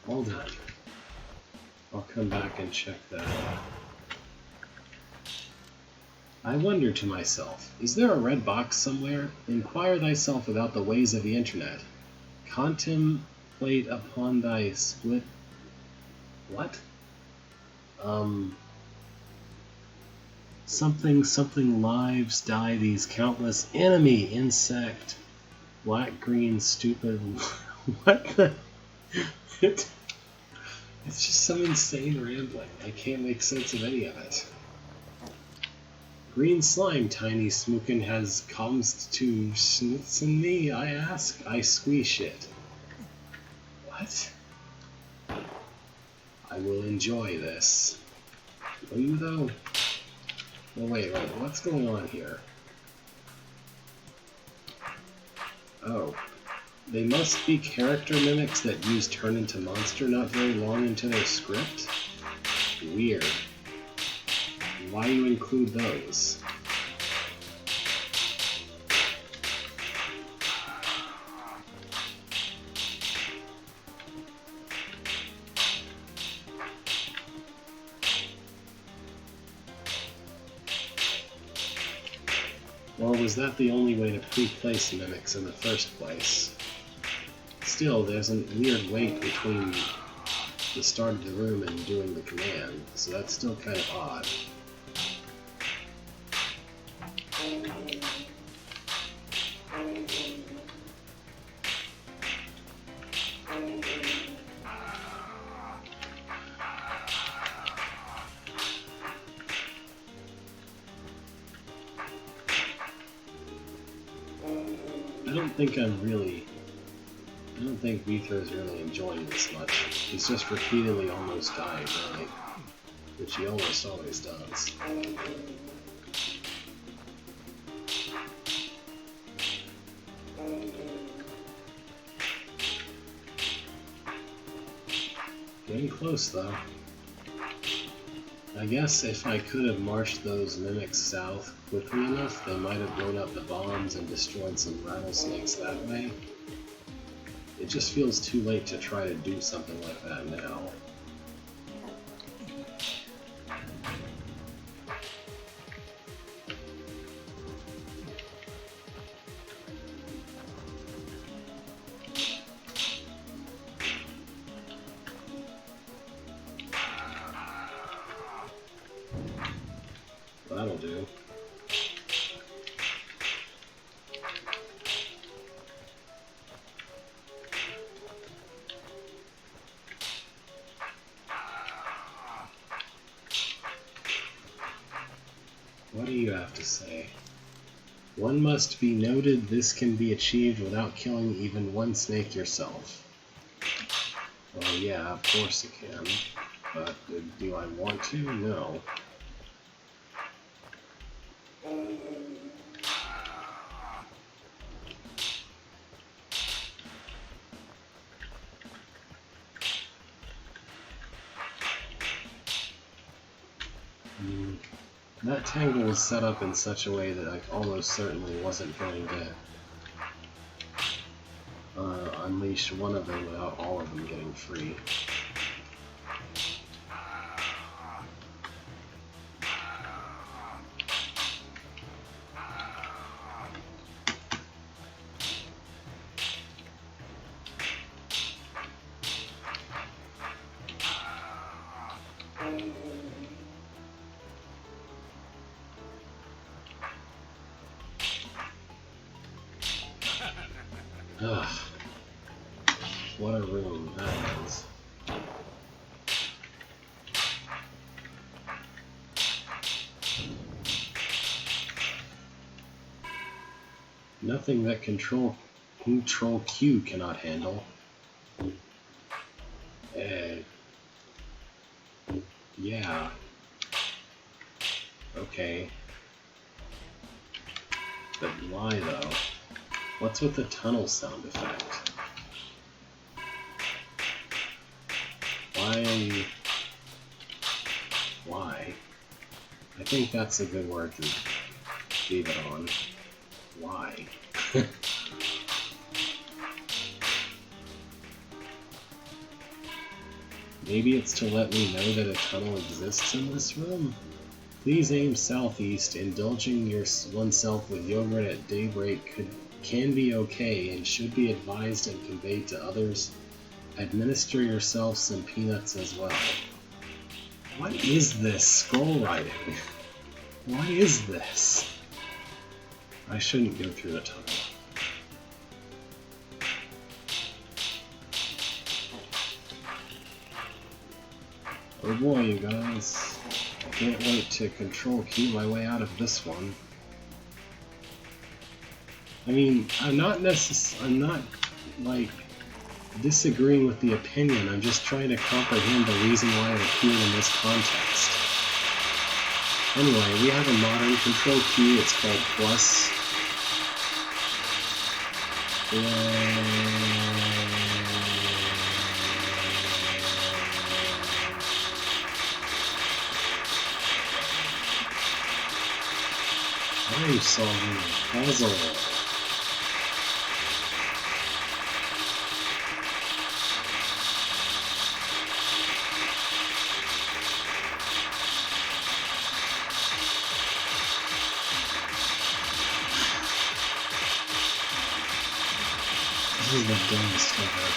All done. I'll come back and check that out. I wondered to myself, is there a red box somewhere? Inquire thyself about the ways of the internet. Contemplate upon thy split... What? Something lives die these countless enemy insect. Black, green, stupid... What the... It's just some insane rambling. I can't make sense of any of it. Green slime, tiny smookin' has comes to snitsin' me, I ask. I squeeze it. What? I will enjoy this. Will you though? Well, wait, what's going on here? Oh. They must be character mimics that use turn into monster not very long into their script? Weird. Why do you include those? Or was that the only way to pre-place mimics in the first place? Still, there's a weird wait between the start of the room and doing the command, so that's still kind of odd. I don't think Vito's really enjoying this much. He's just repeatedly almost dying, really. Which he almost always does. Getting close, though. I guess if I could have marched those mimics south quickly enough, they might have blown up the bombs and destroyed some rattlesnakes that way. It just feels too late to try to do something like that now. That'll do. What do you have to say? One must be noted this can be achieved without killing even one snake yourself. Well, yeah, of course it can. But do I want to? No. That tangle was set up in such a way that I almost certainly wasn't going to unleash one of them without all of them getting free. Ugh. What a room that is. Nothing that Control Q cannot handle. Yeah. Okay. But why though? What's with the tunnel sound effect? Why? I think that's a good word to leave it on. Why? Maybe it's to let me know that a tunnel exists in this room? Please aim southeast. Indulging oneself with yogurt at daybreak can be okay and should be advised and conveyed to others. Administer yourself some peanuts as well. What is this scroll writing? Why is this? I shouldn't go through the tunnel. Oh boy, you guys. I can't wait to Control Q my way out of this one. I mean, I'm not like disagreeing with the opinion. I'm just trying to comprehend the reason why it appeared in this context. Anyway, we have a modern control key. It's called plus. I'm solving a puzzle. This is the dumbest ever.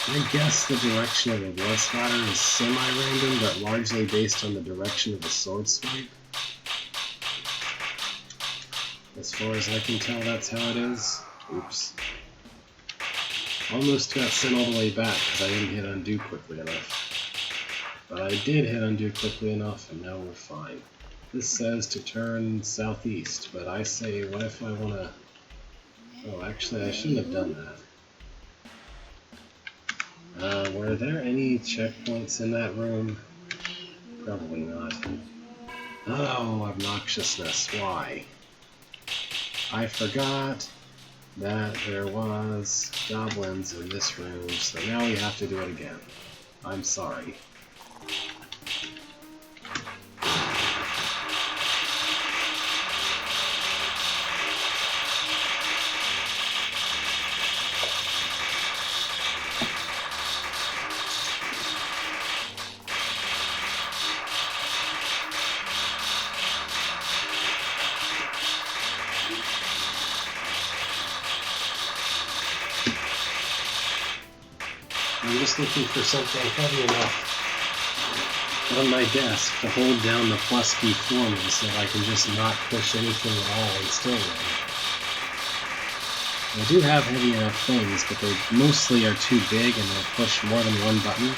I guess the direction of the blood splatter is semi-random, but largely based on the direction of the sword swipe. As far as I can tell, that's how it is. Oops. Almost got sent all the way back because I didn't hit undo quickly enough. But I did hit undo quickly enough, and now we're fine. This says to turn southeast, but I say, what if I want to... Oh, actually, I shouldn't have done that. Were there any checkpoints in that room? Probably not. Oh, obnoxiousness. Why? I forgot that there was goblins in this room, so now we have to do it again. I'm sorry. I'm just looking for something heavy enough on my desk to hold down the plus key for me so that I can just not push anything at all and still run. I do have heavy enough things, but they mostly are too big and they'll push more than one button.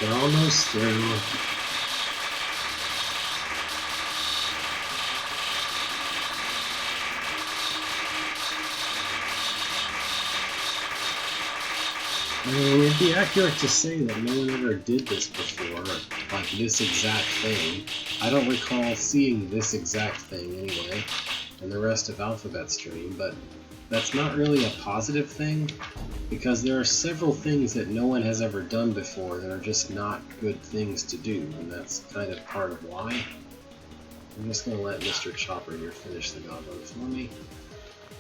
We're almost through. I mean, it'd be accurate to say that no one ever did this before, like this exact thing. I don't recall seeing this exact thing anyway in the rest of Alphabet Stream, but that's not really a positive thing, because there are several things that no one has ever done before that are just not good things to do, and that's kind of part of why. I'm just going to let Mr. Chopper here finish the goblin for me.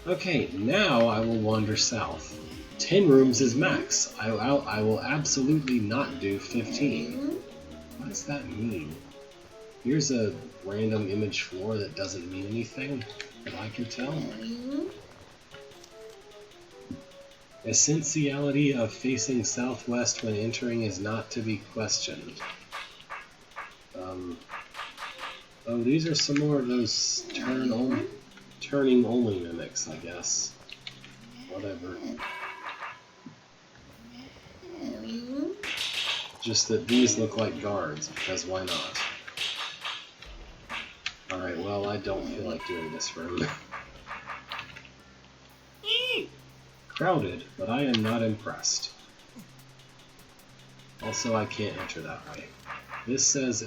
Okay, now I will wander south. 10 rooms is max. I will absolutely not do 15. What does that mean? Here's a random image floor that doesn't mean anything that I can tell. Essentiality of facing southwest when entering is not to be questioned. Oh, these are some more of those turning only mimics, I guess. Whatever. Just that these look like guards, because why not? Alright, well, I don't feel like doing this room. Crowded, but I am not impressed. Also, I can't enter that way. This says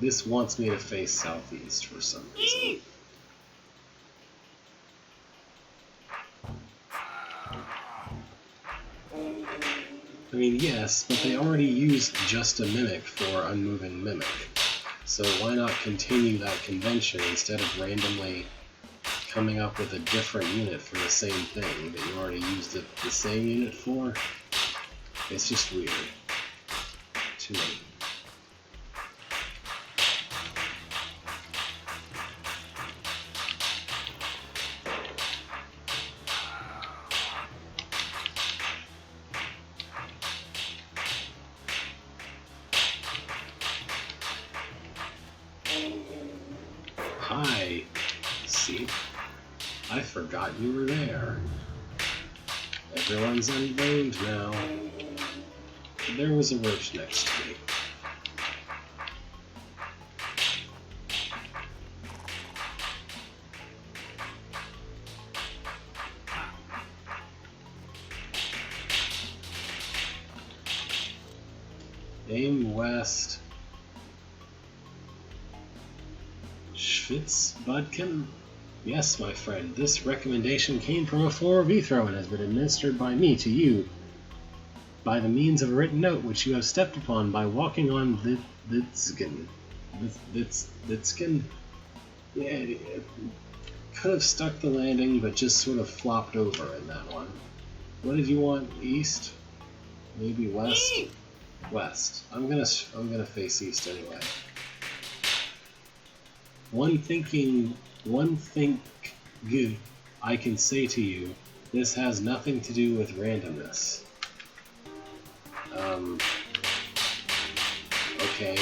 this wants me to face southeast for some reason. I mean, yes, but they already used just a mimic for Unmoving Mimic. So why not continue that convention instead of randomly coming up with a different unit for the same thing that you already used the same unit for? It's just weird. Too late. Hi, see? I forgot you were there. Everyone's unnamed now. There was a roach next to me. Aim west. Schwitzbudken? Yes, my friend, this recommendation came from a floor of Ethro and has been administered by me to you by the means of a written note which you have stepped upon by walking on Vitskin. Vitskin? Yeah, it could have stuck the landing, but just sort of flopped over in that one. What did you want? East? Maybe west? West. I'm gonna face east anyway. One thing I can say to you, this has nothing to do with randomness. Okay.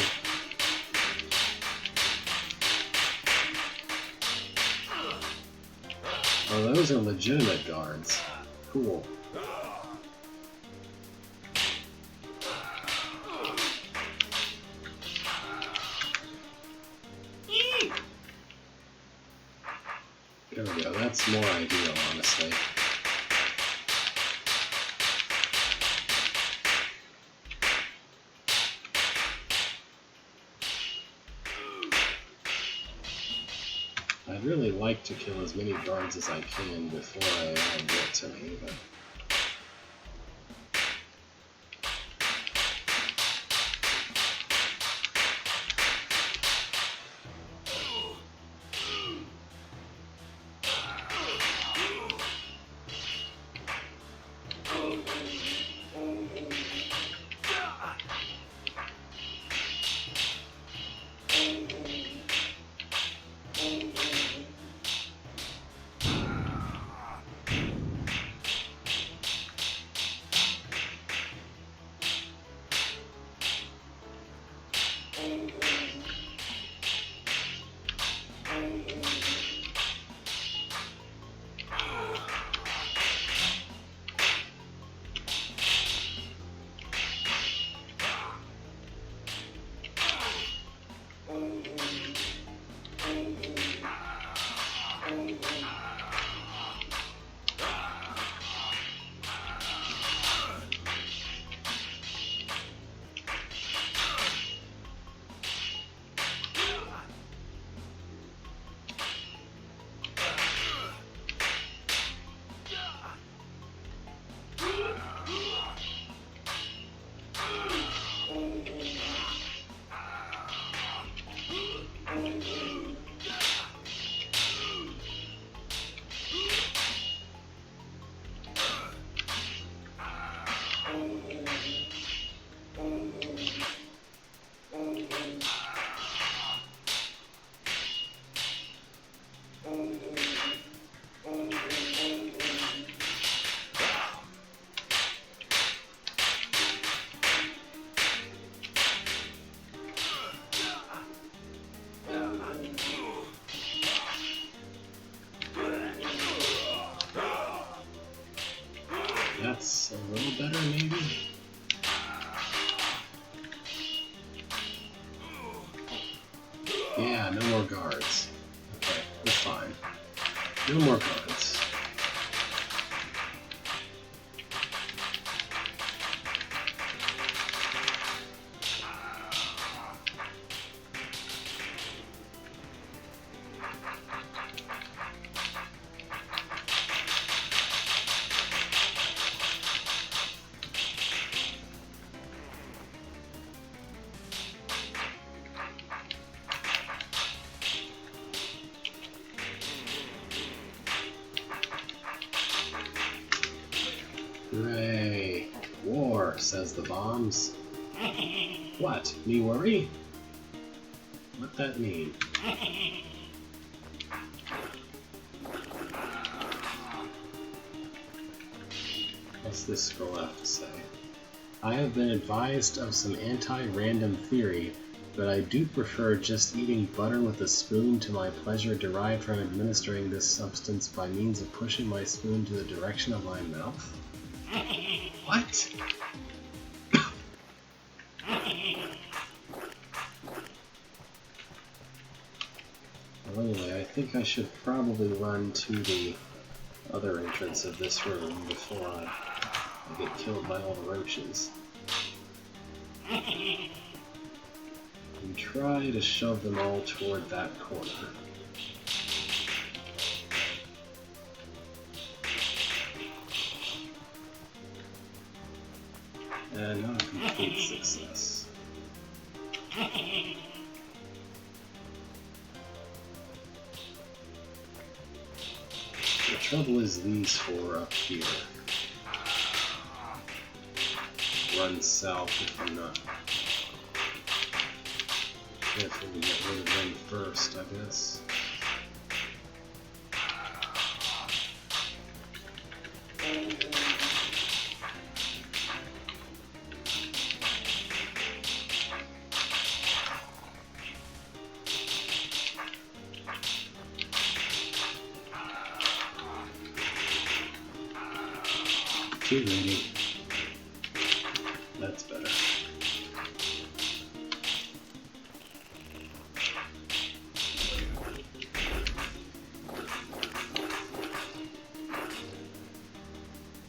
Oh, those are legitimate guards. Cool. There we go, that's more ideal, honestly. I'd really like to kill as many guards as I can before I get to me, but... That's a little better, maybe? Yeah, no more guards. Okay, that's fine. No more guards. Hooray! War, says the bombs. What? Me worry? What that mean? What's this scroll have to say? I have been advised of some anti-random theory but I do prefer just eating butter with a spoon to my pleasure derived from administering this substance by means of pushing my spoon to the direction of my mouth. What? Well, anyway, I think I should probably run to the other entrance of this room before I get killed by all the roaches. And try to shove them all toward that corner. And not a complete success. The trouble is these four up here. Run south if I'm not careful to get rid of them first, I guess. Too ready. That's better.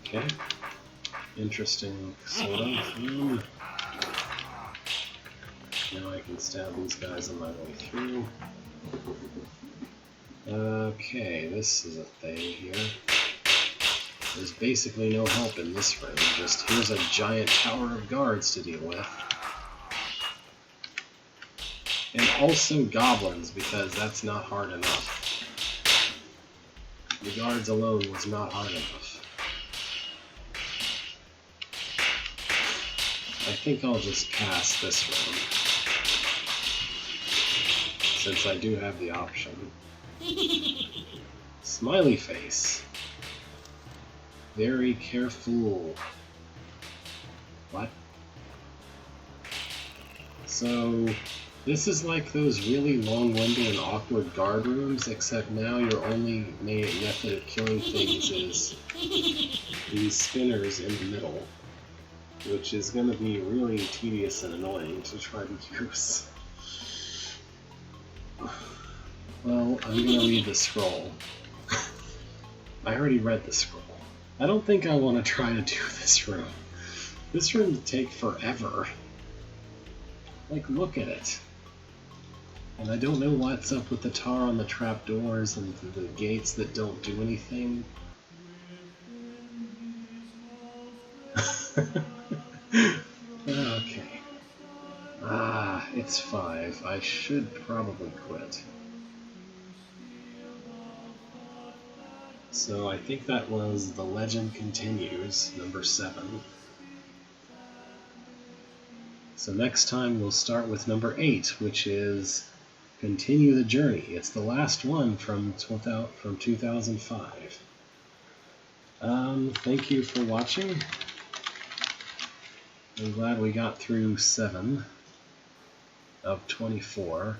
Okay. Interesting, sort of. Now I can stab these guys on my way through. Okay, this is a thing here. There's basically no help in this room, just here's a giant tower of guards to deal with. And also goblins, because that's not hard enough. The guards alone was not hard enough. I think I'll just pass this round, since I do have the option. Smiley face. Very careful. What? So, this is like those really long-winded and awkward guard rooms, except now your only method of killing things is these spinners in the middle, which is going to be really tedious and annoying to try to use. Well, I'm going to read the scroll. I already read the scroll. I don't think I want to try to do this room. This room would take forever. Like, look at it. And I don't know what's up with the tar on the trapdoors and the gates that don't do anything. Okay. Ah, it's 5. I should probably quit. So I think that was The Legend Continues, number 7. So next time we'll start with number 8, which is Continue the Journey. It's the last one from 2005. Thank you for watching. I'm glad we got through 7 of 24.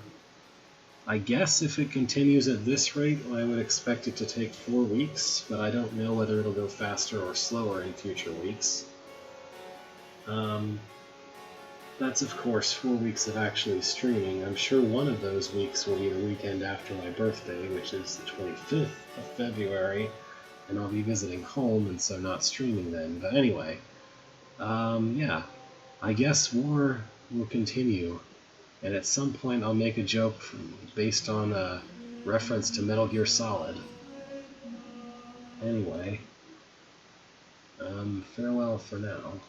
I guess if it continues at this rate, I would expect it to take 4 weeks, but I don't know whether it'll go faster or slower in future weeks. That's of course 4 weeks of actually streaming. I'm sure one of those weeks will be the weekend after my birthday, which is the 25th of February, and I'll be visiting home and so not streaming then. But anyway, yeah, I guess war will continue. And at some point I'll make a joke based on a reference to Metal Gear Solid. Anyway, farewell for now.